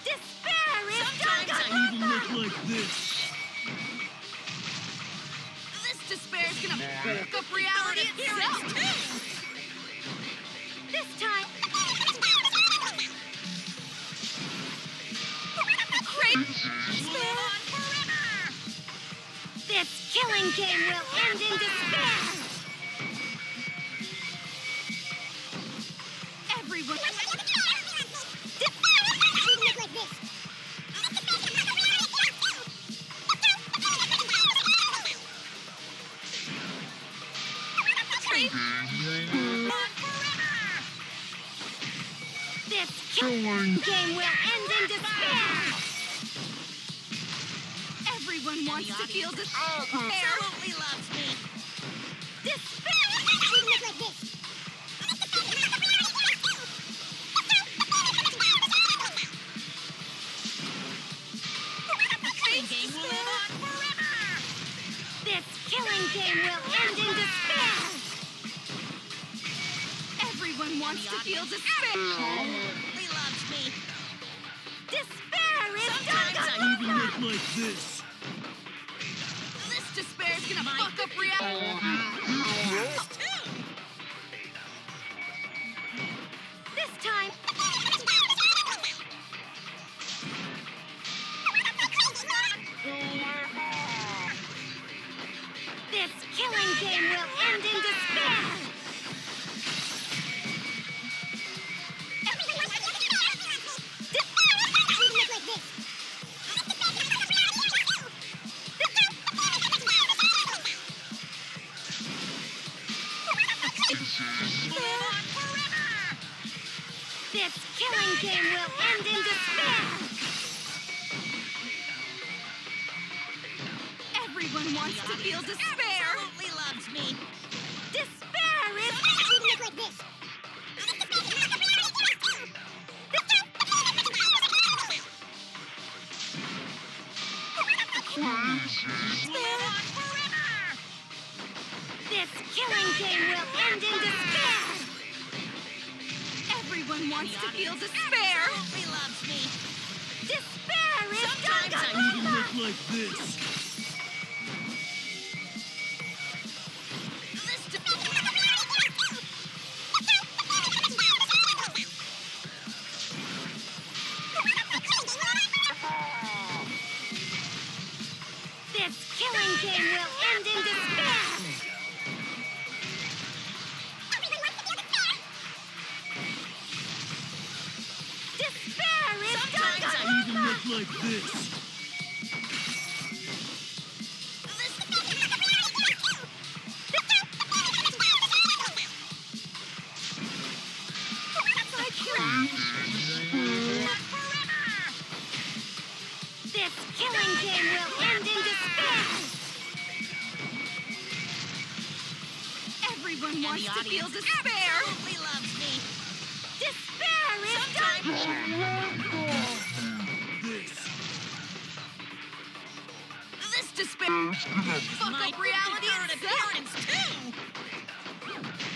Despair is Sometimes I Danganronpa! even look like this. This despair is gonna fuck up reality itself. This time, Despair. this killing game will end in despair! Everyone. This killing game will end in despair! Everyone wants to feel despair. Absolutely loves me. Despair! Killing game will live on forever. This killing game will end in despair! Everyone wants to feel despair. Absolutely loves me. Despair is Sometimes I Danganronpa! even look like this. This despair is gonna fuck up reality. This time, this killing game will end in despair! This killing game will end in despair! Everyone wants to feel despair. Absolutely loves me. Despair is... This killing game will end in despair! Everyone wants to feel despair. Absolutely loves me. Despair is Sometimes I even Danganronpa! look like this. This killing game will end in despair! Despair is Sometimes I even Danganronpa! look like this. This killing game will end in despair! Everyone wants to feel despair. Absolutely loves me. Despair is This despair fuck My up reality third itself. appearance too.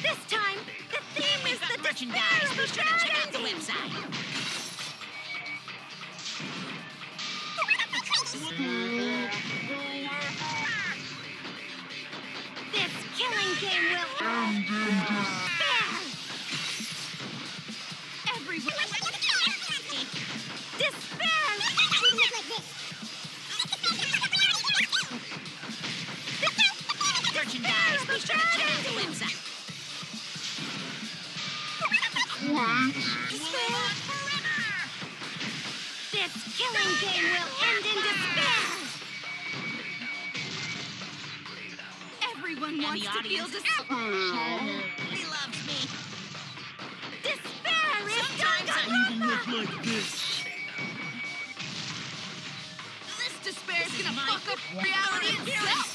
This time, the theme is the Merchandise. despair Be of sure to check out the eternity! website. This killing game will end in despair! Everyone. Despair! Merchandise. Be sure to check out the website. This killing game will end in despair! Everyone wants to feel despair. He loves me. Despair is Sometimes I even look Danganronpa! like this. This despair is gonna fuck up reality itself.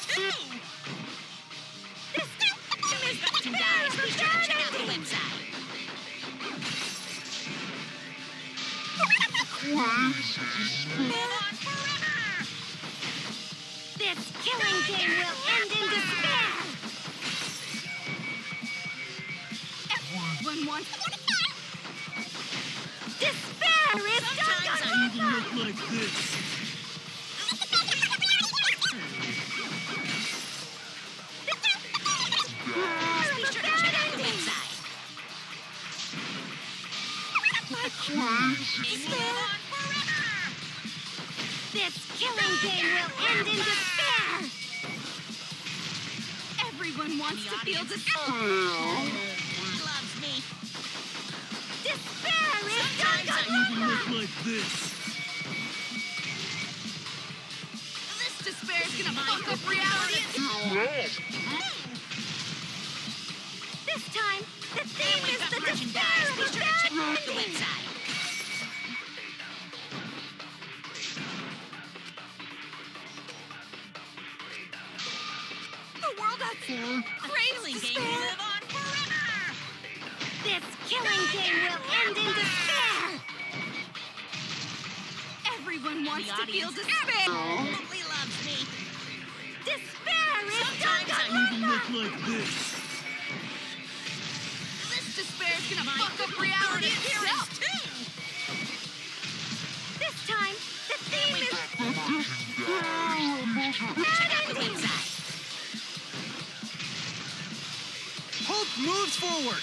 This theme is the Merchandise. despair Be of sure to check out the eternity! website. This killing game will end in despair! Everyone Everyone wants... Despair is Danganronpa! Look like this. Be sure to check out the website. This killing game will end in despair! Everyone wants to feel despair. He loves me. Despair is Sometimes I even Danganronpa! Look like this. This despair is gonna fuck up reality. This time, the theme is the despair Be of sure to check out the ending! website. The world has Killing game will live on forever. This killing game will end in despair! Everyone wants to feel audience despair. absolutely loves me. Despair is Sometimes I even Danganronpa! Look like this. This despair is gonna fuck up reality itself. This time, the theme is Check out the website. Hope moves forward.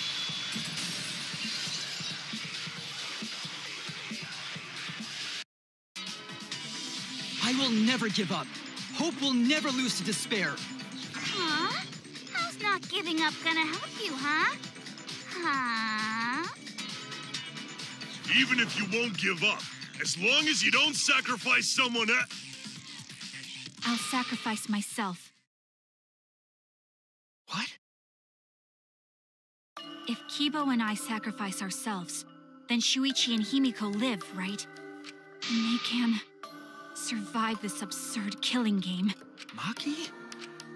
I will never give up. Hope will never lose to despair. Huh? How's not giving up gonna help you, huh? Huh? Even if you won't give up, as long as you don't sacrifice someone else. I'll sacrifice myself. What? If Kibo and I sacrifice ourselves, then Shuichi and Himiko live, right? And they can survive this absurd killing game. Maki?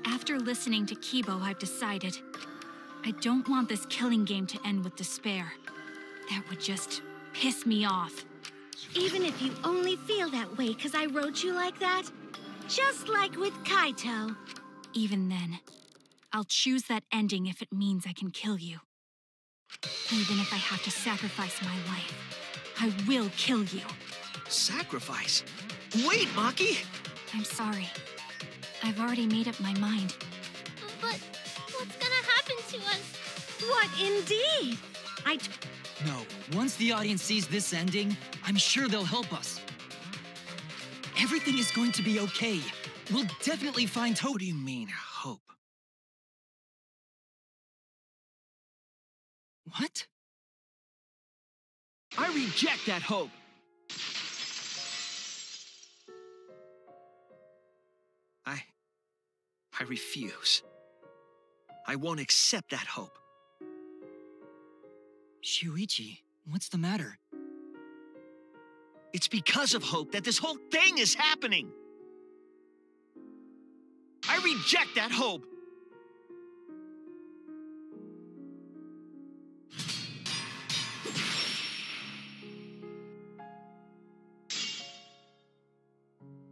After listening to Kibo, I've decided I don't want this killing game to end with despair. That would just piss me off. even if you only feel that way because I wrote you like that. Just like with Kaito. Even then, I'll choose that ending if it means I can kill you. Even if I have to sacrifice my life, I will kill you. Sacrifice? Wait, Maki! I'm sorry. I've already made up my mind. But what's gonna happen to us? What indeed? No, once the audience sees this ending, I'm sure they'll help us. Everything is going to be okay. We'll definitely find hope. What do you mean, hope? What? I reject that hope! I refuse. I won't accept that hope. Shuichi, what's the matter? It's because of hope that this whole thing is happening! I reject that hope!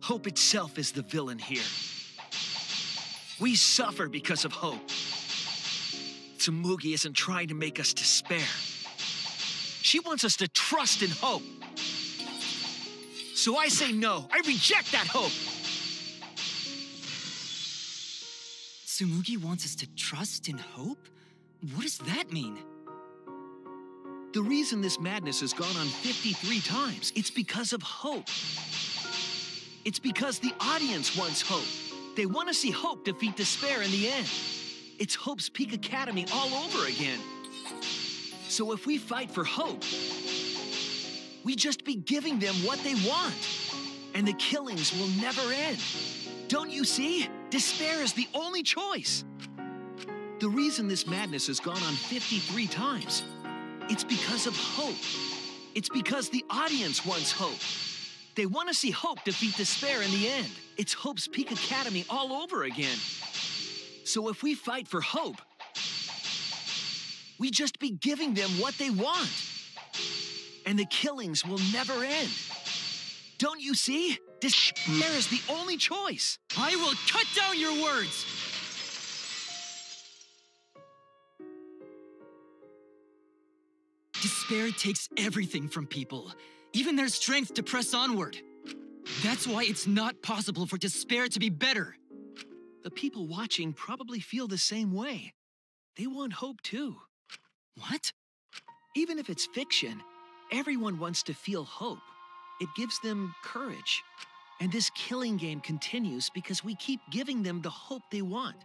Hope itself is the villain here. We suffer because of hope. Tsumugi isn't trying to make us despair. She wants us to trust in hope. So I say no. I reject that hope. Tsumugi wants us to trust in hope? What does that mean? The reason this madness has gone on 53 times, it's because of hope. It's because the audience wants hope. They want to see hope defeat despair in the end. It's Hope's Peak Academy all over again. So if we fight for hope, we just be giving them what they want. And the killings will never end. Don't you see? Despair is the only choice. The reason this madness has gone on 53 times, it's because of hope. It's because the audience wants hope. They want to see hope defeat despair in the end. It's Hope's Peak Academy all over again. So if we fight for hope, we just be giving them what they want. And the killings will never end. Don't you see? Despair is the only choice. I will cut down your words! Despair takes everything from people, even their strength to press onward. That's why it's not possible for despair to be better. The people watching probably feel the same way. They want hope too. What? Even if it's fiction, everyone wants to feel hope. It gives them courage. And this killing game continues because we keep giving them the hope they want,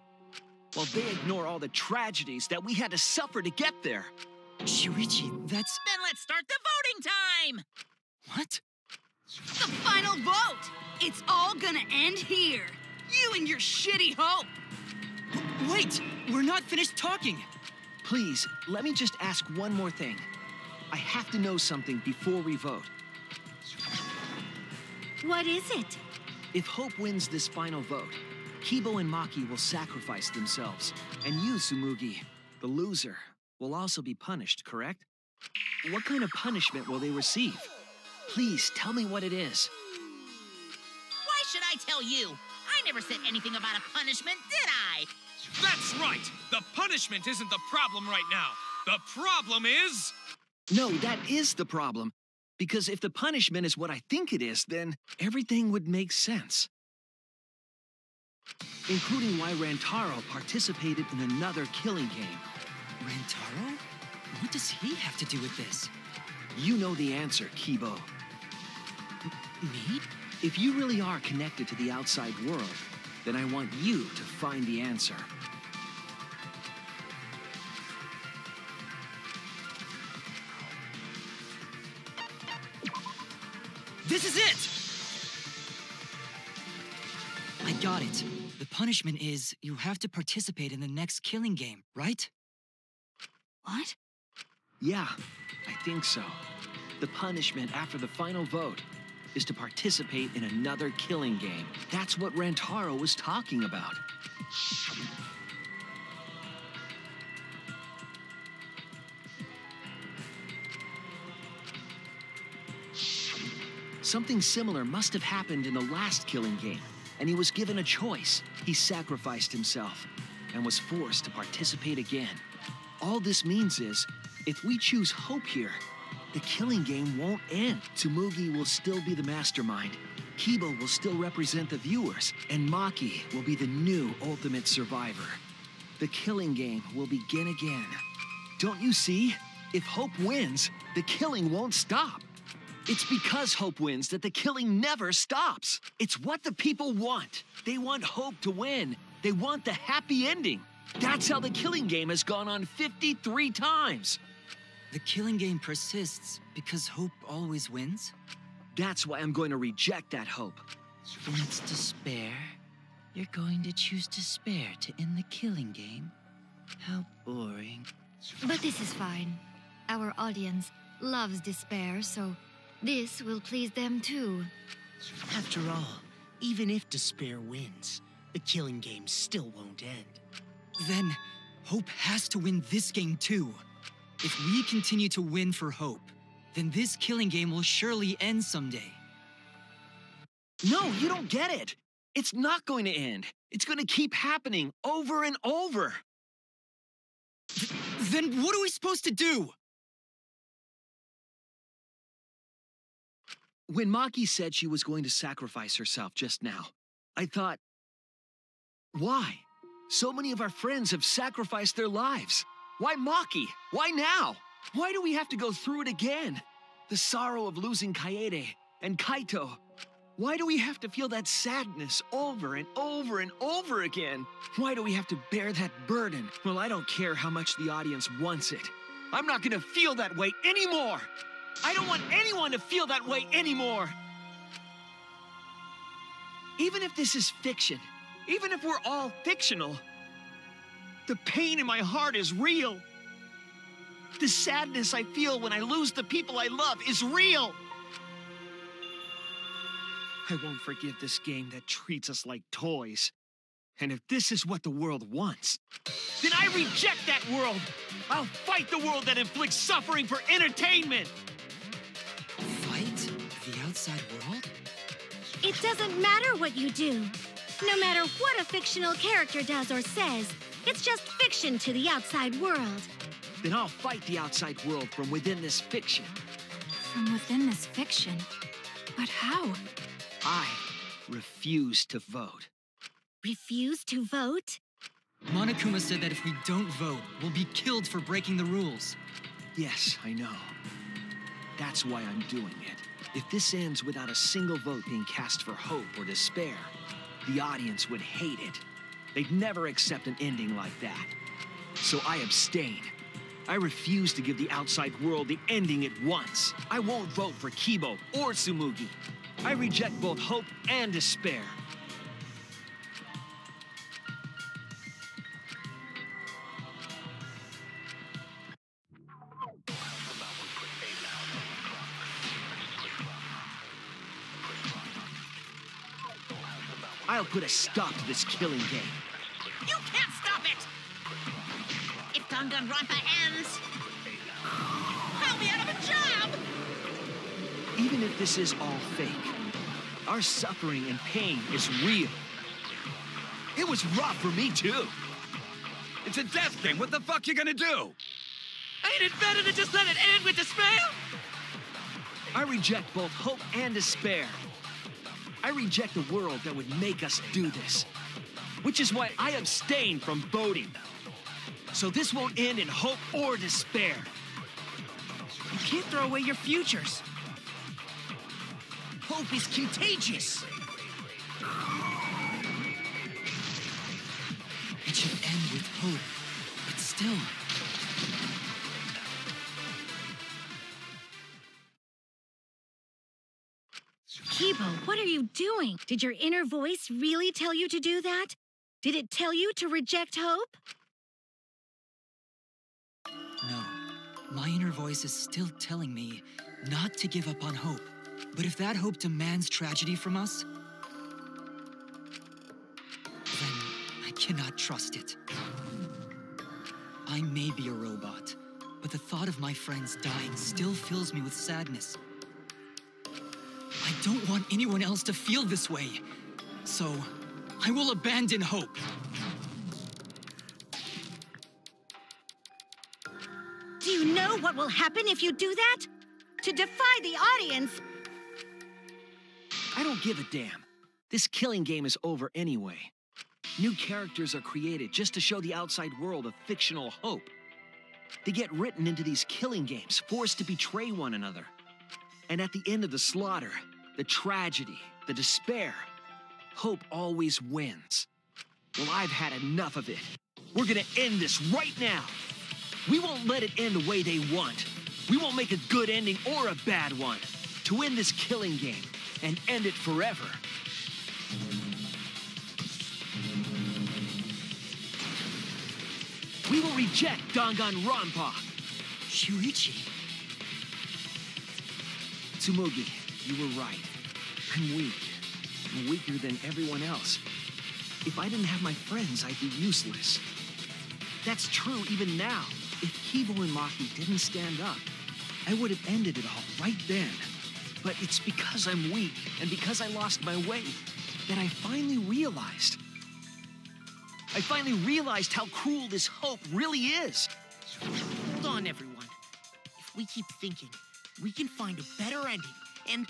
while they ignore all the tragedies that we had to suffer to get there. Shuichi, that's... Then let's start the voting time! What? The final vote! It's all gonna end here. You and your shitty hope. Wait, we're not finished talking. Please, let me just ask one more thing. I have to know something before we vote. What is it? If Hope wins this final vote, Kibo and Maki will sacrifice themselves, and you, Tsumugi, the loser, will also be punished, correct? What kind of punishment will they receive? Please, tell me what it is. Why should I tell you? I never said anything about a punishment, did I? That's right! The punishment isn't the problem right now. The problem is... No, that is the problem. Because if the punishment is what I think it is, then everything would make sense. Including why Rantaro participated in another killing game. Rantaro? What does he have to do with this? You know the answer, Kibo. Me? If you really are connected to the outside world, then I want you to find the answer. This is it! I got it. The punishment is you have to participate in the next killing game, right? What? Yeah, I think so. The punishment after the final vote is to participate in another killing game. That's what Rantaro was talking about. Something similar must have happened in the last killing game, and he was given a choice. He sacrificed himself and was forced to participate again. All this means is, if we choose hope here, the killing game won't end. Tsumugi will still be the mastermind, Kibo will still represent the viewers, and Maki will be the new ultimate survivor. The killing game will begin again. Don't you see? If hope wins, the killing won't stop. It's because hope wins that the killing never stops. It's what the people want. They want hope to win. They want the happy ending. That's how the killing game has gone on 53 times. The killing game persists because hope always wins? That's why I'm going to reject that hope. When it's despair, you're going to choose despair to end the killing game? How boring. But this is fine. Our audience loves despair, so this will please them too. After all, even if despair wins, the killing game still won't end. Then, hope has to win this game too. If we continue to win for hope, then this killing game will surely end someday. No, you don't get it. It's not going to end. It's going to keep happening over and over. Then what are we supposed to do? When Maki said she was going to sacrifice herself just now, I thought, why? So many of our friends have sacrificed their lives. Why Maki? Why now? Why do we have to go through it again? The sorrow of losing Kaede and Kaito. Why do we have to feel that sadness over and over and over again? Why do we have to bear that burden? Well, I don't care how much the audience wants it. I'm not gonna feel that way anymore. I don't want anyone to feel that way anymore. Even if this is fiction, even if we're all fictional, the pain in my heart is real. The sadness I feel when I lose the people I love is real. I won't forgive this game that treats us like toys. And if this is what the world wants, then I reject that world. I'll fight the world that inflicts suffering for entertainment. Fight the outside world? It doesn't matter what you do. No matter what a fictional character does or says, it's just fiction to the outside world. then I'll fight the outside world from within this fiction. From within this fiction? But how? I refuse to vote. Refuse to vote? Monokuma said that if we don't vote, we'll be killed for breaking the rules. Yes, I know. That's why I'm doing it. If this ends without a single vote being cast for hope or despair, the audience would hate it. They'd never accept an ending like that. So I abstain. I refuse to give the outside world the ending it wants. I won't vote for Kibo or Tsumugi. I reject both hope and despair. I'll put a stop to this killing game. You can't stop it! If Danganronpa ends, I'll be out of a job! Even if this is all fake, our suffering and pain is real. It was rough for me, too. It's a death game. What the fuck you gonna do? Ain't it better to just let it end with despair? I reject both hope and despair. I reject the world that would make us do this, which is why I abstain from voting. So this won't end in hope or despair. You can't throw away your futures. Hope is contagious. It should end with hope, but still. Kibo, what are you doing? Did your inner voice really tell you to do that? Did it tell you to reject hope? No. My inner voice is still telling me not to give up on hope. But if that hope demands tragedy from us, then I cannot trust it. I may be a robot, but the thought of my friends dying still fills me with sadness. I don't want anyone else to feel this way, so I will abandon hope. Do you know what will happen if you do that? To defy the audience! I don't give a damn. This killing game is over anyway. New characters are created just to show the outside world a fictional hope. They get written into these killing games, forced to betray one another. And at the end of the slaughter, the tragedy, the despair, hope always wins. Well, I've had enough of it. We're gonna end this right now. We won't let it end the way they want. We won't make a good ending or a bad one. To end this killing game and end it forever. We will reject Danganronpa. Shuichi. Tsumugi, you were right. I'm weak. I'm weaker than everyone else. If I didn't have my friends, I'd be useless. That's true even now. If Kibo and Maki didn't stand up, I would have ended it all right then. But it's because I'm weak and because I lost my way that I finally realized. I finally realized how cruel this hope really is. Hold on, everyone. If we keep thinking, we can find a better ending, and...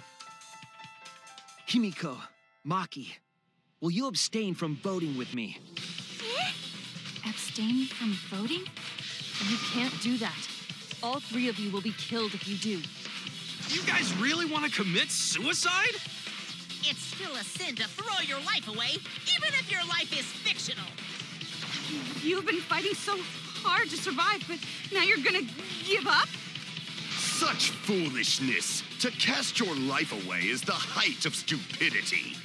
Himiko, Maki, will you abstain from voting with me? Abstain from voting? You can't do that. All three of you will be killed if you do. You guys really want to commit suicide? It's still a sin to throw your life away, even if your life is fictional. You've been fighting so hard to survive, but now you're gonna give up? Such foolishness! To cast your life away is the height of stupidity.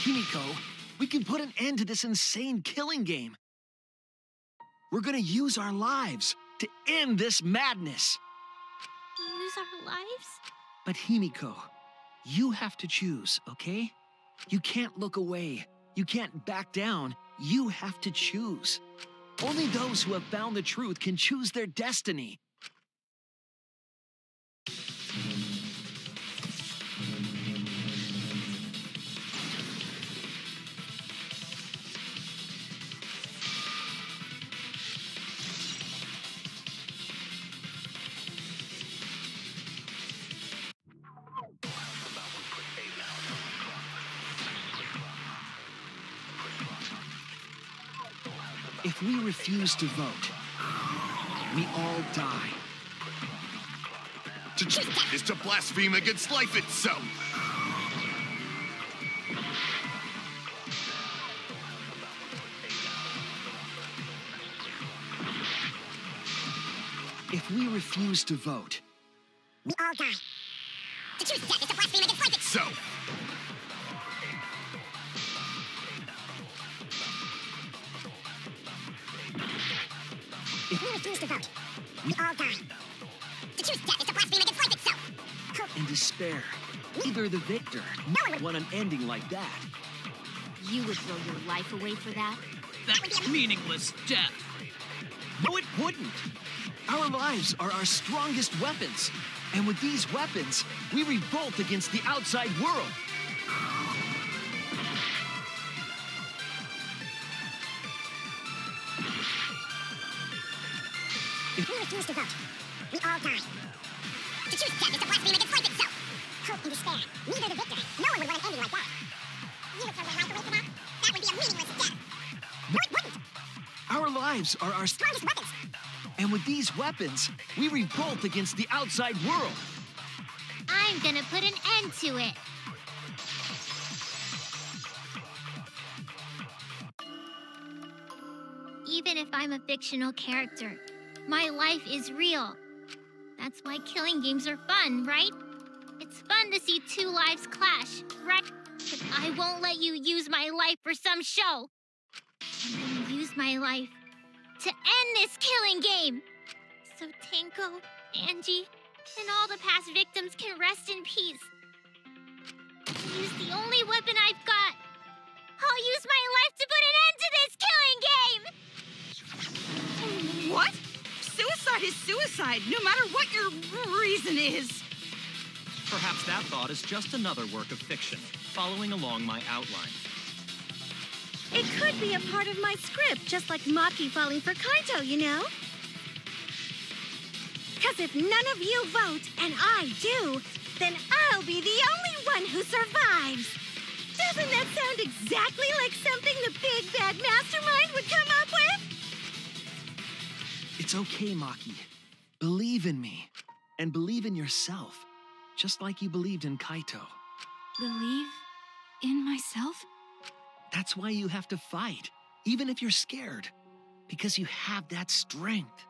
Himiko, we can put an end to this insane killing game. We're gonna use our lives to end this madness. Use our lives? But Himiko, you have to choose, okay? You can't look away. You can't back down. You have to choose. Only those who have found the truth can choose their destiny. If we refuse to vote, we all die. To choose is to blaspheme against life itself. If we refuse to vote, We all die. To choose death is to blaspheme against life itself. if We refuse to vote. We all die. To choose death is to blaspheme against life itself. Hope in despair, either the victor want an ending like that. you would throw your life away for that? That's meaningless death. No, it wouldn't. Our lives are our strongest weapons. And with these weapons, we revolt against the outside world. We refuse to vote. We all die. To choose death is to blaspheme against life itself. Hope and despair. Neither the victor. No one would want an ending like that. You would throw your life away for that? That would be a meaningless death. No, it wouldn't. Our lives are our Strongest weapons. And with these weapons, we revolt against the outside world. I'm gonna put an end to it. Even if I'm a fictional character, my life is real. That's why killing games are fun, right? It's fun to see two lives clash, right? But I won't let you use my life for some show. I'm gonna use my life to end this killing game. So Tenko, Angie, and all the past victims can rest in peace. I'll use the only weapon I've got. I'll use my life to put an end to this killing game! What? Suicide is suicide, no matter what your reason is. Perhaps that thought is just another work of fiction, following along my outline. It could be a part of my script, just like Maki falling for Kaito, you know? Because if none of you vote, and I do, then I'll be the only one who survives. Doesn't that sound exactly like something the big bad mastermind would come up with? It's okay, Maki. Believe in me. And believe in yourself. Just like you believed in Kaito. Believe in myself? That's why you have to fight, even if you're scared. Because you have that strength.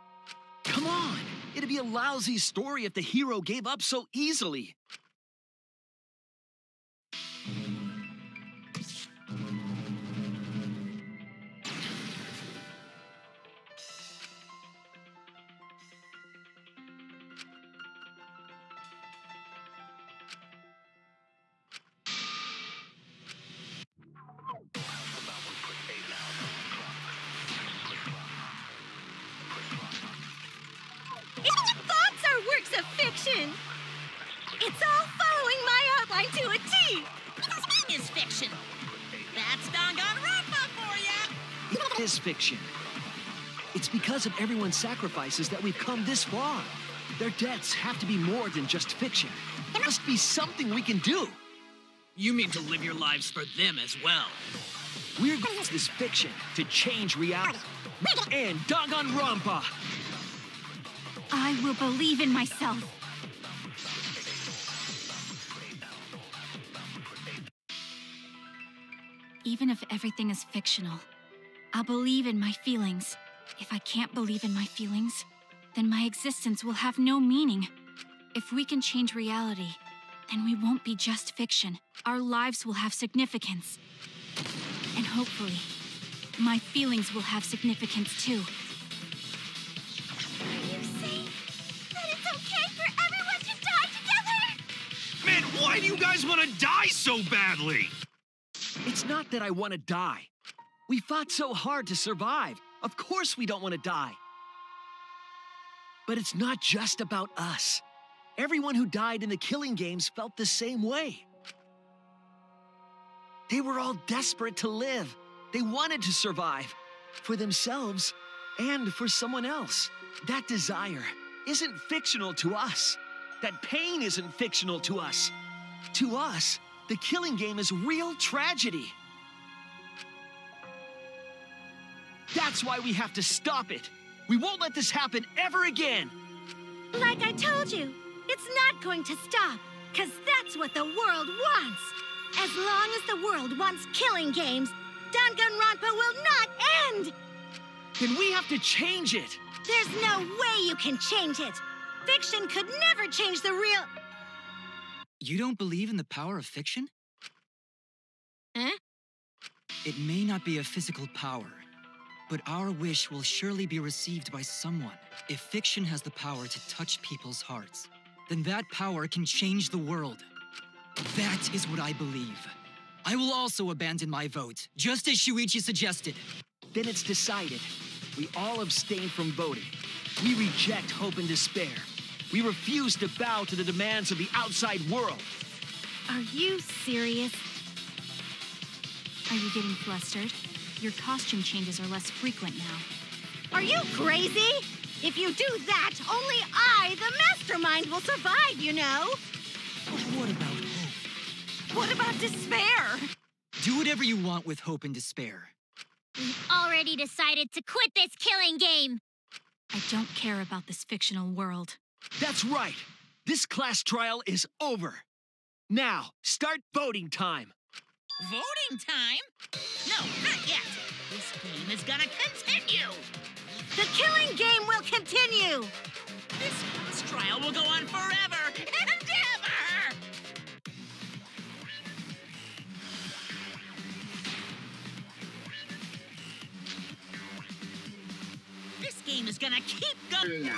Come on! It'd be a lousy story if the hero gave up so easily. Thoughts are works of fiction. It's all following my outline to a T. Is fiction. That's Danganronpa for ya! It is fiction. It's because of everyone's sacrifices that we've come this far. Their deaths have to be more than just fiction. There must be something we can do. You mean to live your lives for them as well? We're going to use this fiction to change reality. And Danganronpa! I will believe in myself. Even if everything is fictional, I'll believe in my feelings. If I can't believe in my feelings, then my existence will have no meaning. If we can change reality, then we won't be just fiction. Our lives will have significance. And hopefully, my feelings will have significance too. Are you saying that it's okay for everyone to die together? Man, why do you guys want to die so badly? It's not that I want to die. We fought so hard to survive. Of course we don't want to die. But it's not just about us. Everyone who died in the killing games felt the same way. They were all desperate to live. They wanted to survive. For themselves and for someone else. That desire isn't fictional to us. That pain isn't fictional to us. To us, the killing game is real tragedy. That's why we have to stop it. We won't let this happen ever again. Like I told you, it's not going to stop, because that's what the world wants. As long as the world wants killing games, Danganronpa will not end! Then we have to change it. There's no way you can change it. Fiction could never change the real... You don't believe in the power of fiction? Huh? It may not be a physical power, but our wish will surely be received by someone. If fiction has the power to touch people's hearts, then that power can change the world. That is what I believe. I will also abandon my vote, just as Shuichi suggested. Then it's decided. We all abstain from voting. We reject hope and despair. We refuse to bow to the demands of the outside world. Are you serious? Are you getting flustered? Your costume changes are less frequent now. Are you crazy? If you do that, only I, the mastermind, will survive, you know? But what about hope? What about despair? Do whatever you want with hope and despair. We've already decided to quit this killing game. I don't care about this fictional world. That's right. This class trial is over. Now, start voting time. Voting time? No, not yet. This game is gonna continue. The killing game will continue. This class trial will go on forever and ever. This game is gonna keep going.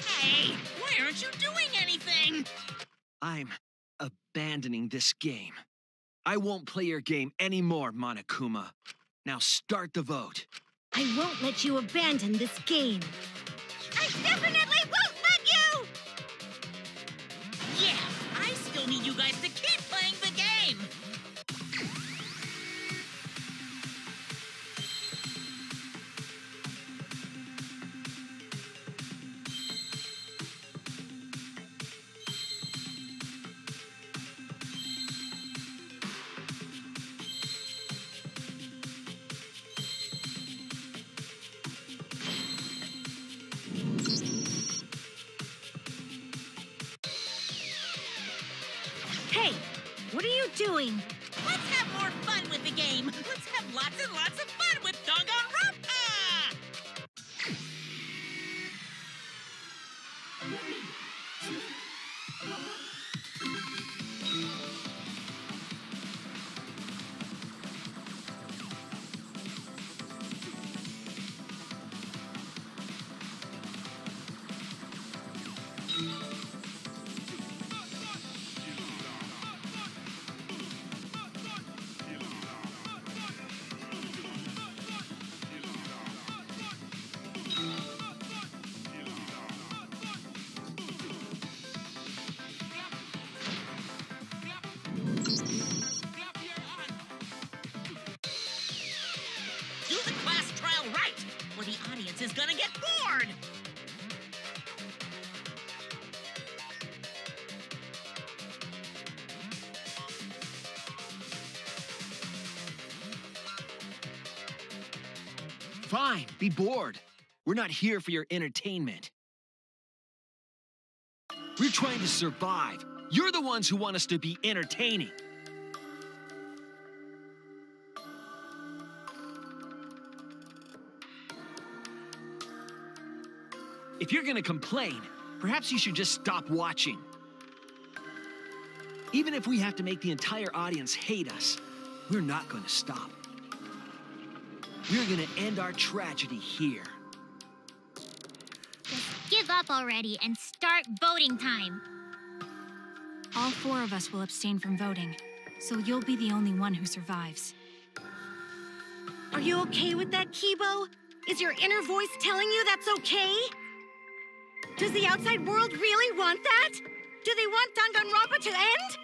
Hey, why aren't you doing anything? I'm abandoning this game. I won't play your game anymore, Monokuma. Now start the vote. I won't let you abandon this game. I definitely won't let you! Yeah, I still need you guys to keep playing the game. Hey, what are you doing? Let's have more fun with the game. Let's have lots and lots of fun with Danganronpa! Do the class trial right, or the audience is gonna get bored! Fine, be bored. We're not here for your entertainment. We're trying to survive. You're the ones who want us to be entertaining. If you're gonna complain, perhaps you should just stop watching. Even if we have to make the entire audience hate us, we're not gonna stop. We're gonna end our tragedy here. Just give up already and start voting time. All four of us will abstain from voting, so you'll be the only one who survives. Are you okay with that, Kibo? Is your inner voice telling you that's okay? Does the outside world really want that? Do they want Danganronpa to end?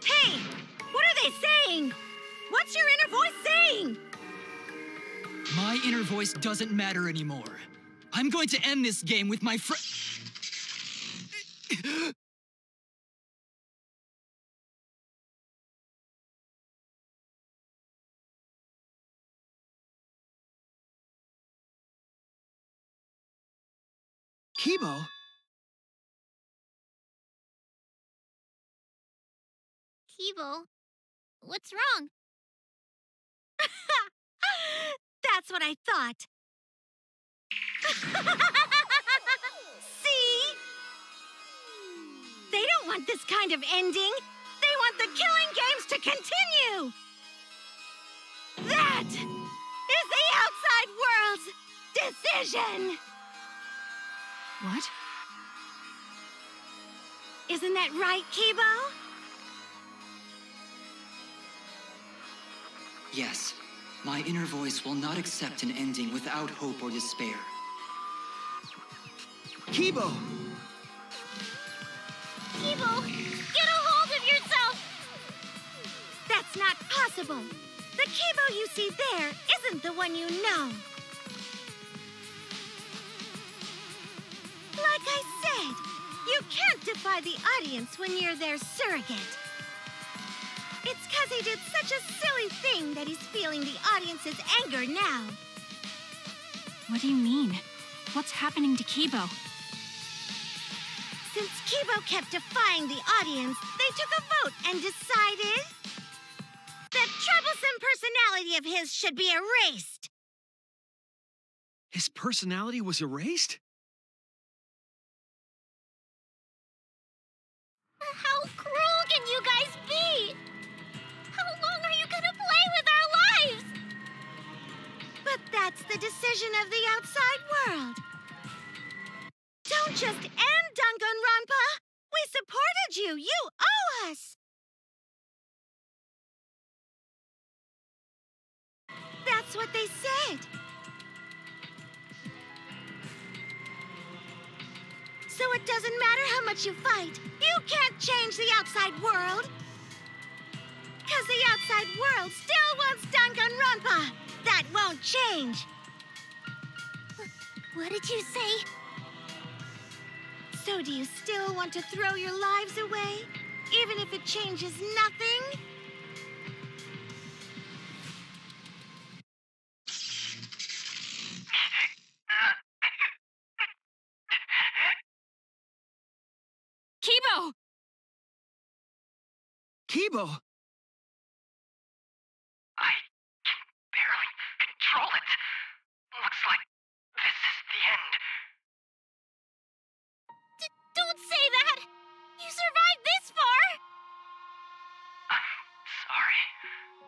Hey, what are they saying? What's your inner voice saying? My inner voice doesn't matter anymore. I'm going to end this game with my friend. Kibo? Keeble, what's wrong? That's what I thought. See? They don't want this kind of ending. They want the killing games to continue. That is the outside world's decision. What? Isn't that right, Kibo? Yes, my inner voice will not accept an ending without hope or despair. Kibo! Keeble, get a hold of yourself! That's not possible. The Kibo you see there isn't the one you know. Like I said, you can't defy the audience when you're their surrogate. It's 'cause he did such a silly thing that he's feeling the audience's anger now. What do you mean? What's happening to Keeble? Since Kibo kept defying the audience, they took a vote and decided that troublesome personality of his should be erased. His personality was erased? How cruel can you guys be? How long are you gonna play with our lives? But that's the decision of the outside world. Don't just end Danganronpa! We supported you! You owe us! That's what they said. So it doesn't matter how much you fight, you can't change the outside world. 'Cause the outside world still wants Danganronpa. That won't change. What did you say? So do you still want to throw your lives away? Even if it changes nothing? Keeble! Kibo! I can barely control it. Looks like this is the end. Don't say that! You survived this far! I'm sorry.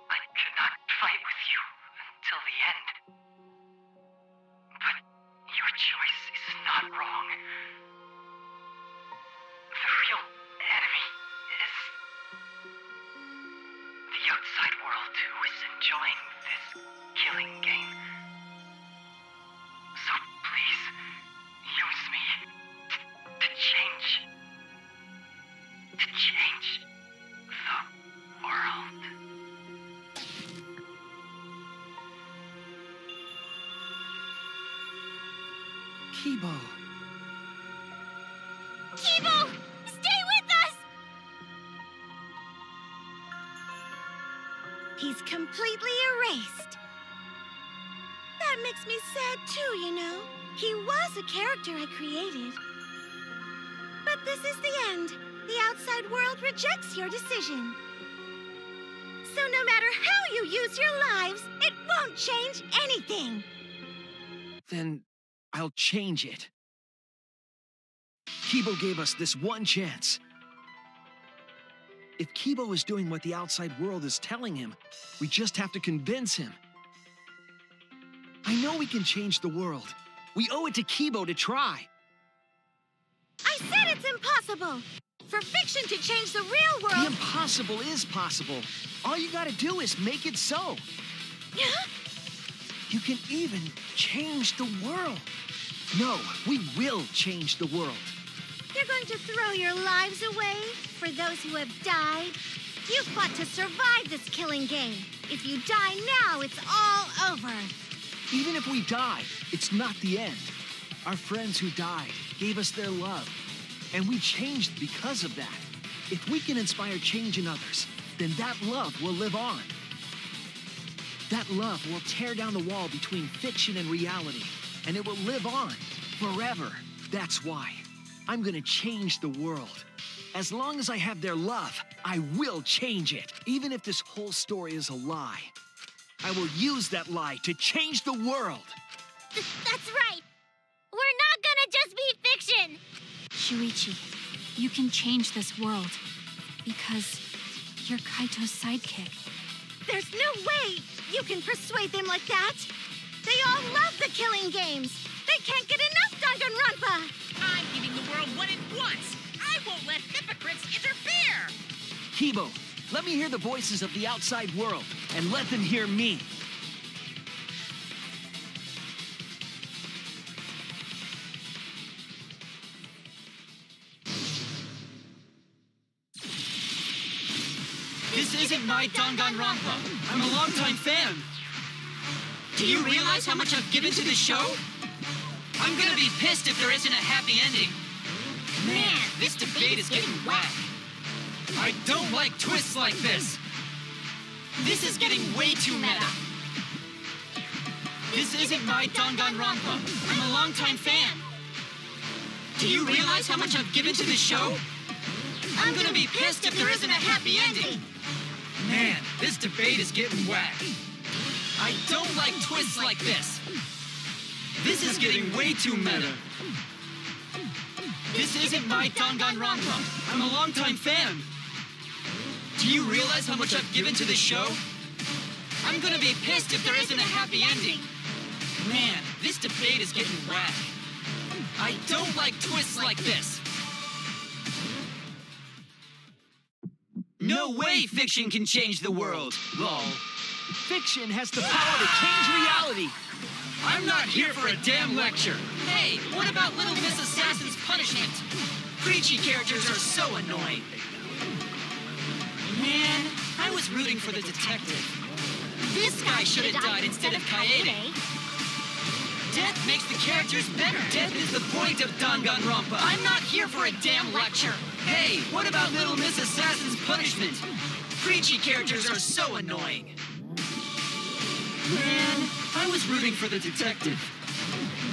I could not fight with you until the end. But your choice is not wrong. The real enemy is the outside world who is enjoying this killing game. So please, use me to change the world. Kibo. Keeble! Stay with us! He's completely erased. That makes me sad too, you know. He was a character I created. But this is the end. The outside world rejects your decision. So no matter how you use your lives, it won't change anything. Then I'll change it. Kibo gave us this one chance. If Kibo is doing what the outside world is telling him, we just have to convince him. I know we can change the world. We owe it to Kibo to try. I said it's impossible. For fiction to change the real world... The impossible is possible. All you gotta do is make it so. You can even change the world. No, we will change the world. You're going to throw your lives away for those who have died? You fought to survive this killing game. If you die now, it's all over. Even if we die, it's not the end. Our friends who died gave us their love, and we changed because of that. If we can inspire change in others, then that love will live on. That love will tear down the wall between fiction and reality, and it will live on forever. That's why I'm gonna change the world. As long as I have their love, I will change it. Even if this whole story is a lie, I will use that lie to change the world. That's right. We're not gonna just be fiction. Shuichi, you can change this world because you're Kaito's sidekick. There's no way you can persuade them like that. They all love the killing games. They can't get enough Danganronpa. I'm giving the world what it wants. I won't let hypocrites interfere. Kibo, let me hear the voices of the outside world, and let them hear me. This isn't my Danganronpa. I'm a longtime fan. Do you realize how much I've given to this show? I'm gonna be pissed if there isn't a happy ending. Man, this debate is getting whack. I don't like twists like this. This is getting way too meta. This isn't my Danganronpa. I'm a longtime fan. Do you realize how much I've given to this show? I'm gonna be pissed if there isn't a happy ending. Man, this debate is getting whack. I don't like twists like this. This is getting way too meta. This isn't my Danganronpa. I'm a longtime fan. Do you realize how much I've given to this show? I'm gonna be pissed if there isn't a happy ending. Man, this debate is getting whack. I don't like twists like this. No way fiction can change the world, lol. Fiction has the power to change reality. I'm not here for a damn lecture. Hey, what about Little Miss Assassin's punishment? Preachy characters are so annoying. Man, I was rooting for the detective. This guy should have died instead of Kaede. Death makes the characters better. Death is the point of Danganronpa. I'm not here for a damn lecture. Hey, what about Little Miss Assassin's punishment? Preachy characters are so annoying. Man, I was rooting for the detective.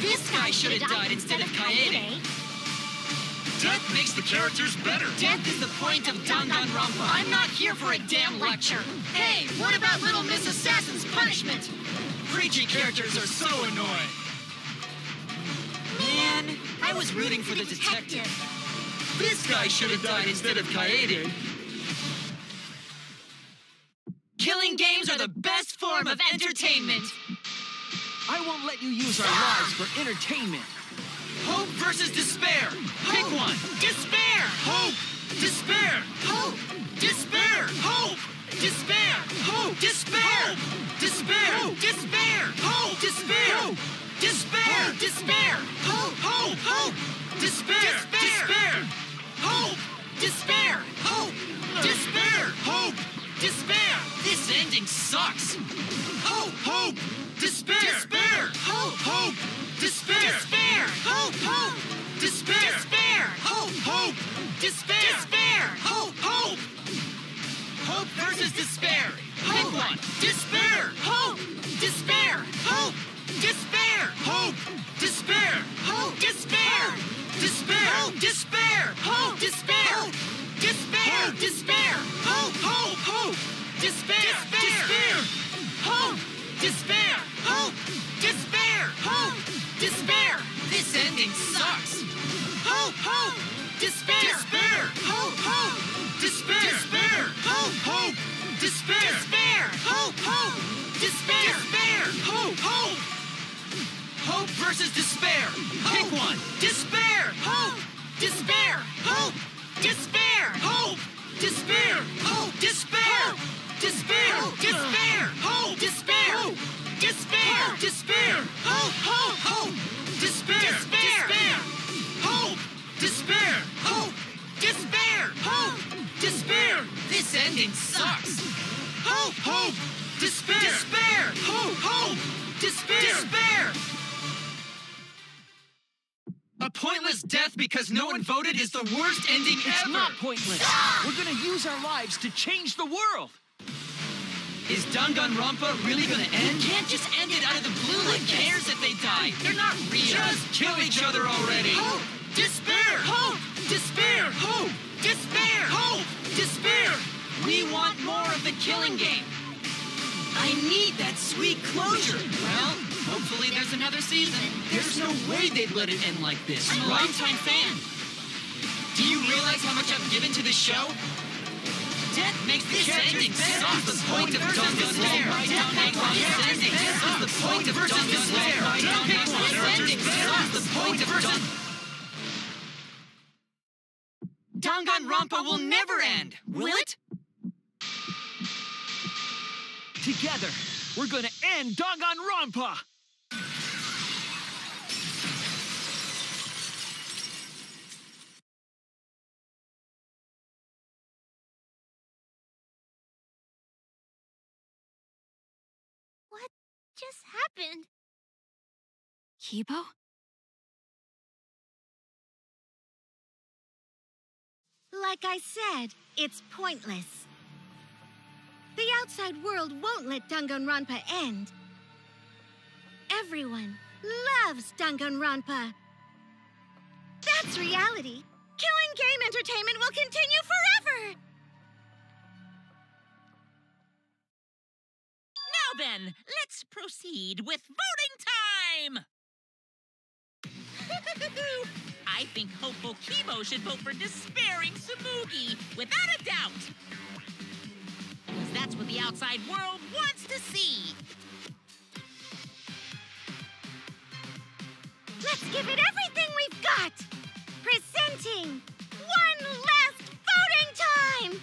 This guy should have died instead of Kaede. Death makes the characters better. Death is the point of Danganronpa. I'm not here for a damn lecture. Hey, what about Little Miss Assassin's punishment? Preachy characters are so annoying. Man, I was rooting for the detective. This guy should have died instead of Kaede. Killing games are the best form of entertainment. I won't let you use our lives for entertainment. Hope versus despair. Pick one. Despair. Hope. Despair. Hope. Despair. Hope. Despair. Hope. Despair. Despair. Despair. Hope. Despair. Despair. Despair. Hope. Hope. Hope. Despair. Despair. Hope. Despair. Hope. Despair. Hope. Despair. This ending sucks. Hope. Hope. Despair. Despair. Hope. Hope. Despair. Despair. Hope. Hope. Despair. Despair. Hope. Hope. Despair. Despair. Hope. Hope. Hope versus despair. Pick one. Despair. Hope. Despair. Hope. Despair. Hope. Despair. Hope. Despair. Despair. Hope. Despair. Hope. Despair. Despair. Despair. Hope. Hope. Hope. Despair. Despair. Hope. Despair. Hope. Despair. Hope. Despair. This ending sucks. Hope. Hope. Despair. Despair. Hope. Hope. Despair. Despair. Hope. Hope. Despair. Despair. Hope. Hope. Despair. Despair. Hope. Hope. Hope versus despair. Pick one. Despair. Hope. Despair. Hope. Despair. Hope. Despair. Hope. Despair. Despair. Despair. Hope. Despair. Despair. Despair. Hope. Hope. Hope. Despair. Despair. Hope. Despair. Hope. Despair. Hope. Despair. This ending sucks. Hope. Hope. Despair. Despair. Hope. Hope. Despair. Despair. pointless death because no one voted is the worst ending ever! It's not pointless! We're gonna use our lives to change the world! Is Danganronpa really gonna end? You can't just end it out of the blue like Who this. cares if they die? They're not real! Just kill each other already! Hope! Despair! Hope! Despair! Hope! Despair! Hope! Despair! We want more of the killing game. I need that sweet closure. Well, hopefully there's another season. There's no way they'd let it end like this. I'm a longtime fan. Do you realize how much I've given to this show? Death makes the This ending sucks. the point of Danganronpa. Death makes this ending sucks. The point of Danganronpa. Death makes this ending sucks. The point of Danganronpa will never end, will it? Together, we're gonna end Danganronpa! What just happened? Kibo? Like I said, it's pointless. The outside world won't let Danganronpa end. Everyone loves Danganronpa. That's reality. Killing game entertainment will continue forever! Now then, let's proceed with voting time! I think hopeful Kibo should vote for despairing Tsumugi, without a doubt! Because that's what the outside world wants to see! Let's give it everything we've got! Presenting one last voting time!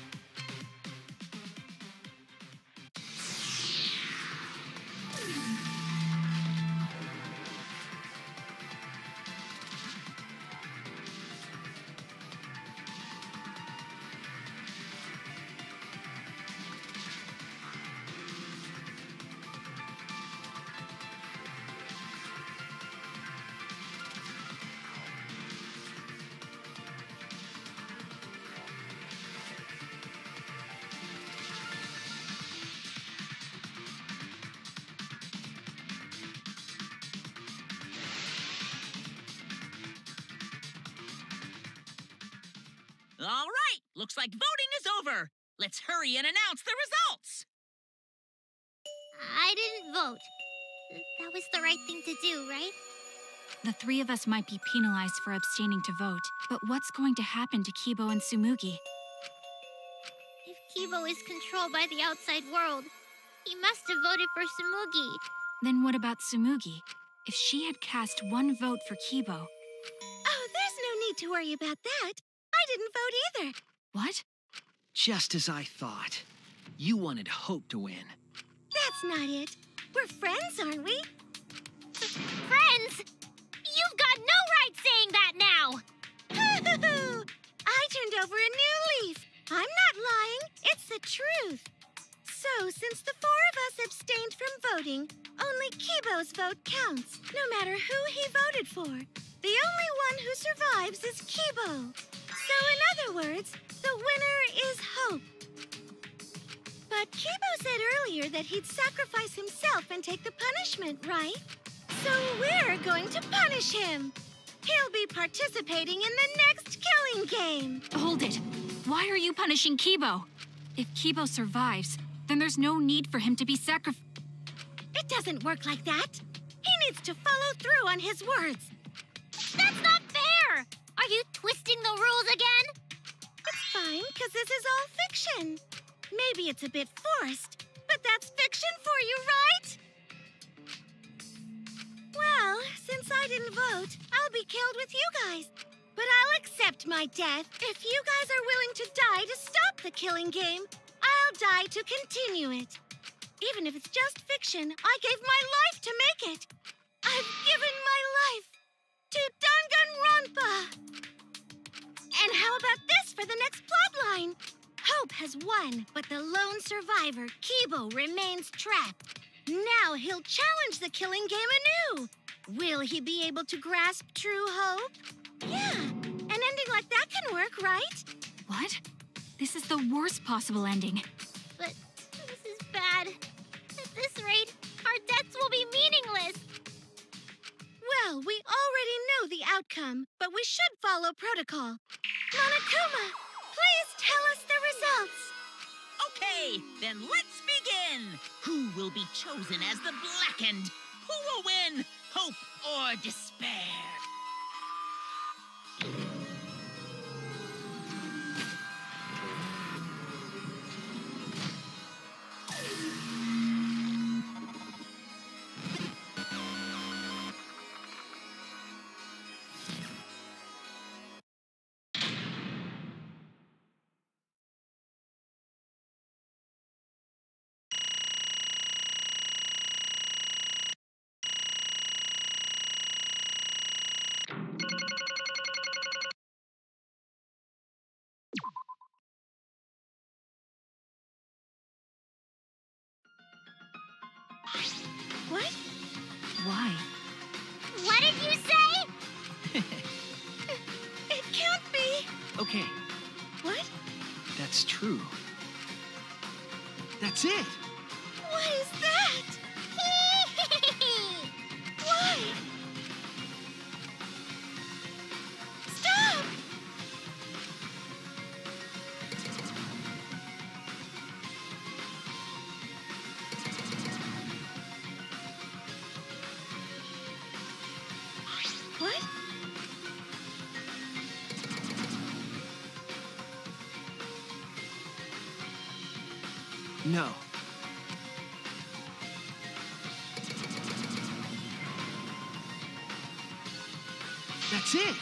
All right, looks like voting is over. Let's hurry and announce the results. I didn't vote. That was the right thing to do, right? The three of us might be penalized for abstaining to vote, but what's going to happen to Kibo and Tsumugi? If Kibo is controlled by the outside world, he must have voted for Tsumugi. Then what about Tsumugi? If she had cast one vote for Kibo... Oh, there's no need to worry about that. I didn't vote either. What? Just as I thought. You wanted Hope to win. That's not it. We're friends, aren't we? Friends? You've got no right saying that now! I turned over a new leaf. I'm not lying. It's the truth. So, since the four of us abstained from voting, only Kibo's vote counts, no matter who he voted for. The only one who survives is Kibo. So, in other words, the winner is Hope. But Kibo said earlier that he'd sacrifice himself and take the punishment, right? So we're going to punish him. He'll be participating in the next killing game. Hold it! Why are you punishing Kibo? If Kibo survives, then there's no need for him to be sacrificed. It doesn't work like that. He needs to follow through on his words. That's not fair! Are you twisting the rules again? It's fine, because this is all fiction. Maybe it's a bit forced, but that's fiction for you, right? Well, since I didn't vote, I'll be killed with you guys. But I'll accept my death. If you guys are willing to die to stop the killing game, I'll die to continue it. Even if it's just fiction, I gave my life to make it. I've given my life to Danganronpa. And how about this for the next plotline? Hope has won, but the lone survivor, Kibo, remains trapped. Now he'll challenge the killing game anew. Will he be able to grasp true hope? Yeah, an ending like that can work, right? What? This is the worst possible ending. But this is bad. At this rate, our deaths will be meaningless. Well, we already know the outcome, but we should follow protocol. Monokuma, please tell us the results. Okay, then let's begin. Who will be chosen as the Blackened? Who will win? Hope or despair? What? Why? What did you say? It can't be. Okay, What? that's true. That's it! What is that? Why? Stop! What? No. That's it!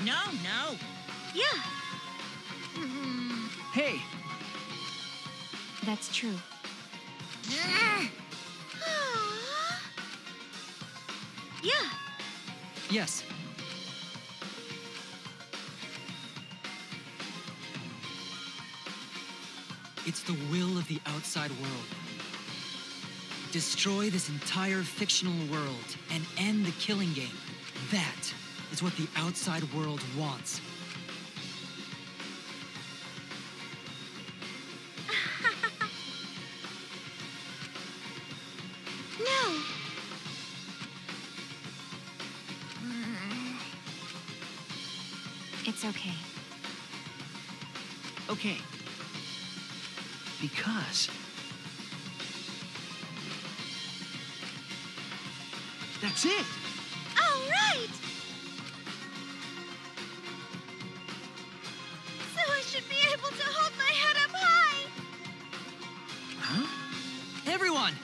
No. Yeah. Hey, That's true. Yeah. Yes. It's the will of the outside world. Destroy this entire fictional world and end the killing game. That is what the outside world wants. No. It's okay. okay. Because... that's it! All right. So I should be able to hold my head up high. Huh? Everyone!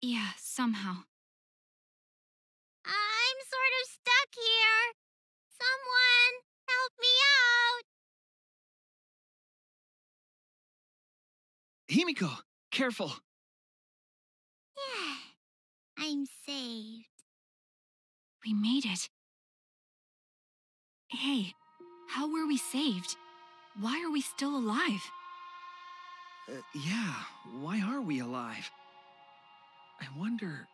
Yeah, somehow. I'm sort of stuck here. Someone, help me out. Himiko, careful. I'm saved. We made it. Hey, how were we saved? Why are we still alive? Yeah, why are we alive? I wonder...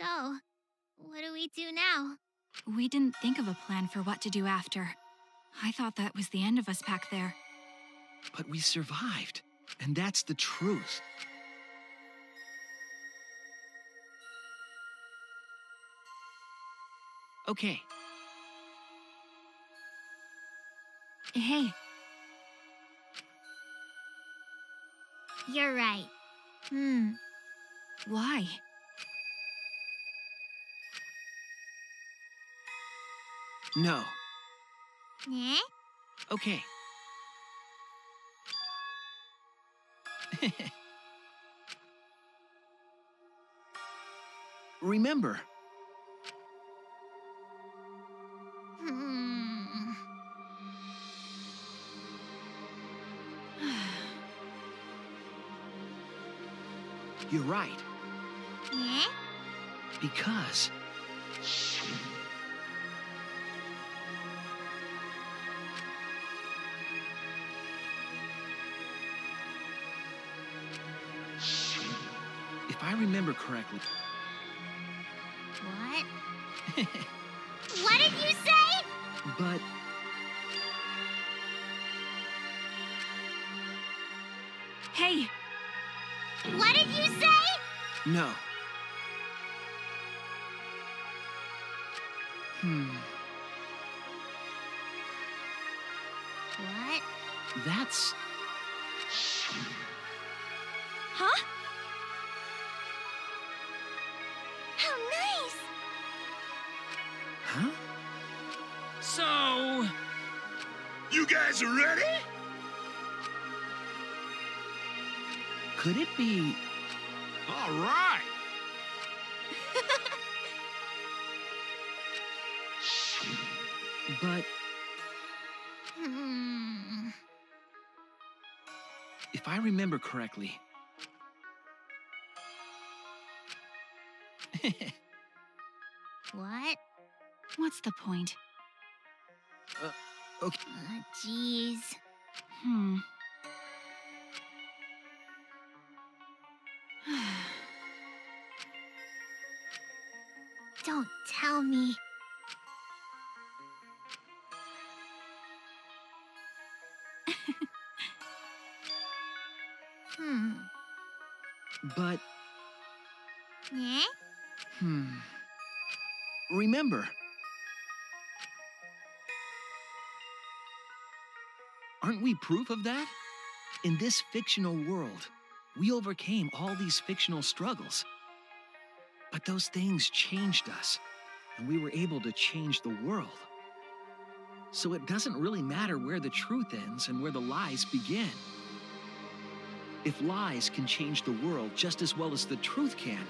So, what do we do now? We didn't think of a plan for what to do after. I thought that was the end of us back there. But we survived, and that's the truth. Okay. Hey. You're right. Why? No. Eh? Okay. Remember. You're right. Eh? Because... if I remember correctly... What? What did you say? But... Hey! What did you say? No. What? That's... Huh? How nice! Huh? So... You guys are ready? Could it be... All right. But... if I remember correctly... What? What's the point? Okay. Jeez. Don't tell me. But... Eh? Remember. Aren't we proof of that? In this fictional world, we overcame all these fictional struggles. But those things changed us, and we were able to change the world. So it doesn't really matter where the truth ends and where the lies begin. If lies can change the world just as well as the truth can,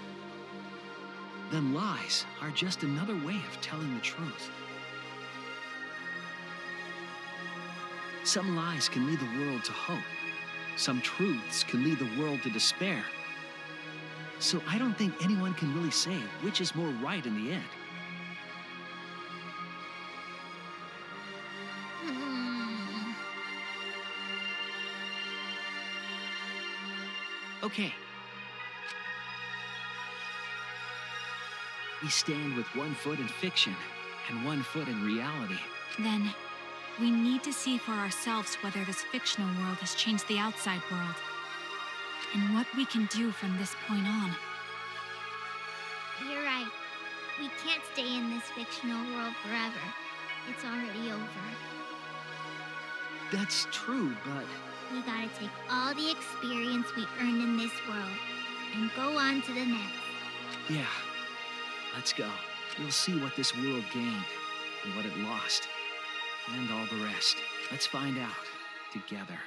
then lies are just another way of telling the truth. Some lies can lead the world to hope, Some truths can lead the world to despair. So I don't think anyone can really say which is more right in the end. Okay. We stand with one foot in fiction and one foot in reality. Then, we need to see for ourselves whether this fictional world has changed the outside world, and what we can do from this point on. You're right. We can't stay in this fictional world forever. It's already over. That's true, but... We gotta take all the experience we earned in this world and go on to the next. Yeah. Let's go. We'll see what this world gained and what it lost. And all the rest. Let's find out together.